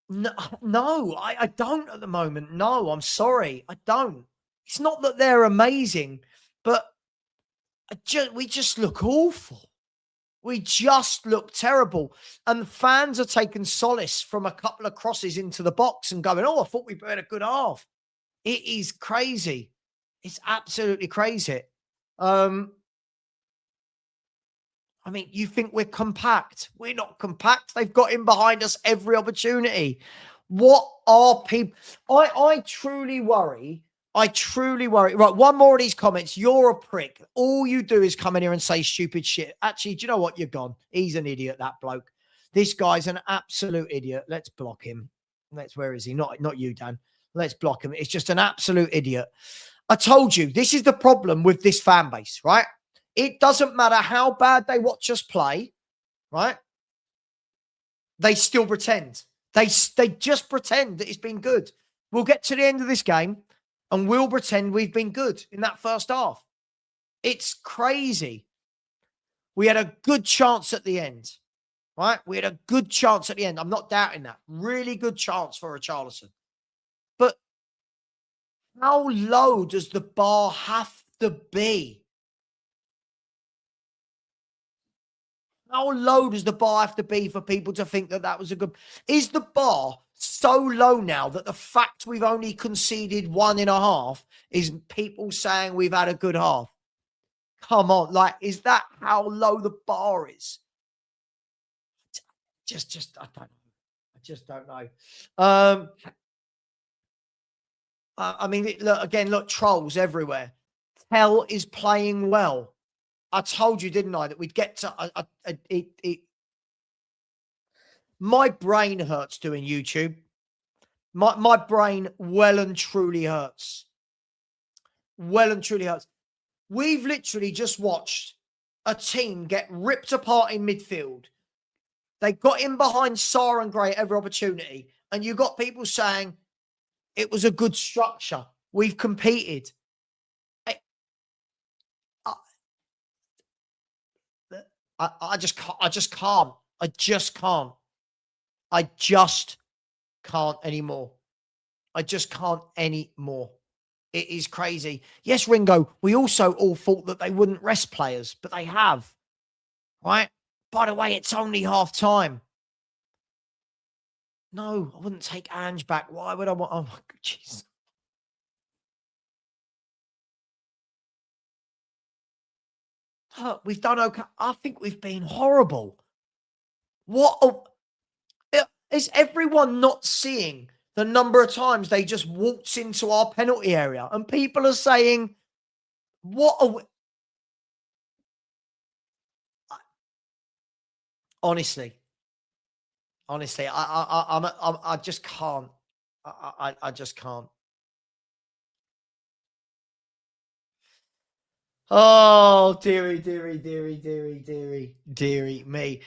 No, I don't at the moment. No, I'm sorry. I don't. It's not that they're amazing, but we just look awful. We just look terrible. And fans are taking solace from a couple of crosses into the box and going, oh, I thought we played a good half. It is crazy. It's absolutely crazy. I mean, you think we're compact. We're not compact. They've got in behind us every opportunity. What are people? I truly worry. Right, one more of these comments. You're a prick. All you do is come in here and say stupid shit. Actually, do you know what? You're gone. He's an idiot, that bloke. This guy's an absolute idiot. Let's block him. Where is he? Not you, Dan. Let's block him. It's just an absolute idiot. I told you, this is the problem with this fan base, right? It doesn't matter how bad they watch us play, right? They still pretend. They just pretend that it's been good. We'll get to the end of this game and we'll pretend we've been good in that first half. It's crazy. We had a good chance at the end, right? We had a good chance at the end. I'm not doubting that. Really good chance for Richarlison. But how low does the bar have to be? How low does the bar have to be for people to think that that was a good... Is the bar so low now that the fact we've only conceded 1.5 is people saying we've had a good half? Come on, like, is that how low the bar is? Just, I don't know. I just don't know. I mean, look, trolls everywhere. Hell is playing well. I told you, didn't I, that we'd get to my brain hurts doing YouTube. My brain well and truly hurts. Well and truly hurts. We've literally just watched a team get ripped apart in midfield. They got in behind Sarr and Gray at every opportunity. And you got people saying it was a good structure. We've competed. I just can't. I just can't. I just can't. I just can't anymore. I just can't anymore. It is crazy. Yes, Ringo, we also all thought that they wouldn't rest players, but they have. Right? By the way, it's only half time. No, I wouldn't take Ange back. Why would I want... Oh, my God, jeez. Look, we've done okay. I think we've been horrible. What... Is everyone not seeing the number of times they just walked into our penalty area and people are saying, what are we... Honestly, I just can't. I just can't. Oh, dearie me.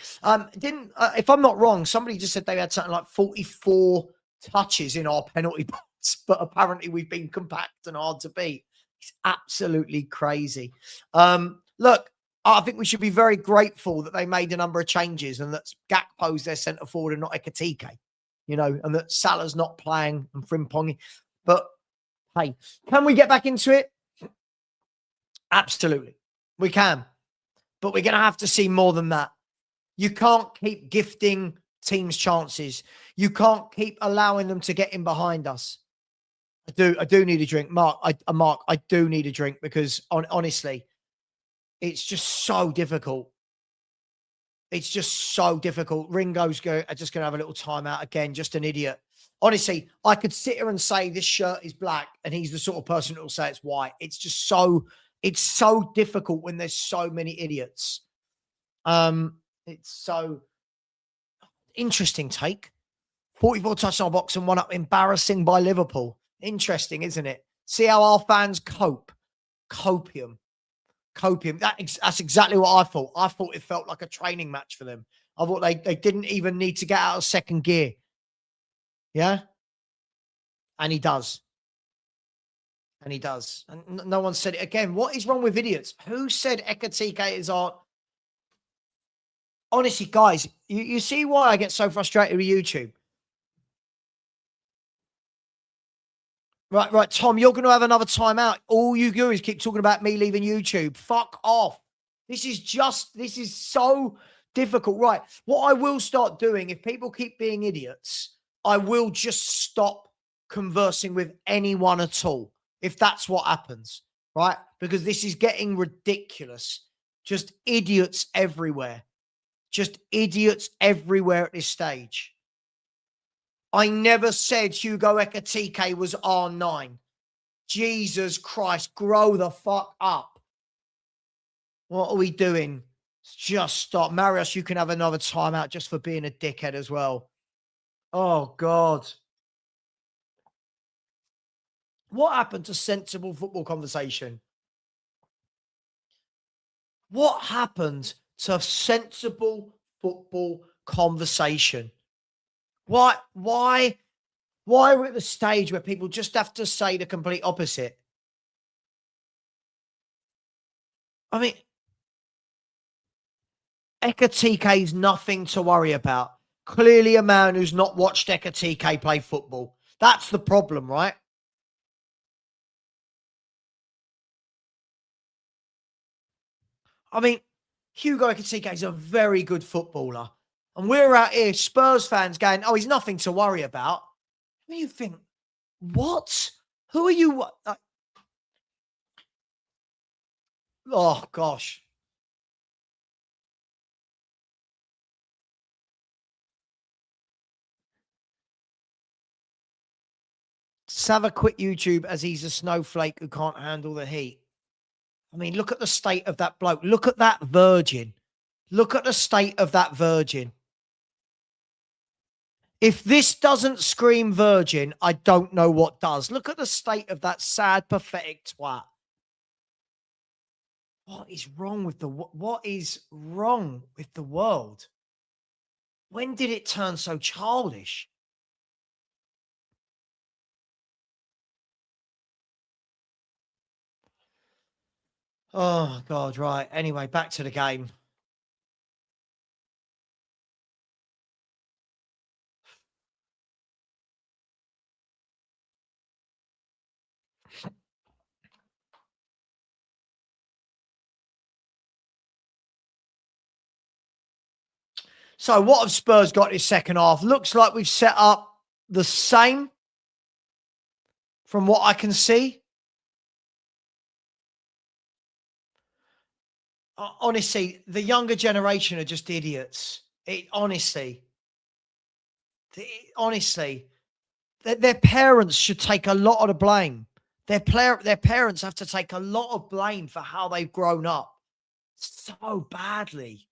Didn't if I'm not wrong, somebody just said they had something like 44 touches in our penalty box, but apparently we've been compact and hard to beat. It's absolutely crazy. Look, I think we should be very grateful that they made a number of changes and that Gakpo's their centre forward and not Ekatike, and that Salah's not playing and Frimpong. But hey, can we get back into it? Absolutely. We can. But we're going to have to see more than that. You can't keep gifting teams chances. You can't keep allowing them to get in behind us. I do need a drink. Mark, I do need a drink because honestly, it's just so difficult. It's just so difficult. Ringo's just going to have a little timeout again. Just an idiot. Honestly, I could sit here and say this shirt is black and he's the sort of person that will say it's white. It's just so... It's so difficult when there's so many idiots. It's so interesting take. 44 touchdown box and 1 up. Embarrassing by Liverpool. Interesting, isn't it? See how our fans cope. Copium. That's exactly what I thought. I thought it felt like a training match for them. I thought they didn't even need to get out of second gear. Yeah? And he does. And he does. And no one said it again. What is wrong with idiots? Who said Ekatike is art? Honestly, guys, you see why I get so frustrated with YouTube? Right, Tom, you're going to have another timeout. All you do is keep talking about me leaving YouTube. Fuck off. This is so difficult. Right. What I will start doing, if people keep being idiots, I will just stop conversing with anyone at all. If that's what happens, right? Because this is getting ridiculous. Just idiots everywhere. Just idiots everywhere at this stage. I never said Hugo Ekatike was R9. Jesus Christ, grow the fuck up. What are we doing? Just stop. Marius, you can have another timeout just for being a dickhead as well. Oh, God. What happened to sensible football conversation? What happened to sensible football conversation? Why are we at the stage where people just have to say the complete opposite? I mean, Ekatike is nothing to worry about. Clearly a man who's not watched Ekatike play football. That's the problem, right? I mean, Hugo Ekatike is a very good footballer. And we're out here, Spurs fans, going, oh, he's nothing to worry about. And you think, what? Who are you? Oh, gosh. Savva quit YouTube as he's a snowflake who can't handle the heat. I mean, look at the state of that bloke. Look at that virgin. Look at the state of that virgin. If this doesn't scream virgin, I don't know what does. Look at the state of that sad, pathetic twat. What is wrong with what is wrong with the world? When did it turn so childish? Oh, God, right. Anyway, back to the game. So what have Spurs got this second half? Looks like we've set up the same from what I can see. Honestly, the younger generation are just idiots. Honestly, their parents should take a lot of the blame. Their parents have to take a lot of blame for how they've grown up so badly.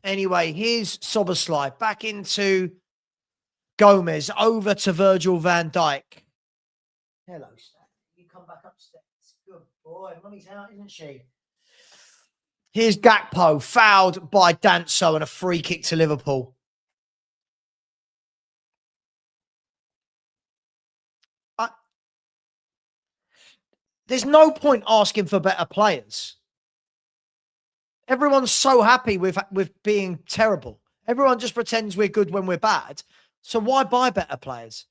Anyway, here's Soboslai back into Gomez, over to Virgil van Dijk. Hello, Stan. You come back upstairs. Good boy. Mummy's out, isn't she? Here's Gakpo, fouled by Danso and a free kick to Liverpool. There's no point asking for better players. Everyone's so happy with being terrible. Everyone just pretends we're good when we're bad. So why buy better players?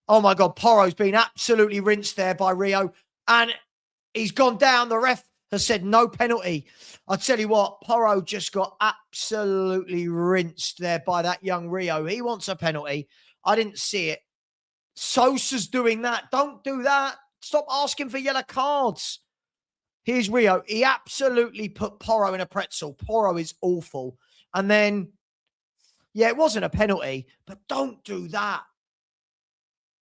Oh my God, Porro's been absolutely rinsed there by Rio. And he's gone down. The ref has said no penalty. I tell you what, Porro just got absolutely rinsed there by that young Rio. He wants a penalty. I didn't see it. Sosa's doing that. Don't do that. Stop asking for yellow cards. Here's Rio. He absolutely put Porro in a pretzel. Porro is awful. And then, yeah, it wasn't a penalty, but don't do that.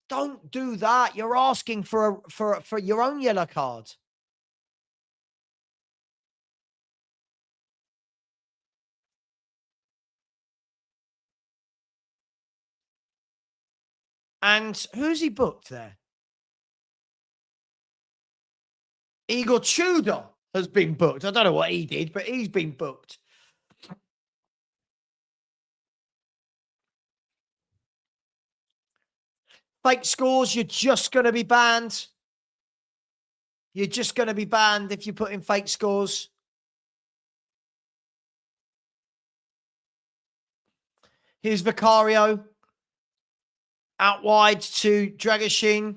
Don't do that. You're asking for your own yellow card. And who's he booked there? Igor Tudor has been booked. I don't know what he did, but he's been booked. Fake scores, you're just going to be banned. You're just going to be banned if you put in fake scores. Here's Vicario. Out wide to Dragashin.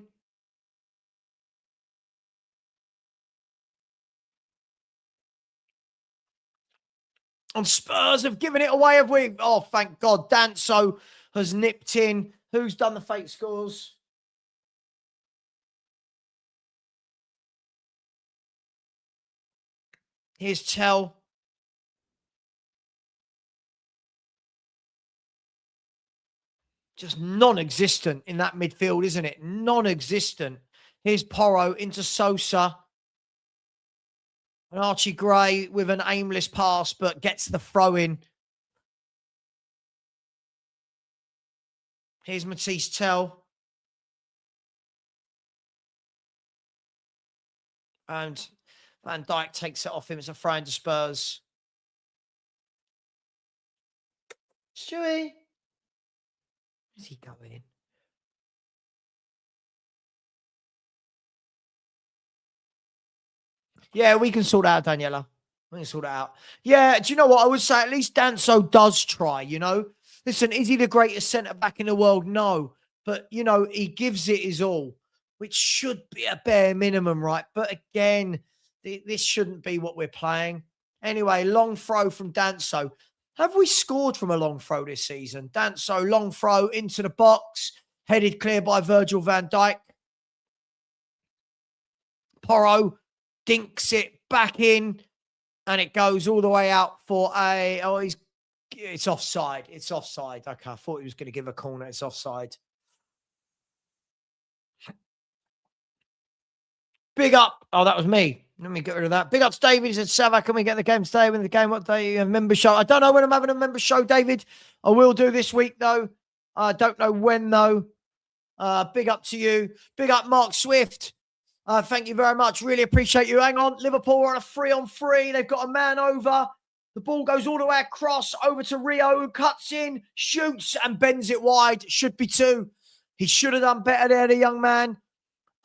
And Spurs have given it away, have we? Oh, thank God. Danso has nipped in. Who's done the fake scores? Here's Tell. Just non-existent in that midfield, isn't it? Non-existent. Here's Porro into Sosa. And Archie Gray with an aimless pass, but gets the throw in. Here's Matisse Tell. And Van Dijk takes it off him. It's a throw into Spurs. Stewie. Where's he going? Yeah, we can sort out, Daniela. We can sort it out. Yeah, do you know what? I would say at least Danso does try, you know? Listen, is he the greatest centre-back in the world? No. But, you know, he gives it his all, which should be a bare minimum, right? But again, this shouldn't be what we're playing. Anyway, long throw from Danso. Have we scored from a long throw this season? Danso, long throw into the box, headed clear by Virgil van Dijk. Porro dinks it back in, and it goes all the way out for it's offside. It's offside. Okay, I thought he was going to give a corner. It's offside. Big up. Oh, that was me. Let me get rid of that. Big up to David. He said, Savva, can we get the game today? When the game, what day? A member show. I don't know when I'm having a member show, David. I will do this week, though. I don't know when, though. Big up to you. Big up, Mark Swift. Thank you very much. Really appreciate you. Hang on. Liverpool are on a 3-on-3. They've got a man over. The ball goes all the way across over to Rio, who cuts in, shoots, and bends it wide. Should be 2. He should have done better there, the young man.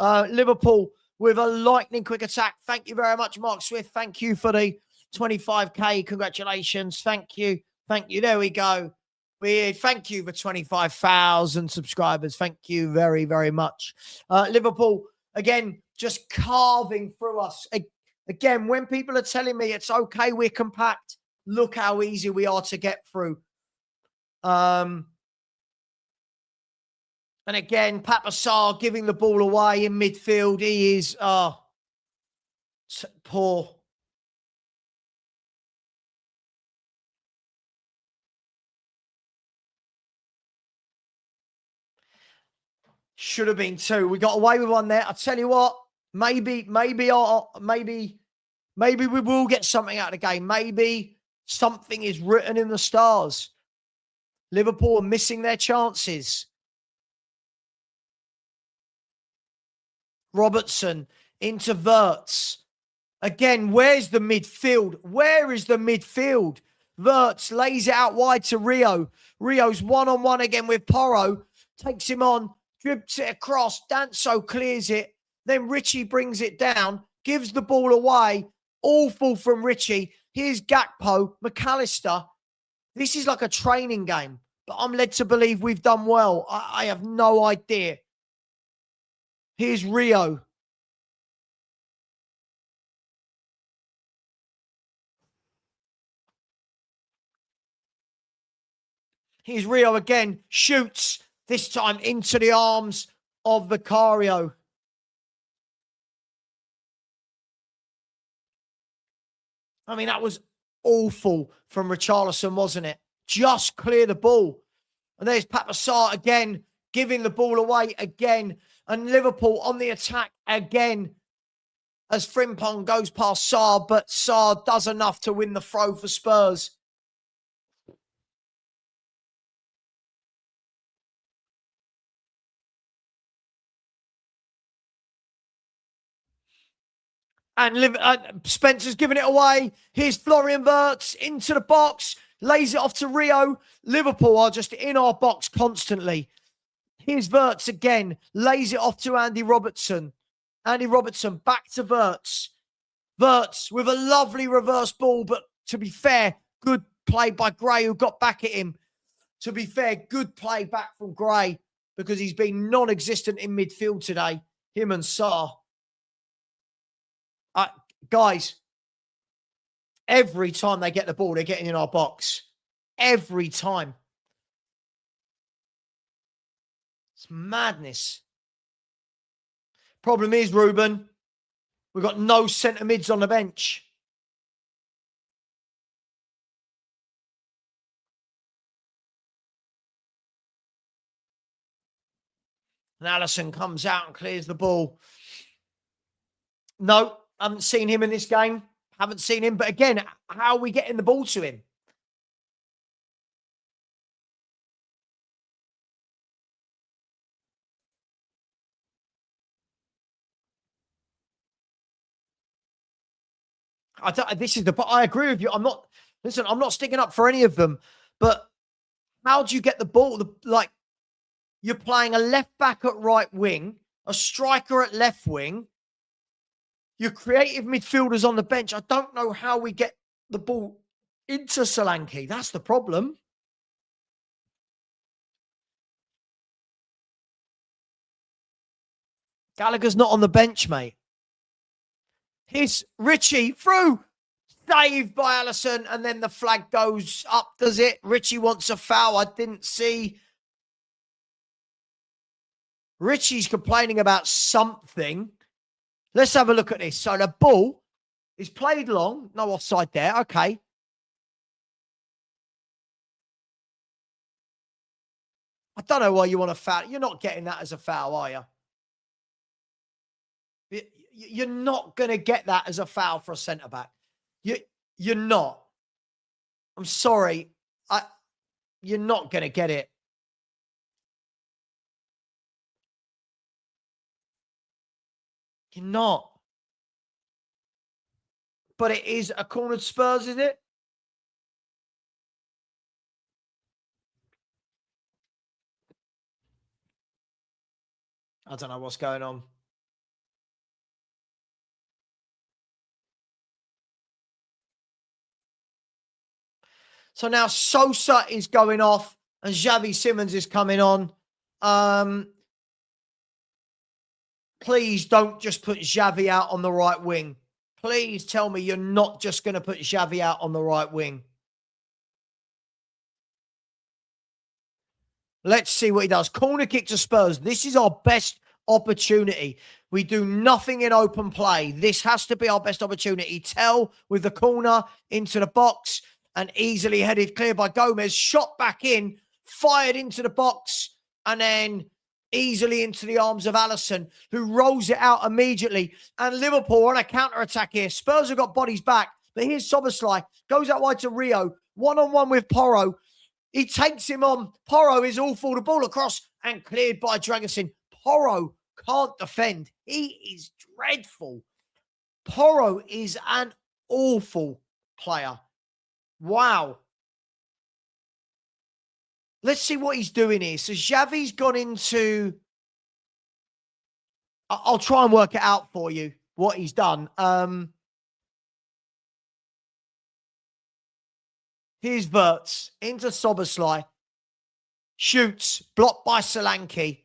Liverpool with a lightning quick attack. Thank you very much, Mark Swift. Thank you for the 25k. Congratulations. Thank you. Thank you. There we go. Thank you for 25,000 subscribers. Thank you very, very much. Liverpool, again, just carving through us. Again, when people are telling me it's okay, we're compact, look how easy we are to get through. And again, Papa Sarr giving the ball away in midfield. He is poor. Should have been 2. We got away with 1 there. I tell you what, maybe we will get something out of the game. Maybe something is written in the stars. Liverpool are missing their chances. Robertson into Wirtz. Again, where's the midfield? Where is the midfield? Wirtz lays it out wide to Rio. Rio's one-on-one again with Porro. Takes him on, dribbles it across. Danso clears it. Then Richie brings it down, gives the ball away. Awful from Richie. Here's Gakpo, McAllister. This is like a training game, but I'm led to believe we've done well. I have no idea. Here's Rio. Here's Rio again. Shoots, this time into the arms of Vicario. I mean, that was awful from Richarlison, wasn't it? Just clear the ball. And there's Papa Sarr again, giving the ball away again. And Liverpool on the attack again as Frimpong goes past Sarr, but Sarr does enough to win the throw for Spurs. And Spencer's giving it away. Here's Florian Wirtz into the box, lays it off to Rio. Liverpool are just in our box constantly. Here's Wirtz again, lays it off to Andy Robertson. Andy Robertson back to Wirtz. Wirtz with a lovely reverse ball, but to be fair, good play by Gray, who got back at him. To be fair, good play back from Gray because he's been non-existent in midfield today, him and Sarr. Guys, every time they get the ball, they're getting in our box. Every time. It's madness. Problem is, Ruben, we've got no centre mids on the bench. And Allison comes out and clears the ball. No, haven't seen him in this game. Haven't seen him. But again, how are we getting the ball to him? This is I agree with you. I'm not sticking up for any of them, but how do you get the ball? Like, you're playing a left back at right wing, a striker at left wing, your creative midfielders on the bench. I don't know how we get the ball into Solanke. That's the problem. Gallagher's not on the bench, mate. Here's Richie through. Saved by Alisson, and then the flag goes up, does it? Richie wants a foul. I didn't see. Richie's complaining about something. Let's have a look at this. So the ball is played long. No offside there. Okay. I don't know why you want a foul. You're not getting that as a foul, are you? You're not going to get that as a foul for a centre-back. You're not. I'm sorry. You're not going to get it. You're not. But it is a cornered Spurs, is it? I don't know what's going on. So now Sosa is going off and Xavi Simons is coming on. Please don't just put Xavi out on the right wing. Please tell me you're not just going to put Xavi out on the right wing. Let's see what he does. Corner kick to Spurs. This is our best opportunity. We do nothing in open play. This has to be our best opportunity. Tell with the corner into the box. And easily headed clear by Gomez, shot back in, fired into the box, and then easily into the arms of Alisson, who rolls it out immediately. And Liverpool on a counter-attack here. Spurs have got bodies back, but here's Szoboszlai, goes out wide to Rio, one-on-one with Porro. He takes him on. Porro is awful. The ball across and cleared by Dragusin. Porro can't defend. He is dreadful. Porro is an awful player. Wow. Let's see what he's doing here. So Xavi's gone into... I'll try and work it out for you, what he's done. Here's Wirtz into Szoboszlai. Shoots. Blocked by Solanke.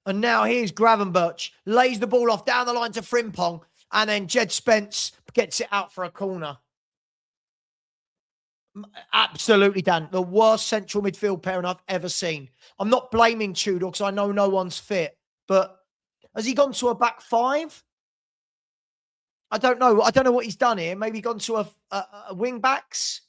And now here's Gravenberch. Lays the ball off down the line to Frimpong. And then Jed Spence gets it out for a corner. Absolutely, Dan. The worst central midfield pairing I've ever seen. I'm not blaming Tudor because I know no one's fit. But has he gone to a back five? I don't know. I don't know what he's done here. Maybe gone to a wing backs?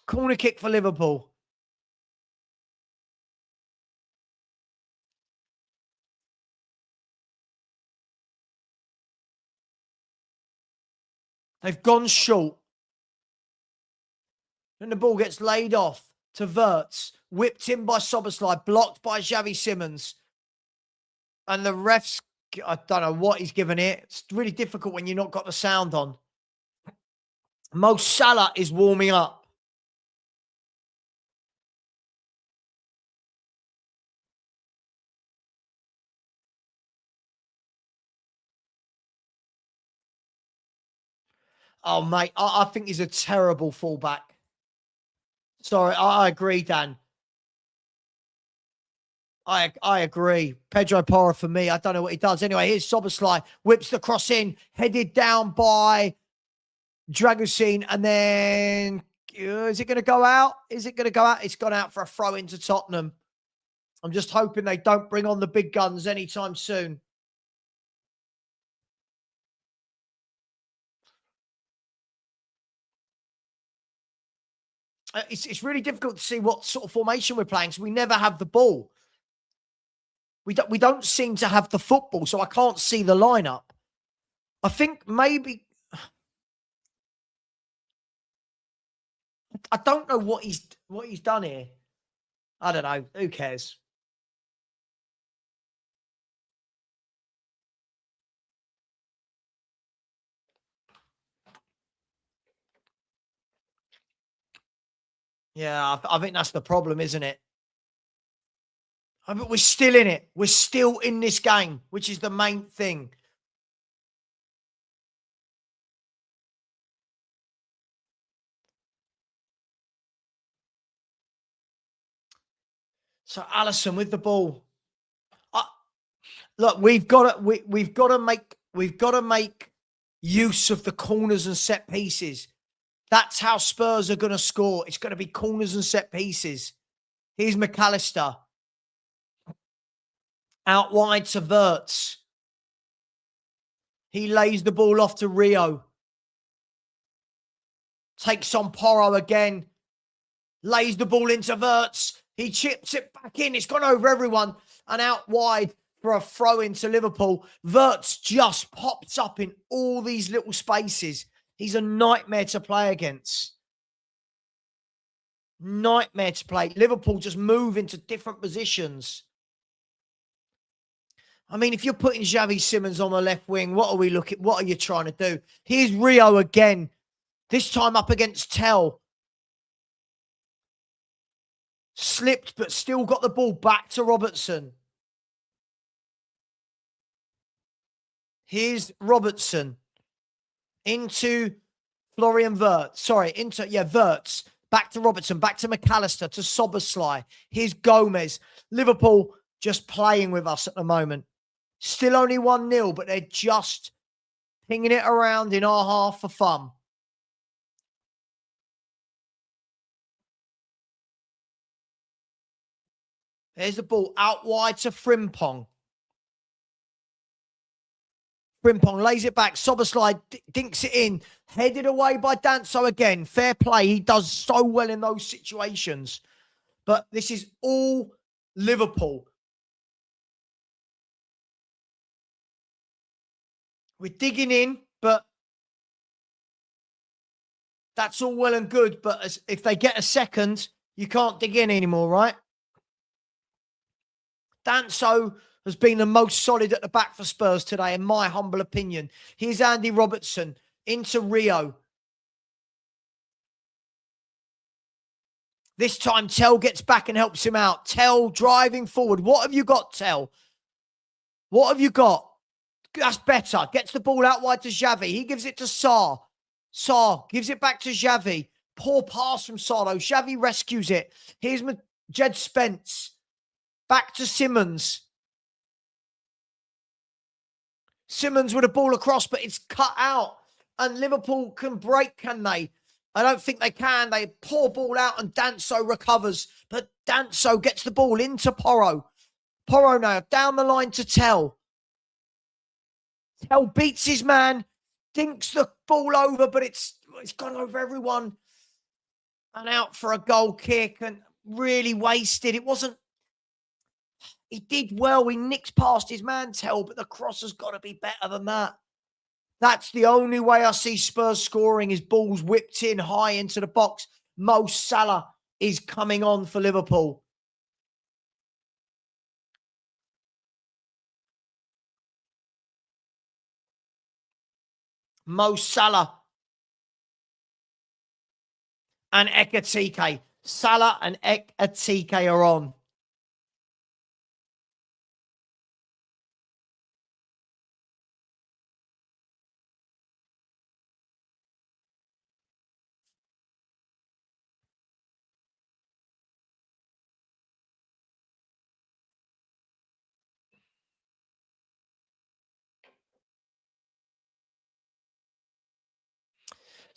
Corner kick for Liverpool. They've gone short. Then the ball gets laid off to Wirtz. Whipped in by Szoboszlai. Blocked by Xavi Simons. And the refs, I don't know what he's given it. It's really difficult when you've not got the sound on. Mo Salah is warming up. Oh, mate, I think he's a terrible fullback. Sorry, I agree, Dan. I agree. Pedro Porro for me. I don't know what he does. Anyway, here's Szoboszlai. Whips the cross in. Headed down by Dragusin. And then, is it going to go out? Is it going to go out? It's gone out for a throw into Tottenham. I'm just hoping they don't bring on the big guns anytime soon. It's really difficult to see what sort of formation we're playing because we never have the ball. We don't seem to have the football, so I can't see the lineup. I think maybe I don't know what he's done here. I don't know. Who cares? Yeah, I think that's the problem, isn't it? But we're still in it. We're still in this game, which is the main thing. So Alisson with the ball. Look, we've got to make use of the corners and set pieces. That's how Spurs are going to score. It's going to be corners and set pieces. Here's McAllister. Out wide to Wirtz. He lays the ball off to Rio. Takes on Porro again. Lays the ball into Wirtz. He chips it back in. It's gone over everyone. And out wide for a throw into Liverpool. Wirtz just pops up in all these little spaces. He's a nightmare to play against. Nightmare to play. Liverpool just move into different positions. I mean, if you're putting Xavi Simons on the left wing, what are you trying to do? Here's Rio again. This time up against Tell. Slipped, but still got the ball back to Robertson. Here's Robertson. Into Florian Wirtz. Sorry, Wirtz. Back to Robertson. Back to McAllister. To Soboslai. Here's Gomez. Liverpool just playing with us at the moment. Still only 1-0, but they're just pinging it around in our half for fun. There's the ball out wide to Frimpong. Frimpong lays it back. Soboslai dinks it in. Headed away by Danso again. Fair play. He does so well in those situations. But this is all Liverpool. We're digging in, but that's all well and good. But if they get a second, you can't dig in anymore, right? Danso has been the most solid at the back for Spurs today, in my humble opinion. Here's Andy Robertson into Rio. This time, Tell gets back and helps him out. Tell driving forward. What have you got, Tell? What have you got? That's better. Gets the ball out wide to Xavi. He gives it to Sarr. Sarr gives it back to Xavi. Poor pass from Sarr, though. Xavi rescues it. Here's Jed Spence. Back to Simmons. Simmons with a ball across, but it's cut out. And Liverpool can break, can they? I don't think they can. They pour ball out and Danso recovers. But Danso gets the ball into Porro. Porro now down the line to Tell. Tell beats his man. Dinks the ball over, but it's gone over everyone. And out for a goal kick and really wasted. It wasn't. He did well. He nicked past his man, Tell, but the cross has got to be better than that. That's the only way I see Spurs scoring is balls whipped in high into the box. Mo Salah is coming on for Liverpool. Mo Salah and Ekatike. Salah and Ekatike are on.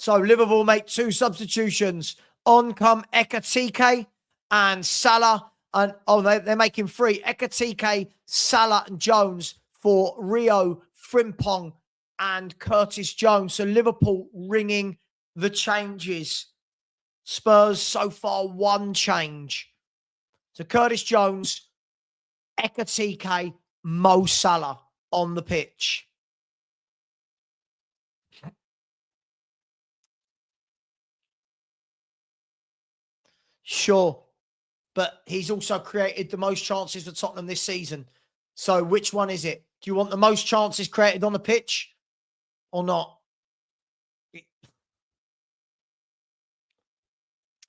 So Liverpool make 2 substitutions. On come Ekatike and Salah. And they're making 3. Ekatike, Salah and Jones for Rio, Frimpong and Curtis Jones. So Liverpool ringing the changes. Spurs so far 1 change. So Curtis Jones, Ekatike, Mo Salah on the pitch. Sure. But he's also created the most chances for Tottenham this season. So which one is it? Do you want the most chances created on the pitch or not?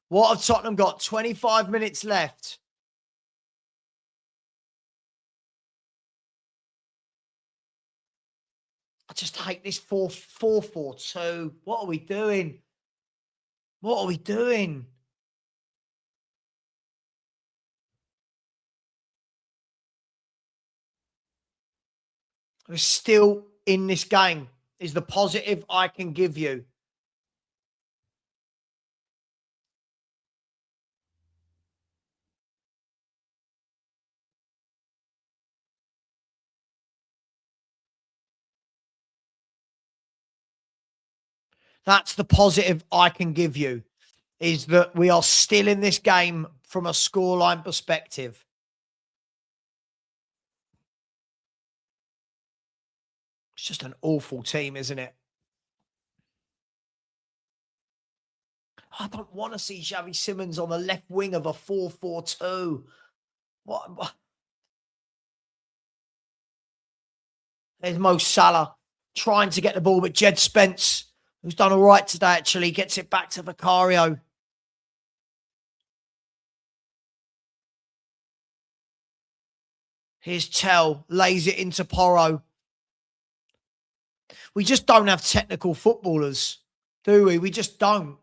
What have Tottenham got? 25 minutes left. I just hate this 4-4-4-2. What are we doing? What are we doing? We're still in this game, is the positive I can give you. That's the positive I can give you, is that we are still in this game from a scoreline perspective. It's just an awful team, isn't it? I don't want to see Xavi Simons on the left wing of a 4-4-2. What? There's Mo Salah trying to get the ball, but Jed Spence, who's done all right today, actually gets it back to Vicario. Here's Tell, lays it into Porro. We just don't have technical footballers, do we? We just don't.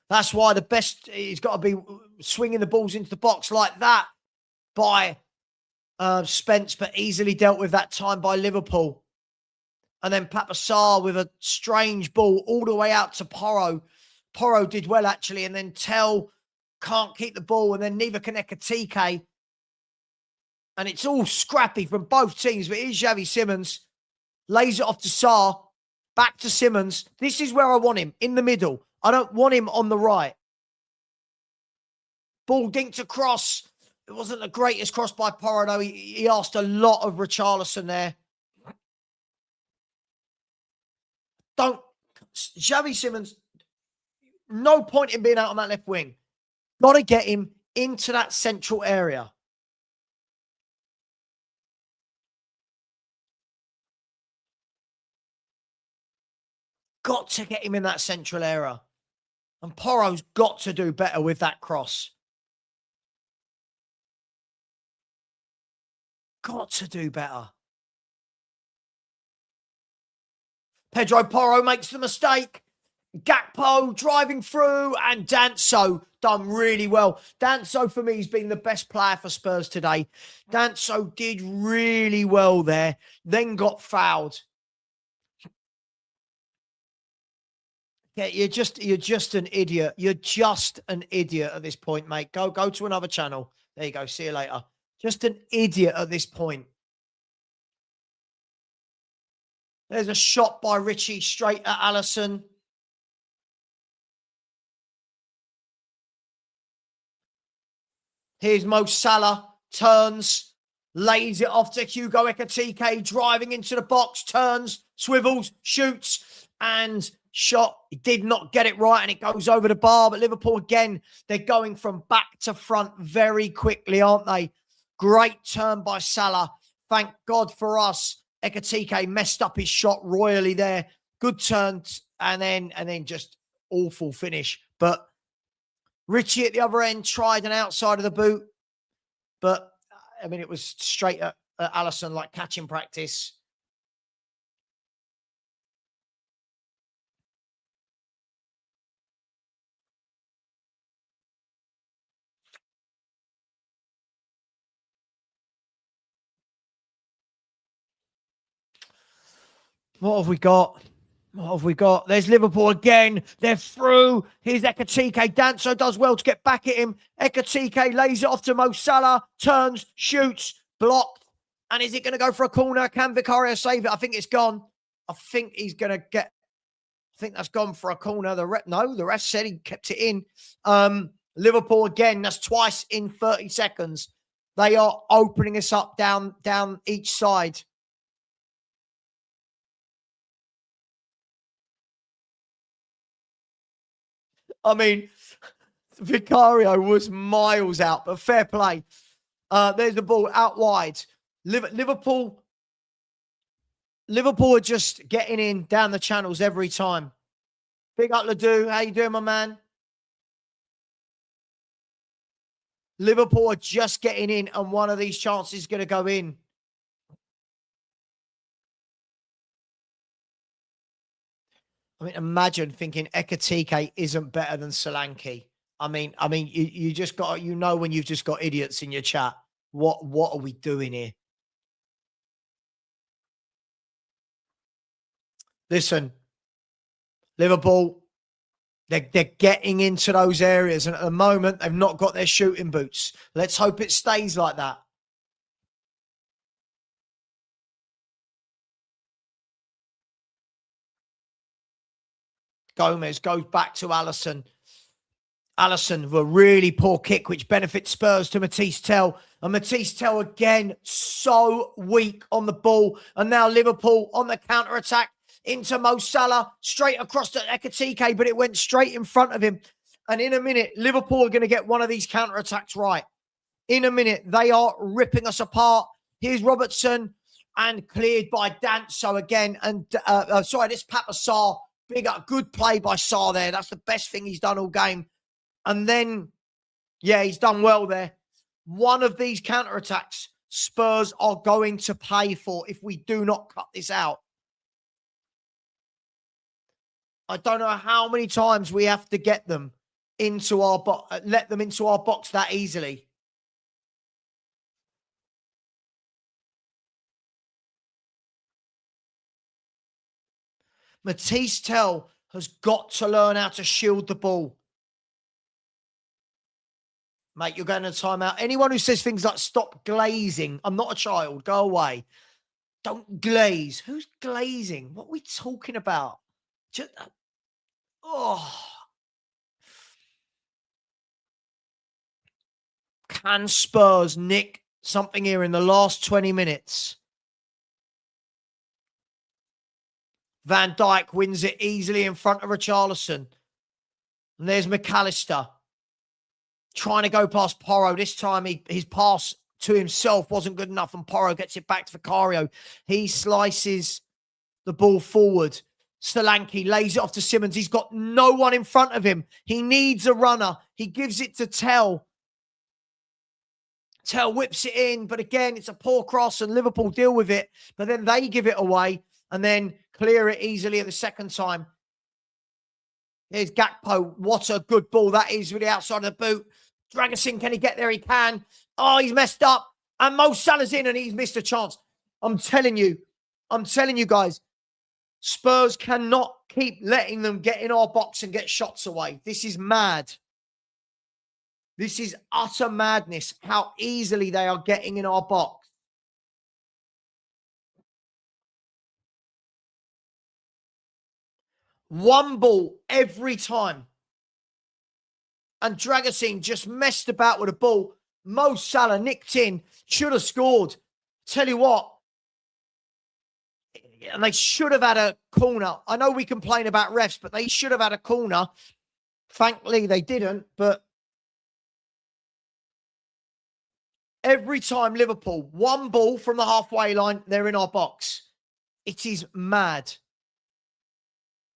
That's why the best, he's got to be swinging the balls into the box like that by Spence, but easily dealt with that time by Liverpool. And then Papasar with a strange ball all the way out to Porro. Porro did well, actually, and then Tell can't keep the ball, and then neither can Ekatike. And it's all scrappy from both teams, but here's Xavi Simons. Lays it off to Sarr. Back to Simons. This is where I want him, in the middle. I don't want him on the right. Ball dinked across. It wasn't the greatest cross by Porro, though. He asked a lot of Richarlison there. Xavi Simons, no point in being out on that left wing. Got to get him into that central area. Got to get him in that central area. And Porro's got to do better with that cross. Got to do better. Pedro Porro makes the mistake. Gakpo driving through, and Danso done really well. Danso, for me, has been the best player for Spurs today. Danso did really well there, then got fouled. Yeah, you're just an idiot. You're just an idiot at this point, mate. Go to another channel. There you go. See you later. Just an idiot at this point. There's a shot by Richie straight at Alisson. Here's Mo Salah. Turns. Lays it off to Hugo Ekatike. Driving into the box. Turns. Swivels. Shoots. And shot. He did not get it right, and it goes over the bar. But Liverpool, again, they're going from back to front very quickly, aren't they? Great turn by Salah. Thank God for us. Ekatike messed up his shot royally there. Good turn, and then just awful finish. But Richie at the other end tried an outside of the boot. But, I mean, it was straight at Alisson, like catching practice. What have we got? What have we got? There's Liverpool again. They're through. Here's Ekatike. Danso does well to get back at him. Ekatike lays it off to Mo Salah. Turns, shoots, blocked. And is it going to go for a corner? Can Vicario save it? I think it's gone. I think he's going to get... I think that's gone for a corner. The rest said he kept it in. Liverpool again. That's twice in 30 seconds. They are opening us up down each side. I mean, Vicario was miles out, but fair play. There's the ball out wide. Liverpool are just getting in down the channels every time. Big up Ledoux. How you doing, my man? Liverpool are just getting in, and one of these chances is going to go in. I mean, imagine thinking Ekatike isn't better than Solanke. I mean, you just got, when you've just got idiots in your chat. What are we doing here? Listen, Liverpool, they're getting into those areas, and at the moment, they've not got their shooting boots. Let's hope it stays like that. Gomez goes back to Alisson. Alisson with a really poor kick, which benefits Spurs to Matisse Tell. And Matisse Tell again, so weak on the ball. And now Liverpool on the counter-attack into Mo Salah, straight across to Ekatike, but it went straight in front of him. And in a minute, Liverpool are going to get one of these counter-attacks right. In a minute, they are ripping us apart. Here's Robertson, and cleared by Danso again. And this Papa Sarr, big up, good play by Sarr there. That's the best thing he's done all game. And then, yeah, he's done well there. One of these counter-attacks, Spurs are going to pay for if we do not cut this out. I don't know how many times we have to get them into our box, let them into our box that easily. Matisse Tell has got to learn how to shield the ball. Mate, you're going to timeout. Anyone who says things like stop glazing, I'm not a child, go away. Don't glaze. Who's glazing? What are we talking about? Just, Can Spurs nick something here in the last 20 minutes? Van Dijk wins it easily in front of Richarlison. And there's McAllister trying to go past Porro. This time his pass to himself wasn't good enough, and Porro gets it back to Vicario. He slices the ball forward. Solanke lays it off to Simmons. He's got no one in front of him. He needs a runner. He gives it to Tell. Tell whips it in, but again, it's a poor cross, and Liverpool deal with it. But then they give it away and then clear it easily at the second time. Here's Gakpo. What a good ball that is with the outside of the boot. Dragusin, can he get there? He can. Oh, he's messed up. And Mo Salah's in, and he's missed a chance. I'm telling you guys, Spurs cannot keep letting them get in our box and get shots away. This is mad. This is utter madness, how easily they are getting in our box. One ball every time. And Dragusin just messed about with the ball. Mo Salah nicked in, should have scored. Tell you what, and they should have had a corner. I know we complain about refs, but they should have had a corner. Thankfully, they didn't, but every time Liverpool, one ball from the halfway line, they're in our box. It is mad.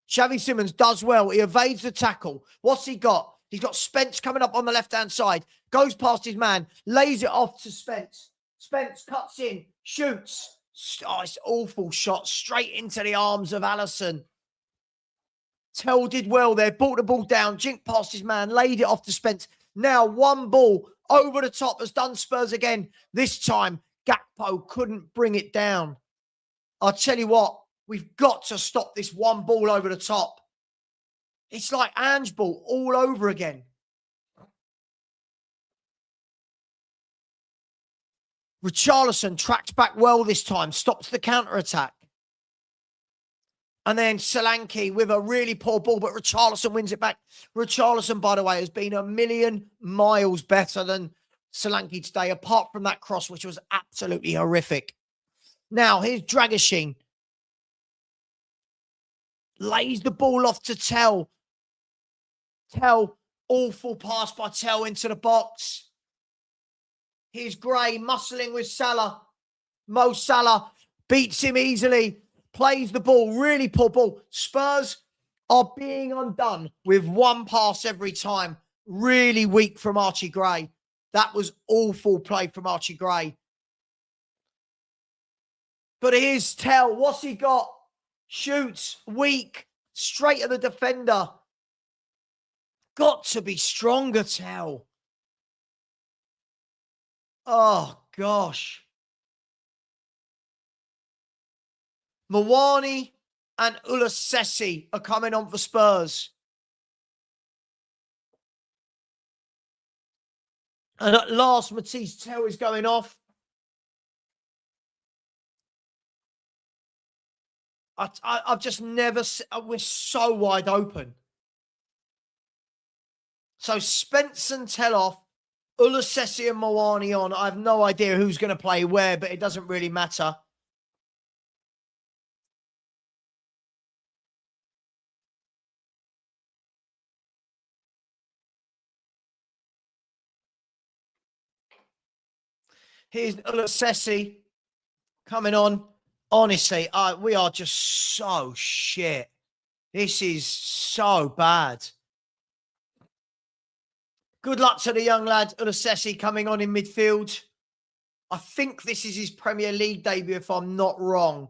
Xavi Simons does well. He evades the tackle. What's he got? He's got Spence coming up on the left-hand side. Goes past his man. Lays it off to Spence. Spence cuts in. Shoots. Oh, it's an awful shot. Straight into the arms of Alisson. Tell did well there. Brought the ball down. Jinked past his man. Laid it off to Spence. Now one ball over the top has done Spurs again. This time, Gakpo couldn't bring it down. I'll tell you what, we've got to stop this one ball over the top. It's like Ange ball all over again. Richarlison tracks back well this time, stops the counter-attack. And then Solanke with a really poor ball, but Richarlison wins it back. Richarlison, by the way, has been a million miles better than Solanke today, apart from that cross, which was absolutely horrific. Now, here's Dragusin. Lays the ball off to Tell. Tell Awful pass by Tell into the box. Here's Gray muscling with Salah. Mo Salah beats him easily. Plays the ball. Really poor ball. Spurs are being undone with one pass every time. Really weak from Archie Gray. That was awful play from Archie Gray. But here's Tell. What's he got? Shoots. Weak. Straight at the defender. Got to be stronger, Tell. Oh, gosh. Mawani and Ulasesi are coming on for Spurs. And at last, Matisse Tell is going off. I've just never... We're so wide open. So Spence and Tell off. Ulasesi and Mawani on. I have no idea who's going to play where, but it doesn't really matter. Here's Ulasesi coming on. Honestly, we are just so shit. This is so bad. Good luck to the young lad, Ulasesi, coming on in midfield. I think this is his Premier League debut, if I'm not wrong.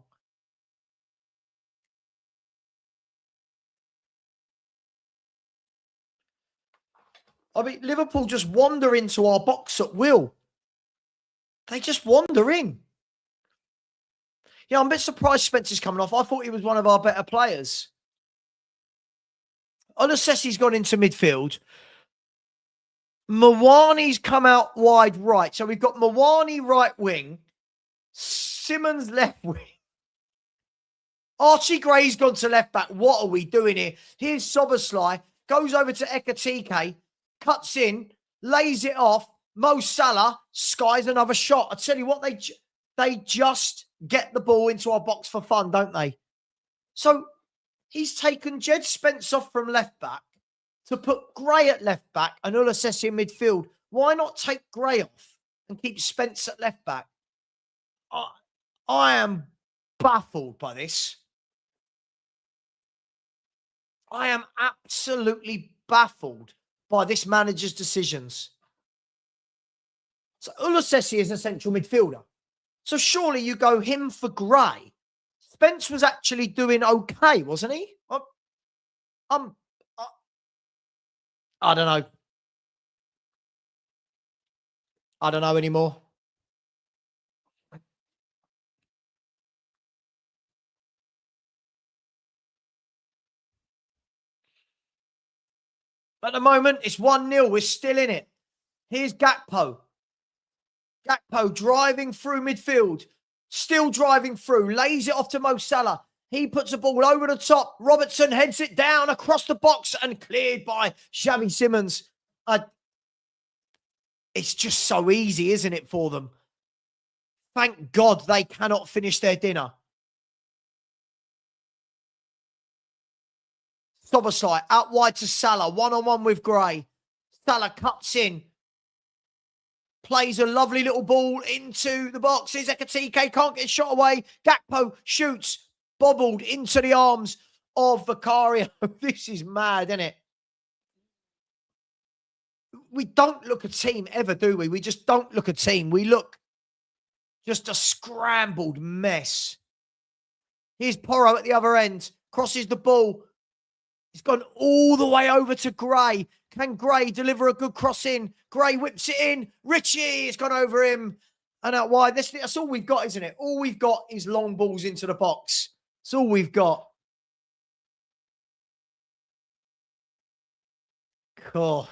I mean, Liverpool just wander into our box at will. They just wander in. Yeah, I'm a bit surprised Spencer's coming off. I thought he was one of our better players. Ulasesi's gone into midfield. Mawani's come out wide right. So we've got Mawani right wing. Simmons left wing. Archie Gray's gone to left back. What are we doing here? Here's Soboslai. Goes over to Ekatike. Cuts in. Lays it off. Mo Salah skies another shot. I tell you what, they just get the ball into our box for fun, don't they? So he's taken Jed Spence off from left back to put Gray at left back and Ulasesi in midfield. Why not take Gray off and keep Spence at left back? I am baffled by this. I am absolutely baffled by this manager's decisions. So Ulasesi is a central midfielder. So surely you go him for Gray. Spence was actually doing okay, wasn't he? I don't know. I don't know anymore. At the moment, it's 1-0. We're still in it. Here's Gakpo. Gakpo driving through midfield. Still driving through. Lays it off to Mo Salah. He puts the ball over the top. Robertson heads it down across the box and cleared by Xavi Simons. It's just so easy, isn't it, for them? Thank God they cannot finish their dinner. Soboslai out wide to Salah. One-on-one with Gray. Salah cuts in. Plays a lovely little ball into the box. Here's Ekatike. Can't get shot away. Gakpo shoots. Bobbled into the arms of Vicario. This is mad, isn't it? We don't look a team ever, do we? We just don't look a team. We look just a scrambled mess. Here's Porro at the other end. Crosses the ball. He's gone all the way over to Gray. Can Gray deliver a good cross in? Gray whips it in. Richie has gone over him. And out wide. That's all we've got, isn't it? All we've got is long balls into the box. That's all we've got. Cool.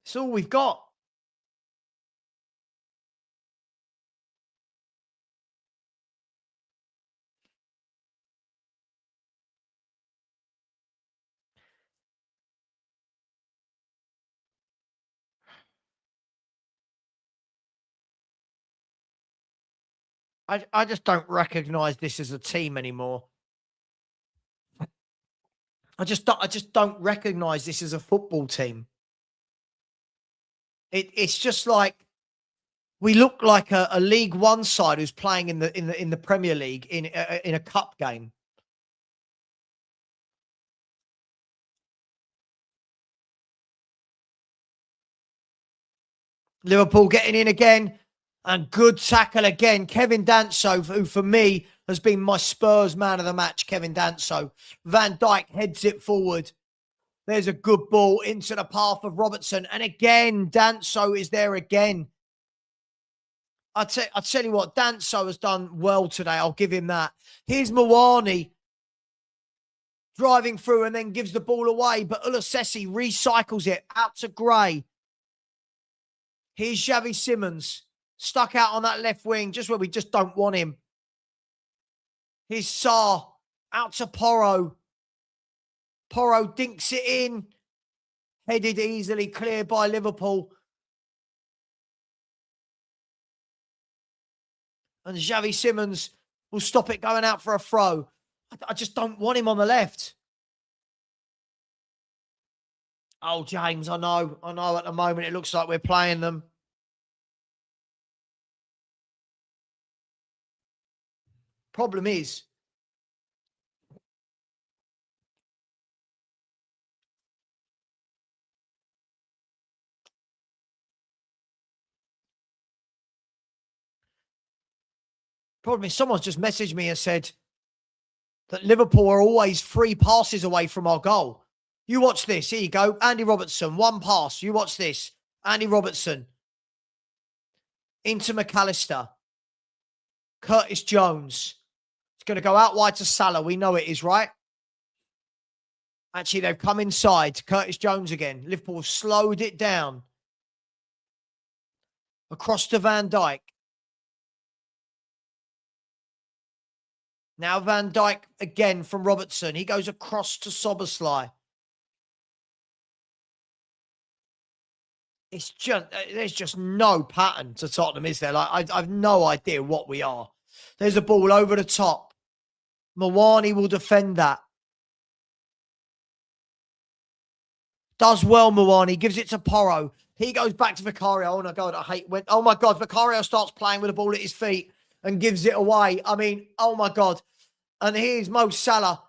That's all we've got. I just don't recognise this as a team anymore. I just don't recognise this as a football team. It's just like we look like a League One side who's playing in the Premier League in a cup game. Liverpool getting in again, and good tackle again. Kevin Danso, who for me has been my Spurs man of the match. Kevin Danso. Van Dijk heads it forward. There's a good ball into the path of Robertson, and again Danso is there again. I'll tell you what, Danso has done well today. I'll give him that. Here's Mawani driving through and then gives the ball away, but Ulasesi recycles it out to Gray. Here's Xavi Simons stuck out on that left wing, just where we just don't want him. Here's Sarr out to Porro. Porro dinks it in. Headed easily clear by Liverpool. And Xavi Simons will stop it going out for a throw. I just don't want him on the left. Oh, James, I know at the moment it looks like we're playing them. Problem is, someone's just messaged me and said that Liverpool are always 3 passes away from our goal. You watch this. Here you go. Andy Robertson, 1 pass. You watch this. Andy Robertson. Into McAllister. Curtis Jones. It's going to go out wide to Salah. We know it is, right? Actually, they've come inside. Curtis Jones again. Liverpool have slowed it down. Across to Van Dijk. Now Van Dijk again from Robertson. He goes across to Szoboszlai. It's just, there's just no pattern to Tottenham, is there? Like, I've no idea what we are. There's a ball over the top. Mawani will defend that. Does well, Mawani. Gives it to Porro. He goes back to Vicario. Oh, my God, I hate when... Oh, my God, Vicario starts playing with the ball at his feet and gives it away. I mean, oh, my God. And here's Mo Salah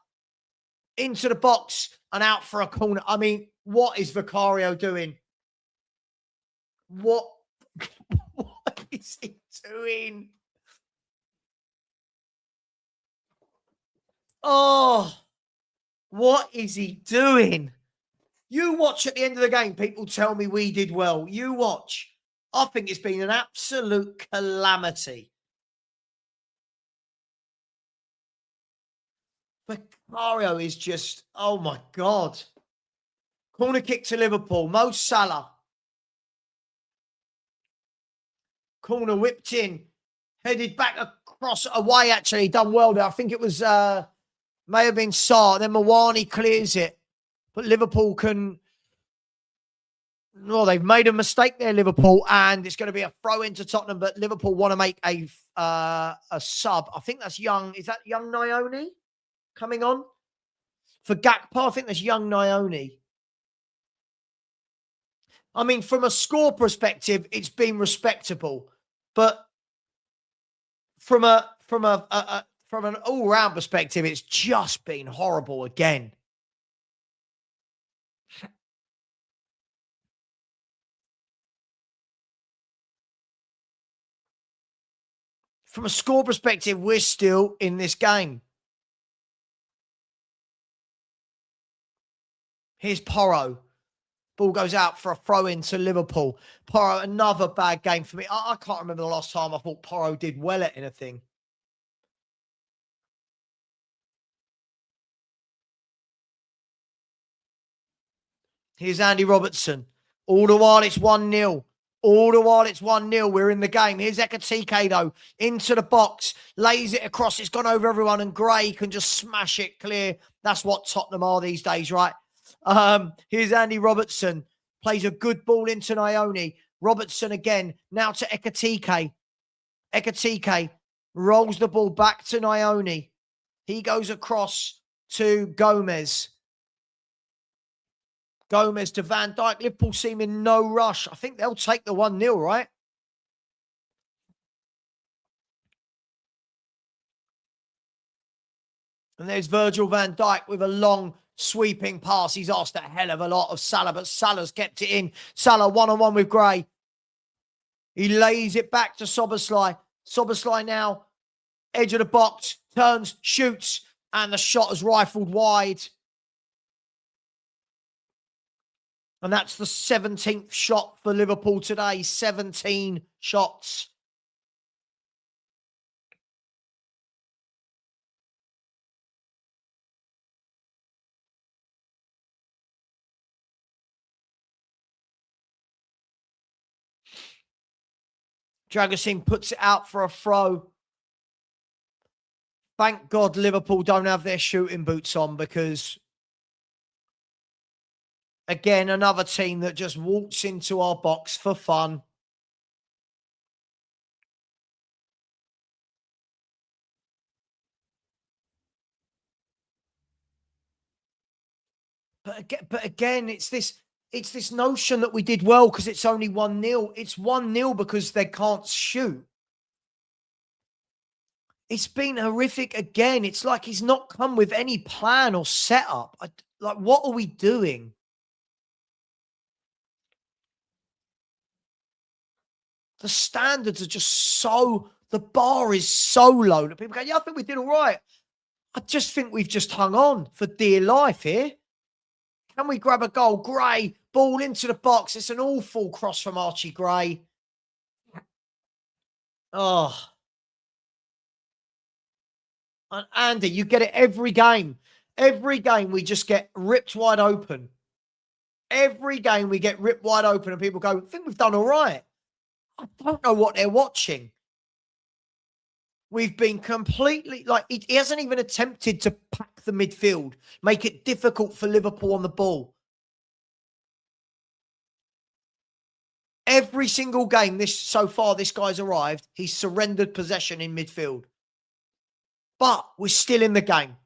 into the box and out for a corner. I mean, what is Vicario doing? What is he doing? Oh, what is he doing? You watch at the end of the game, people tell me we did well. You watch. I think it's been an absolute calamity. Vicario is just, oh my God. Corner kick to Liverpool. Mo Salah. Corner whipped in. Headed back across, away actually. Done well there. I think it was, may have been Sarr. Then Mawani clears it. But Liverpool can... Well, they've made a mistake there, Liverpool, and it's going to be a throw into Tottenham, but Liverpool want to make a sub. I think that's young. Is that young Nione coming on? For Gakpo, I think that's young Nione. I mean, from a score perspective, it's been respectable. But from an all-round perspective, it's just been horrible again. From a score perspective, we're still in this game. Here's Porro. Ball goes out for a throw-in to Liverpool. Porro, another bad game for me. I can't remember the last time I thought Porro did well at anything. Here's Andy Robertson. All the while it's 1-0. All the while it's 1-0. We're in the game. Here's Ekatike, though. Into the box. Lays it across. It's gone over everyone, and Gray can just smash it clear. That's what Tottenham are these days, right? Here's Andy Robertson. Plays a good ball into Nione. Robertson again. Now to Ekatike. Ekatike rolls the ball back to Nione. He goes across to Gomez. Gomez to Van Dijk. Liverpool seem in no rush. I think they'll take the 1-0, right? And there's Virgil van Dijk with a long sweeping pass. He's asked a hell of a lot of Salah, but Salah's kept it in. Salah one-on-one with Gray. He lays it back to Szoboszlai. Szoboszlai now, edge of the box, turns, shoots, and the shot is rifled wide. And that's the 17th shot for Liverpool today. 17 shots. Dragusin puts it out for a throw. Thank God Liverpool don't have their shooting boots on, because, again, another team that just walks into our box for fun. But again, it's this notion that we did well because it's only 1-0. It's 1-0 because they can't shoot. It's been horrific again. It's like he's not come with any plan or setup. Like, what are we doing? The standards are just so, the bar is so low that people go, yeah, I think we did all right. I just think we've just hung on for dear life here. Can we grab a goal? Gray, ball into the box. It's an awful cross from Archie Gray. Oh. And Andy, you get it every game. Every game we just get ripped wide open. Every game we get ripped wide open and people go, I think we've done all right. I don't know what they're watching. We've been completely, like, he hasn't even attempted to pack the midfield, make it difficult for Liverpool on the ball. Every single game so far this guy's arrived, he's surrendered possession in midfield. But we're still in the game.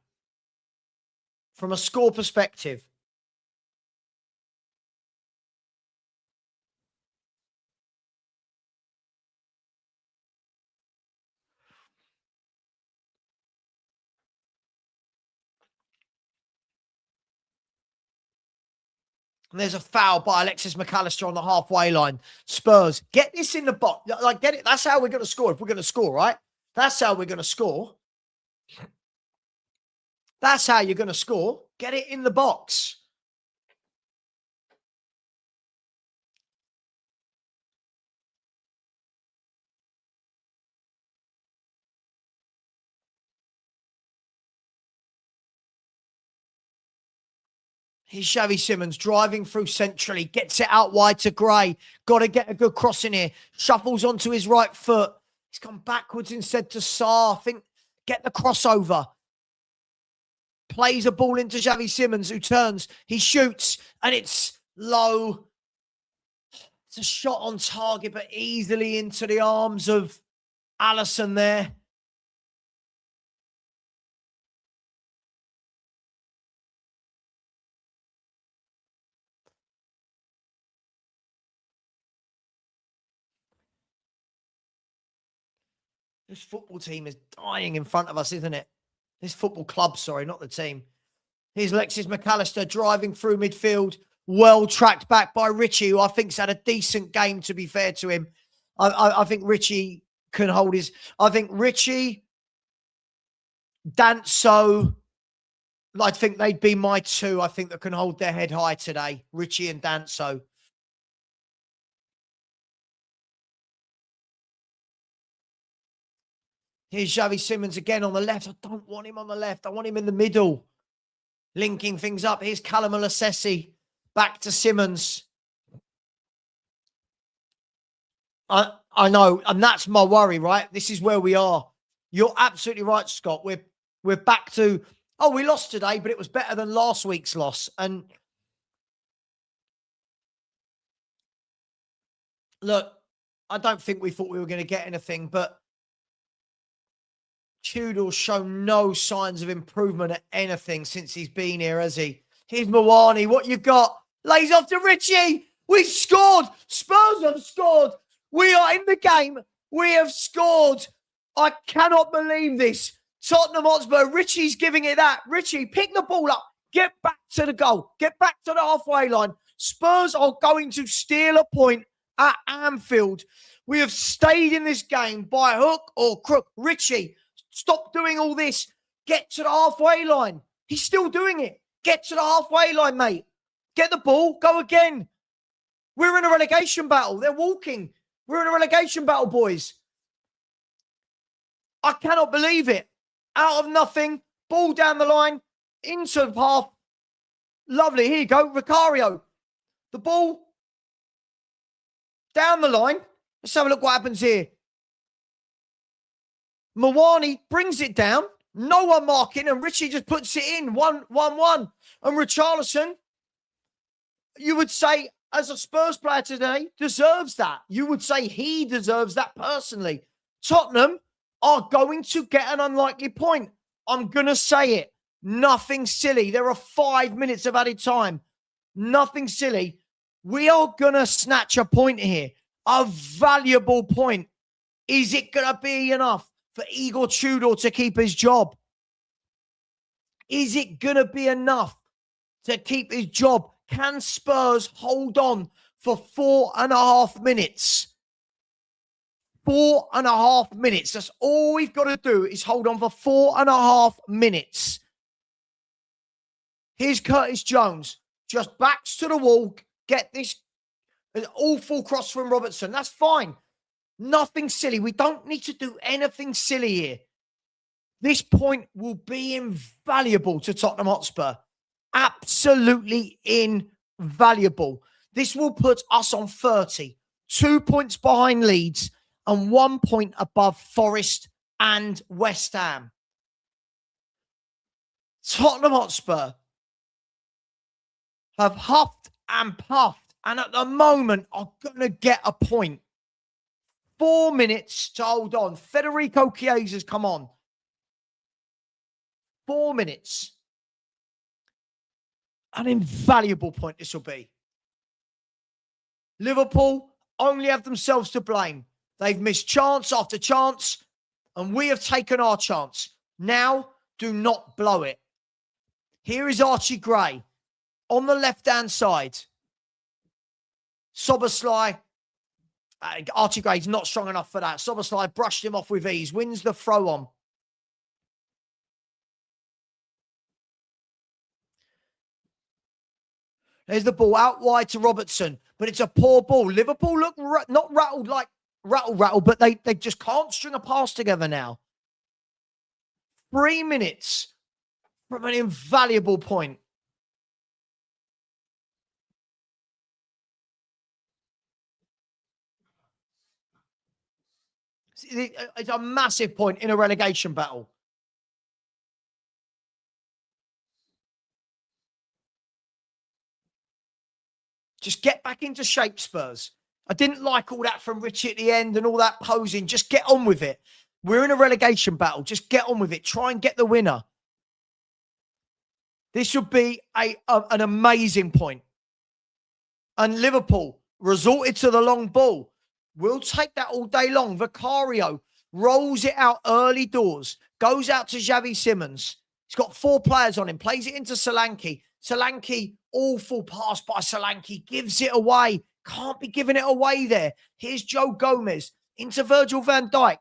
From a score perspective. And there's a foul by Alexis McAllister on the halfway line. Spurs, get this in the box. Like, get it. That's how we're going to score. If we're going to score, right? That's how we're going to score. That's how you're going to score. Get it in the box. Here's Xavi Simons driving through centrally, gets it out wide to Gray. Got to get a good cross in here. Shuffles onto his right foot. He's gone backwards instead to Sarr. I think, get the crossover. Plays a ball into Xavi Simons, who turns. He shoots, and it's low. It's a shot on target, but easily into the arms of Alisson there. This football team is dying in front of us, isn't it? This football club, sorry, not the team. Here's Alexis McAllister driving through midfield. Well tracked back by Richie, who I think's had a decent game, to be fair to him. I think Richie can hold his... I think Richie, Danso, I think they'd be my two, I think, that can hold their head high today. Richie and Danso. Here's Xavi Simons again on the left. I don't want him on the left. I want him in the middle. Linking things up. Here's Callum Lasesi. Back to Simons. I know, and that's my worry, right? This is where we are. You're absolutely right, Scott. We're back to, oh, we lost today, but it was better than last week's loss. And look, I don't think we thought we were going to get anything, but Tudor's shown no signs of improvement at anything since he's been here, has he? Here's Mawani. What you got? Lays off to Richie. We scored. Spurs have scored. We are in the game. We have scored. I cannot believe this. Tottenham Hotspur. Richie's giving it that. Richie, pick the ball up. Get back to the goal. Get back to the halfway line. Spurs are going to steal a point at Anfield. We have stayed in this game by hook or crook. Richie, stop doing all this. Get to the halfway line. He's still doing it. Get to the halfway line, mate. Get the ball. Go again. We're in a relegation battle. They're walking. We're in a relegation battle, boys. I cannot believe it. Out of nothing. Ball down the line. Into the path. Lovely. Here you go. Vicario. The ball. Down the line. Let's have a look what happens here. Mawani brings it down. No one marking. And Richie just puts it in. 1-1-1. And Richarlison, you would say, as a Spurs player today, deserves that. You would say he deserves that personally. Tottenham are going to get an unlikely point. I'm going to say it. Nothing silly. There are 5 minutes of added time. Nothing silly. We are going to snatch a point here. A valuable point. Is it going to be enough for Igor Tudor to keep his job? Is it going to be enough to keep his job? Can Spurs hold on for 4.5 minutes? 4.5 minutes. That's all we've got to do is hold on for 4.5 minutes. Here's Curtis Jones. Just backs to the wall. Get this. An awful cross from Robertson. That's fine. Nothing silly. We don't need to do anything silly here. This point will be invaluable to Tottenham Hotspur. Absolutely invaluable. This will put us on 30. 2 points behind Leeds and 1 point above Forest and West Ham. Tottenham Hotspur have huffed and puffed and at the moment are going to get a point. 4 minutes to hold on. Federico Chiesa's come on. 4 minutes. An invaluable point this will be. Liverpool only have themselves to blame. They've missed chance after chance, and we have taken our chance. Now, do not blow it. Here is Archie Gray on the left-hand side. Soberslai. Archie Gray's not strong enough for that. Soberslai brushed him off with ease. Wins the throw on. There's the ball out wide to Robertson. But it's a poor ball. Liverpool look not rattled like rattle, but they just can't string a pass together now. 3 minutes from an invaluable point. It's a massive point in a relegation battle. Just get back into shape, Spurs. I didn't like all that from Richie at the end and all that posing. Just get on with it. We're in a relegation battle. Just get on with it. Try and get the winner. This would be an amazing point. And Liverpool resorted to the long ball. We'll take that all day long. Vicario rolls it out early doors. Goes out to Xavi Simons. He's got 4 players on him. Plays it into Solanke. Solanke, awful pass by Solanke. Gives it away. Can't be giving it away there. Here's Joe Gomez into Virgil van Dijk.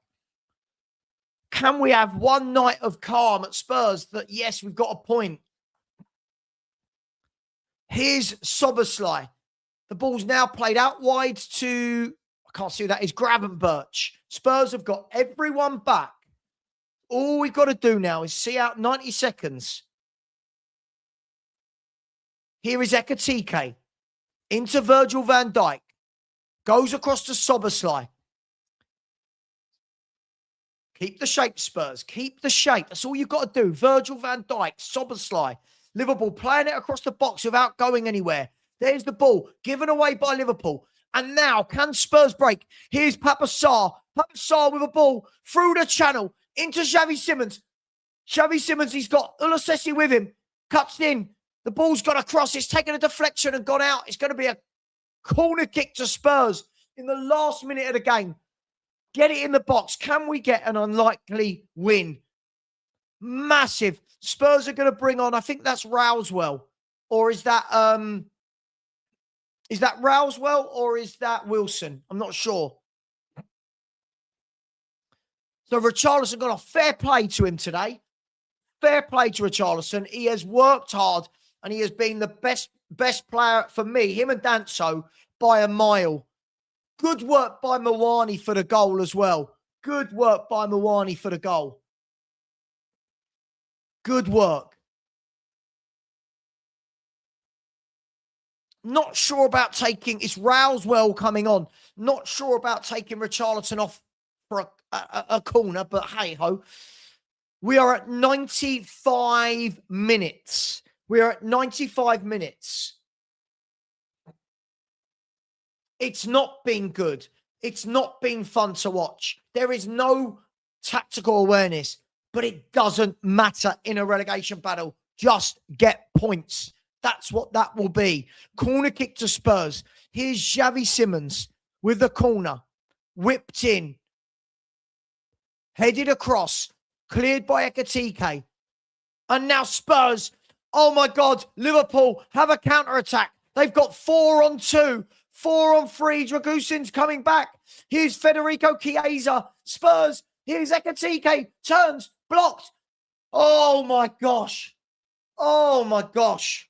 Can we have one night of calm at Spurs that, yes, we've got a point? Here's Soberslai. The ball's now played out wide to, I can't see who that is, Gravenberch. Spurs have got everyone back. All we've got to do now is see out 90 seconds. Here is Ekatike into Virgil van Dijk. Goes across to Soberslai. Keep the shape, Spurs. Keep the shape. That's all you've got to do. Virgil van Dijk, Soberslai. Liverpool playing it across the box without going anywhere. There's the ball given away by Liverpool. And now, can Spurs break? Here's Papa Sarr. Papa Sarr with a ball through the channel into Xavi Simons. Xavi Simons, he's got Ulasesi with him. Cuts in. The ball's got across. It's taken a deflection and gone out. It's going to be a corner kick to Spurs in the last minute of the game. Get it in the box. Can we get an unlikely win? Massive. Spurs are going to bring on, I think that's Rousewell. Or is that Rousewell or is that Wilson? I'm not sure. So Richarlison got a fair play to him today. Fair play to Richarlison. He has worked hard and he has been the best player for me, him and Danso, by a mile. Good work by Mawani for the goal as well. Good work by Mawani for the goal. Good work. Not sure about taking, it's Rousewell coming on. Not sure about taking Richarlison off for a corner, but hey-ho. We are at 95 minutes. We are at 95 minutes. It's not been good. It's not been fun to watch. There is no tactical awareness, but it doesn't matter in a relegation battle. Just get points. That's what that will be. Corner kick to Spurs. Here's Xavi Simons with the corner. Whipped in. Headed across. Cleared by Ekatike. And now Spurs. Oh my God. Liverpool have a counter-attack. They've got 4-on-2. 4-on-3. Dragusin's coming back. Here's Federico Chiesa. Spurs. Here's Ekatike. Turns. Blocked. Oh my gosh. Oh my gosh.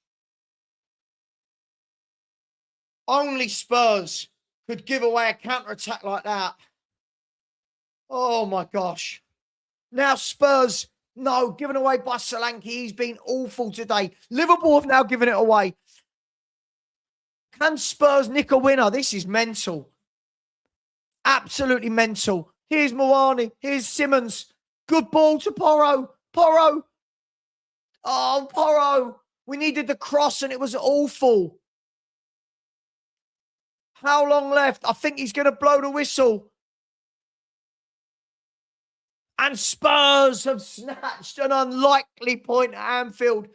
Only Spurs could give away a counter-attack like that. Oh my gosh. Now Spurs, no, given away by Solanke. He's been awful today. Liverpool have now given it away. Can Spurs nick a winner? This is mental. Absolutely mental. Here's Mawani. Here's Simons. Good ball to Porro. Porro. Oh, Porro. We needed the cross and it was awful. How long left? I think he's going to blow the whistle. And Spurs have snatched an unlikely point at Anfield.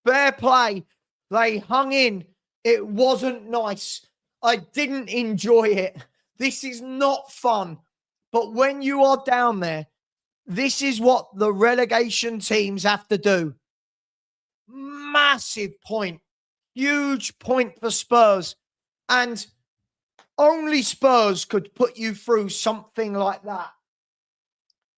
Fair play. They hung in. It wasn't nice. I didn't enjoy it. This is not fun. But when you are down there, this is what the relegation teams have to do. Massive point. Huge point for Spurs. And only Spurs could put you through something like that.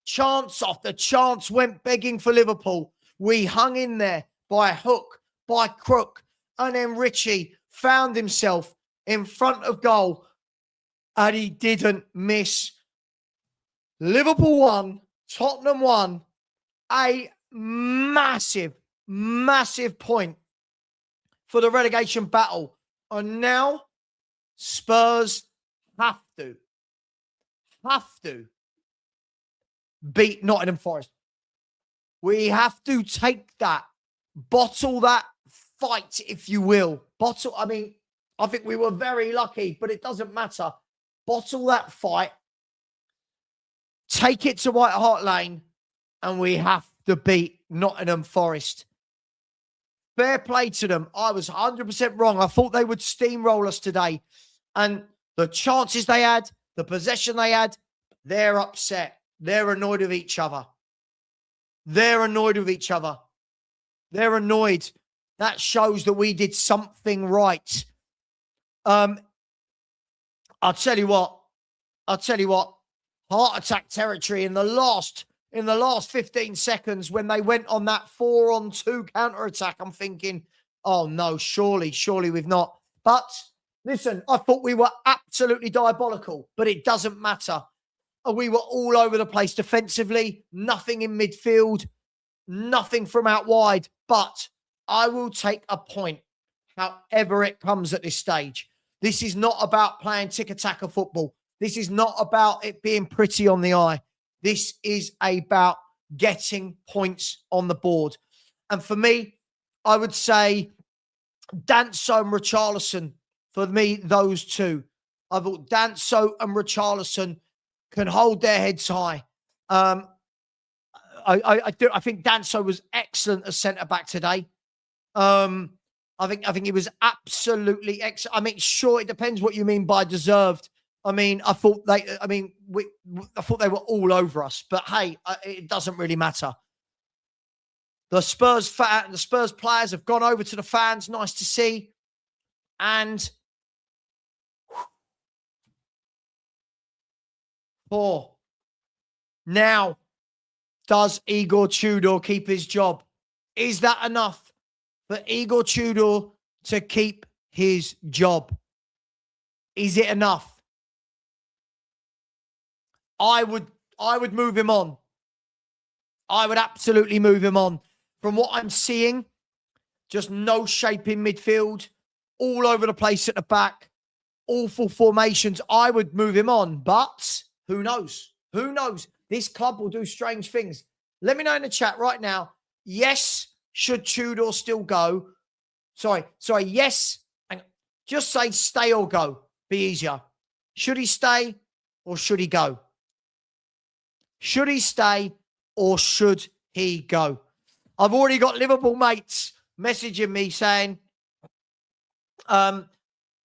Chance after chance went begging for Liverpool. We hung in there by hook, by crook. And then Richie found himself in front of goal. And he didn't miss. Liverpool won. Tottenham won. A massive, massive point for the relegation battle. And now Spurs have to beat Nottingham Forest. We have to take that, bottle that fight, if you will. I think we were very lucky, but it doesn't matter. Bottle that fight, take it to White Hart Lane, and we have to beat Nottingham Forest. Fair play to them. I was 100% wrong. I thought they would steamroll us today. And the chances they had, the possession they had, they're upset. They're annoyed with each other. They're annoyed with each other. They're annoyed. That shows that we did something right. I'll tell you what. Heart attack territory in the last 15 seconds when they went on that 4-on-2 counter-attack. I'm thinking, oh no, surely we've not. But listen, I thought we were absolutely diabolical, but it doesn't matter. We were all over the place defensively, nothing in midfield, nothing from out wide. But I will take a point, however it comes at this stage. This is not about playing tiki-taka football. This is not about it being pretty on the eye. This is about getting points on the board. And for me, I would say Danso and Richarlison, for me, those two. I thought Danso and Richarlison can hold their heads high. I think Danso was excellent as centre back today. I think he was absolutely excellent. I mean, sure, it depends what you mean by deserved. I mean, I thought they were all over us, but hey, it doesn't really matter. The Spurs players have gone over to the fans. Nice to see. And now, does Igor Tudor keep his job? Is that enough for Igor Tudor to keep his job? Is it enough? I would move him on. I would absolutely move him on. From what I'm seeing, just no shape in midfield, all over the place at the back, awful formations. I would move him on, but who knows? Who knows? This club will do strange things. Let me know in the chat right now. Yes, should Tudor still go? Sorry. Yes. And just say stay or go. Be easier. Should he stay or should he go? Should he stay or should he go? I've already got Liverpool mates messaging me saying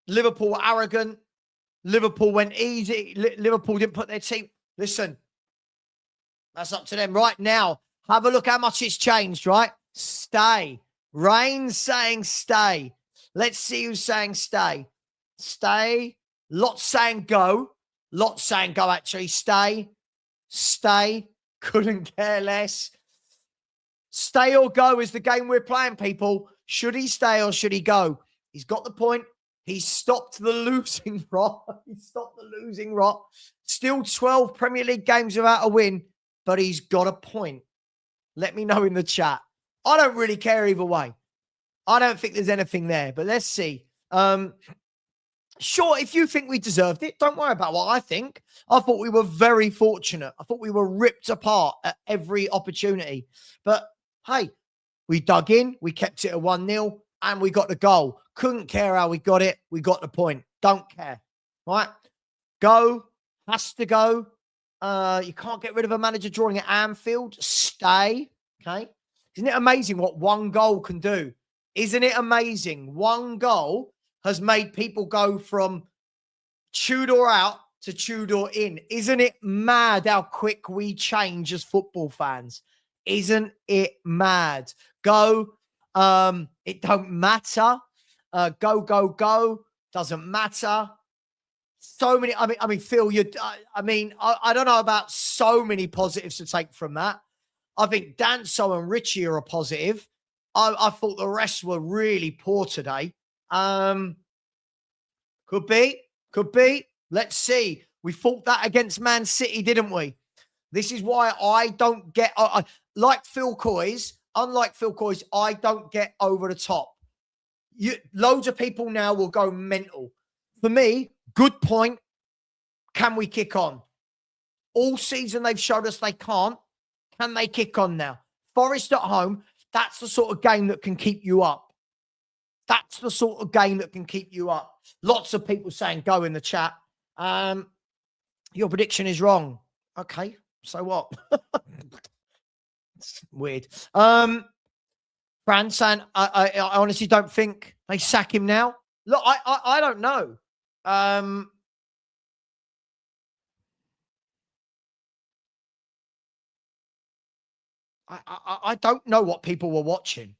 Liverpool were arrogant. Liverpool went easy. Liverpool didn't put their team. Listen, that's up to them. Right now, have a look how much it's changed, right? Stay. Rain's saying stay. Let's see who's saying stay. Stay. Lots saying go. Lots saying go, actually. Stay. Stay. Couldn't care less. Stay or go is the game we're playing, people. Should he stay or should he go? He's got the point. He's stopped the losing rot. He's stopped the losing rot. Still 12 Premier League games without a win, but he's got a point. Let me know in the chat. I don't really care either way. I don't think there's anything there, but let's see. Sure, if you think we deserved it, don't worry about what I think. I thought we were very fortunate. I thought we were ripped apart at every opportunity. But hey, we dug in, we kept it at 1-0, and we got the goal. Couldn't care how we got it. We got the point. Don't care. Right? Go. Has to go. You can't get rid of a manager drawing at Anfield. Stay. Okay? Isn't it amazing what one goal can do? Isn't it amazing? One goal has made people go from Tudor out to Tudor in. Isn't it mad how quick we change as football fans? Isn't it mad? Go. It don't matter. Go. Doesn't matter. So many. I mean, Phil, I don't know about so many positives to take from that. I think Danso and Richie are a positive. I thought the rest were really poor today. Could be. Let's see. We fought that against Man City, didn't we? This is why I don't get, like Phil Coys, unlike Phil Coys, I don't get over the top. Loads of people now will go mental. For me, good point. Can we kick on? All season they've showed us they can't. Can they kick on now? Forest at home, that's the sort of game that can keep you up. That's the sort of game that can keep you up. Lots of people saying go in the chat. Your prediction is wrong. Okay, so what? It's weird. Fran saying, I honestly don't think they sack him now. Look, I don't know. I don't know what people were watching.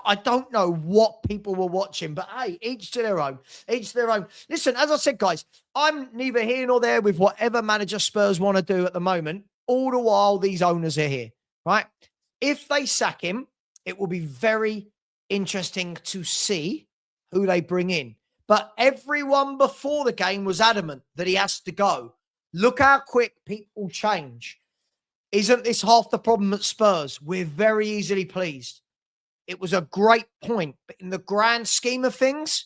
I don't know what people were watching, but hey, each to their own. Each to their own. Listen, as I said, guys, I'm neither here nor there with whatever manager Spurs want to do at the moment. All the while, these owners are here, right? If they sack him, it will be very interesting to see who they bring in. But everyone before the game was adamant that he has to go. Look how quick people change. Isn't this half the problem at Spurs? We're very easily pleased. It was a great point, but in the grand scheme of things,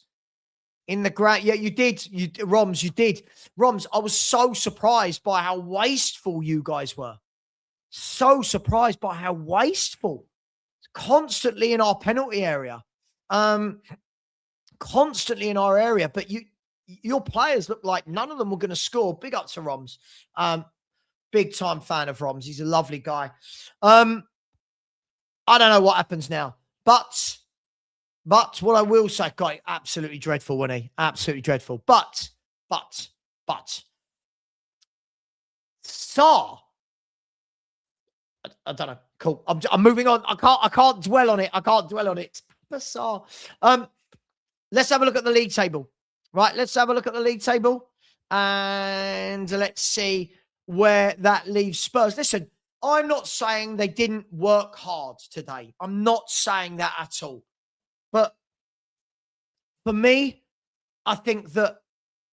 yeah, you did. Roms, you did. Roms, I was so surprised by how wasteful you guys were. So surprised by how wasteful. Constantly in our penalty area. Constantly in our area, but your players look like none of them were going to score. Big up to Roms. Big time fan of Rom's. He's a lovely guy. I don't know what happens now, but what I will say, God, absolutely dreadful, wasn't he? Absolutely dreadful. But, Saar, I don't know. Cool. I'm moving on. I can't dwell on it. Saar. Let's have a look at the league table. Right. Let's have a look at the league table, and let's see where that leaves Spurs. Listen, I'm not saying they didn't work hard today. I'm not saying that at all. But for me, I think that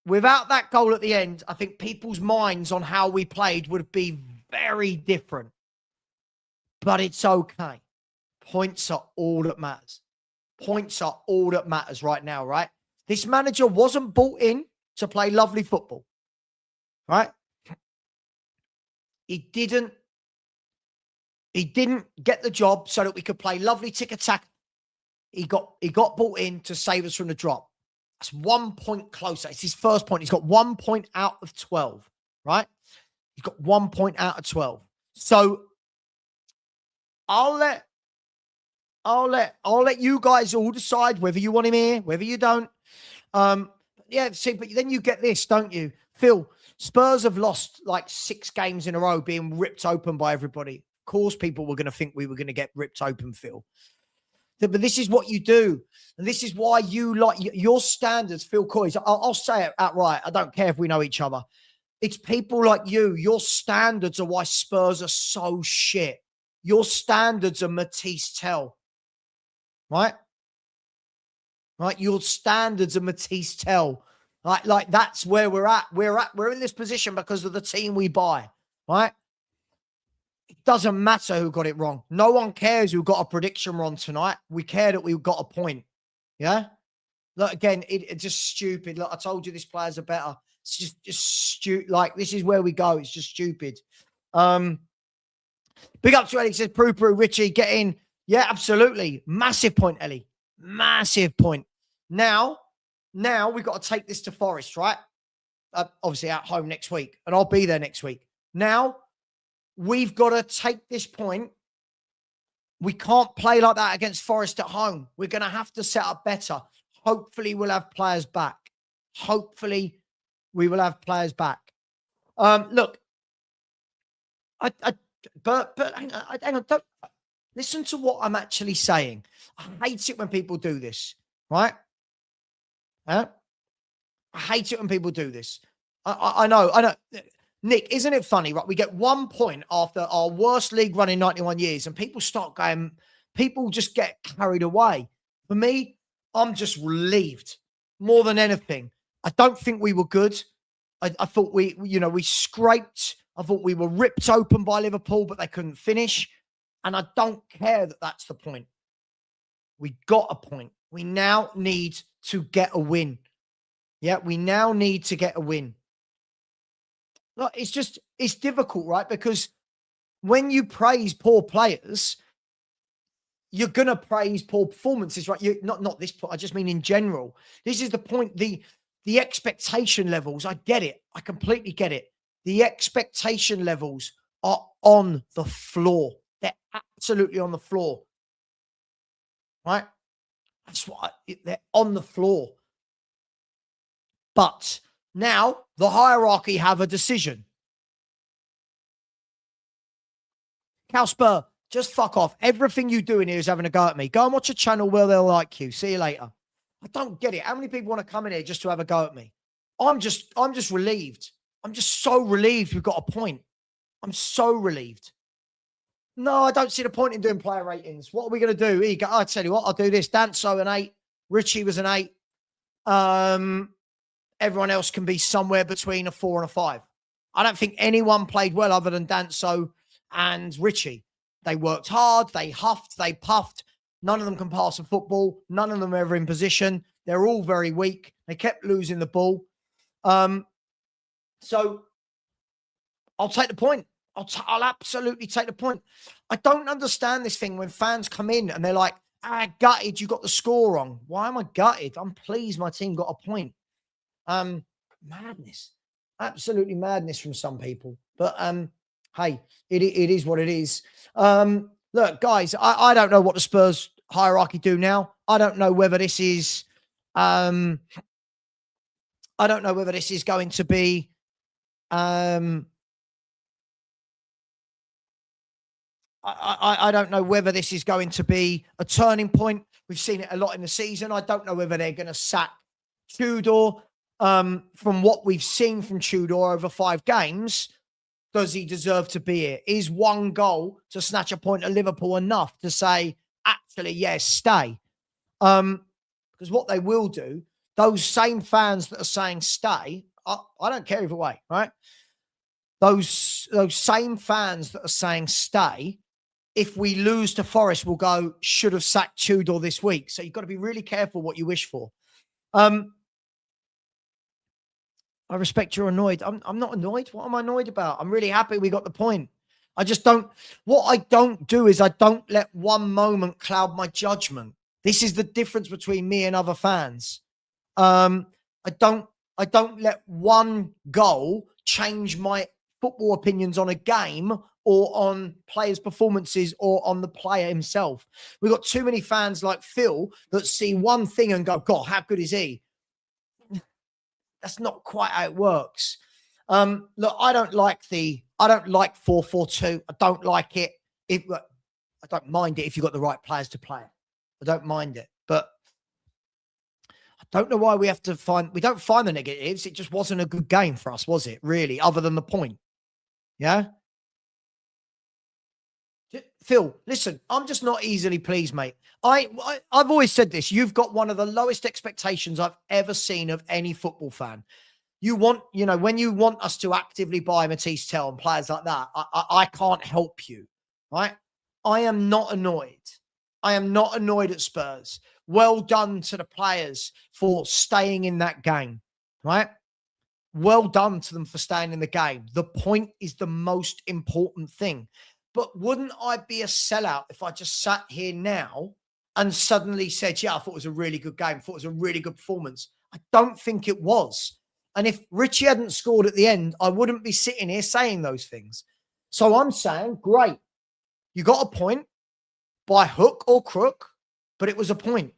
without that goal at the end, I think people's minds on how we played would be very different. But it's okay. Points are all that matters. Points are all that matters right now, right? This manager wasn't brought in to play lovely football, right? He didn't get the job so that we could play lovely tick-attack. He got brought in to save us from the drop. That's 1 point closer. It's his first point. He's got 1 point out of 12, right? He's got 1 point out of 12. So I'll let you guys all decide whether you want him here, whether you don't. Yeah, see, but then you get this, don't you? Phil, Spurs have lost like 6 games in a row being ripped open by everybody. Of course, people were going to think we were going to get ripped open, Phil. But this is what you do. And this is why you like your standards, Phil Coys. I'll say it outright. I don't care if we know each other. It's people like you. Your standards are why Spurs are so shit. Your standards are Matisse Tell. Right? Right? Your standards are Matisse Tell. Like that's where we're at. We're in this position because of the team we buy. Right? It doesn't matter who got it wrong. No one cares who got a prediction wrong tonight. We care that we got a point. Yeah? Look, again, it's just stupid. Look, I told you these players are better. It's just stupid. Like, this is where we go. It's just stupid. Big up to Ellie. Says, Prue, Richie, get in. Yeah, absolutely. Massive point, Ellie. Massive point. Now we've got to take this to Forest, right? Obviously at home next week. And I'll be there next week. Now, we've got to take this point. We can't play like that against Forest at home. We're going to have to set up better. Hopefully, we'll have players back. Hopefully, we will have players back. Look, but hang on, don't listen to what I'm actually saying. I hate it when people do this, right? I hate it when people do this. I know. Nick, isn't it funny, right? We get 1 point after our worst league run in 91 years and people just get carried away. For me, I'm just relieved more than anything. I don't think we were good. I thought we scraped. I thought we were ripped open by Liverpool, but they couldn't finish. And I don't care that that's the point. We got a point. We now need to get a win. Yeah, we now need to get a win. Look, it's difficult, right? Because when you praise poor players, you're going to praise poor performances, right? Not this point. I just mean in general. This is the point. The expectation levels, I get it. I completely get it. The expectation levels are on the floor. They're absolutely on the floor, right? That's what they're on the floor. But now the hierarchy have a decision. Calspur, just fuck off. Everything you do in here is having a go at me. Go and watch a channel where they'll like you. See you later. I don't get it. How many people want to come in here just to have a go at me? I'm just relieved. I'm just so relieved we've got a point. I'm so relieved. No, I don't see the point in doing player ratings. What are we going to do? I tell you what, I'll do this. Danso an 8. Richie was an 8. Everyone else can be somewhere between a 4 and a 5. I don't think anyone played well other than Danso and Richie. They worked hard. They huffed. They puffed. None of them can pass a football. None of them are ever in position. They're all very weak. They kept losing the ball. So I'll take the point. I'll absolutely take the point. I don't understand this thing when fans come in and they're like, gutted, you got the score wrong. Why am I gutted? I'm pleased my team got a point. Madness. Absolutely madness from some people. But hey, it is what it is. Look, guys, I don't know what the Spurs hierarchy do now. I don't know whether this is I don't know whether this is going to be I don't know whether this is going to be a turning point. We've seen it a lot in the season. I don't know whether they're going to sack Tudor. From what we've seen from Tudor over 5 games, does he deserve to be here? Is one goal to snatch a point at Liverpool enough to say, actually, yes, stay? Because what they will do, those same fans that are saying stay, I don't care either way, right? Those same fans that are saying stay, if we lose to Forest, will go, should have sacked Tudor this week. So you've got to be really careful what you wish for. I respect you're annoyed. I'm not annoyed. What am I annoyed about? I'm really happy we got the point. I just don't, what I don't do is I don't let one moment cloud my judgment. This is the difference between me and other fans. I don't let one goal change my football opinions on a game or on players' performances or on the player himself. We've got too many fans like Phil that see one thing and go, God, how good is he? That's not quite how it works. Look, I don't like 4-4-2. I don't like it. I don't mind it if you've got the right players to play it. I don't mind it. But I don't know why we don't find the negatives. It just wasn't a good game for us, was it, really, other than the point? Yeah? Phil, listen, I'm just not easily pleased, mate. I've always said this. You've got one of the lowest expectations I've ever seen of any football fan. When you want us to actively buy Matisse Tell and players like that, I can't help you, right? I am not annoyed. I am not annoyed at Spurs. Well done to the players for staying in that game, right? Well done to them for staying in the game. The point is the most important thing. But wouldn't I be a sellout if I just sat here now and suddenly said, yeah, I thought it was a really good game. I thought it was a really good performance. I don't think it was. And if Richie hadn't scored at the end, I wouldn't be sitting here saying those things. So I'm saying, great. You got a point by hook or crook, but it was a point.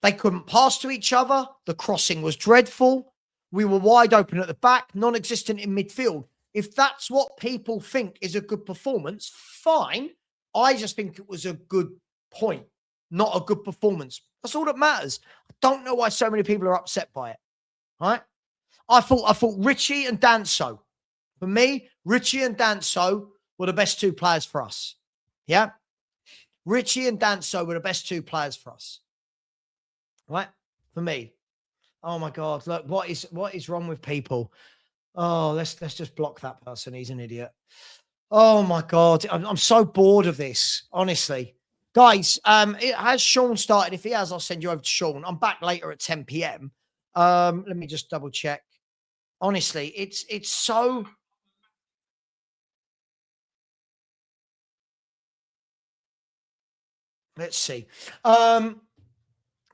They couldn't pass to each other. The crossing was dreadful. We were wide open at the back, non-existent in midfield. If that's what people think is a good performance, fine. I just think it was a good point, not a good performance. That's all that matters. I don't know why so many people are upset by it. Right? I thought Richie and Danso. For me, Richie and Danso were the best 2 players for us. Yeah? Richie and Danso were the best 2 players for us. Right? For me. Oh my God. Look, what is wrong with people? Oh, let's just block that person. He's an idiot. Oh my God. I'm so bored of this, honestly. Guys, has Sean started? If he has, I'll send you over to Sean. I'm back later at 10 p.m. Let me just double check. Honestly, it's so. Let's see.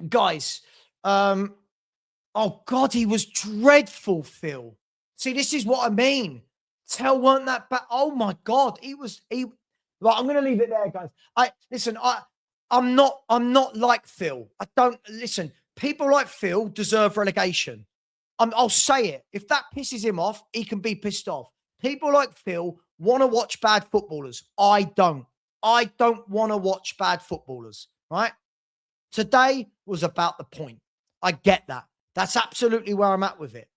Guys, oh God, he was dreadful, Phil. See, this is what I mean. Tell weren't that bad. Oh my God, he. Right, I'm going to leave it there, guys. I'm not like Phil. I don't listen. People like Phil deserve relegation. I'll say it. If that pisses him off, he can be pissed off. People like Phil want to watch bad footballers. I don't. I don't want to watch bad footballers, right? Today was about the point. I get that. That's absolutely where I'm at with it.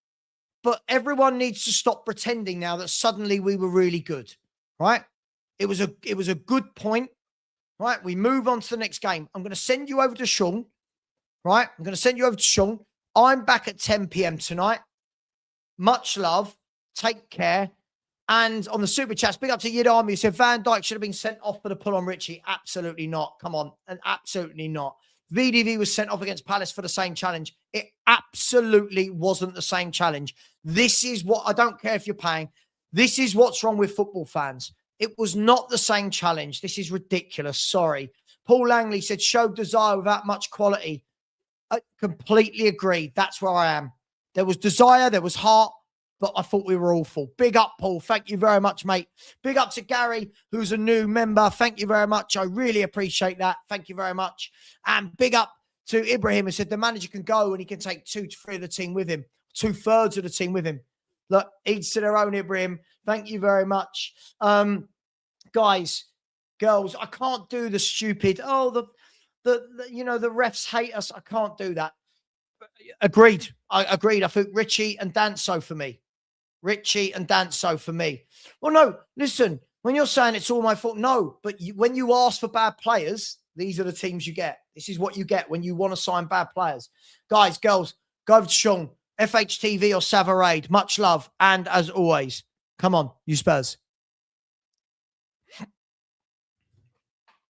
But everyone needs to stop pretending now that suddenly we were really good, right? It was a good point, right? We move on to the next game. I'm going to send you over to Sean, right? I'm going to send you over to Sean. I'm back at 10 p.m. tonight. Much love. Take care. And on the super chats, big up to Yid Army, who said Van Dijk should have been sent off for the pull on Richie. Absolutely not. Come on. And absolutely not. VDV was sent off against Palace for the same challenge. It absolutely wasn't the same challenge. This is what, I don't care if you're paying. This is what's wrong with football fans. It was not the same challenge. This is ridiculous. Sorry. Paul Langley said, showed desire without much quality. I completely agree. That's where I am. There was desire. There was heart. but I thought we were awful. Big up, Paul. Thank you very much, mate. Big up to Gary, who's a new member. Thank you very much. I really appreciate that. Thank you very much. And big up to Ibrahim, who said the manager can go and he can take 2 to 3 of the team with him, 2/3 of the team with him. Look, each to their own, Ibrahim. Thank you very much. Guys, girls, I can't do the stupid, the refs hate us. I can't do that. Agreed. I agreed. I think Richie and Danso for me. Well, no, listen, when you're saying it's all my fault, no, but when you ask for bad players, these are the teams you get. This is what you get when you want to sign bad players. Guys, girls, go over to Sean, FHTV or Savva Raid. Much love. And as always, come on, you Spurs.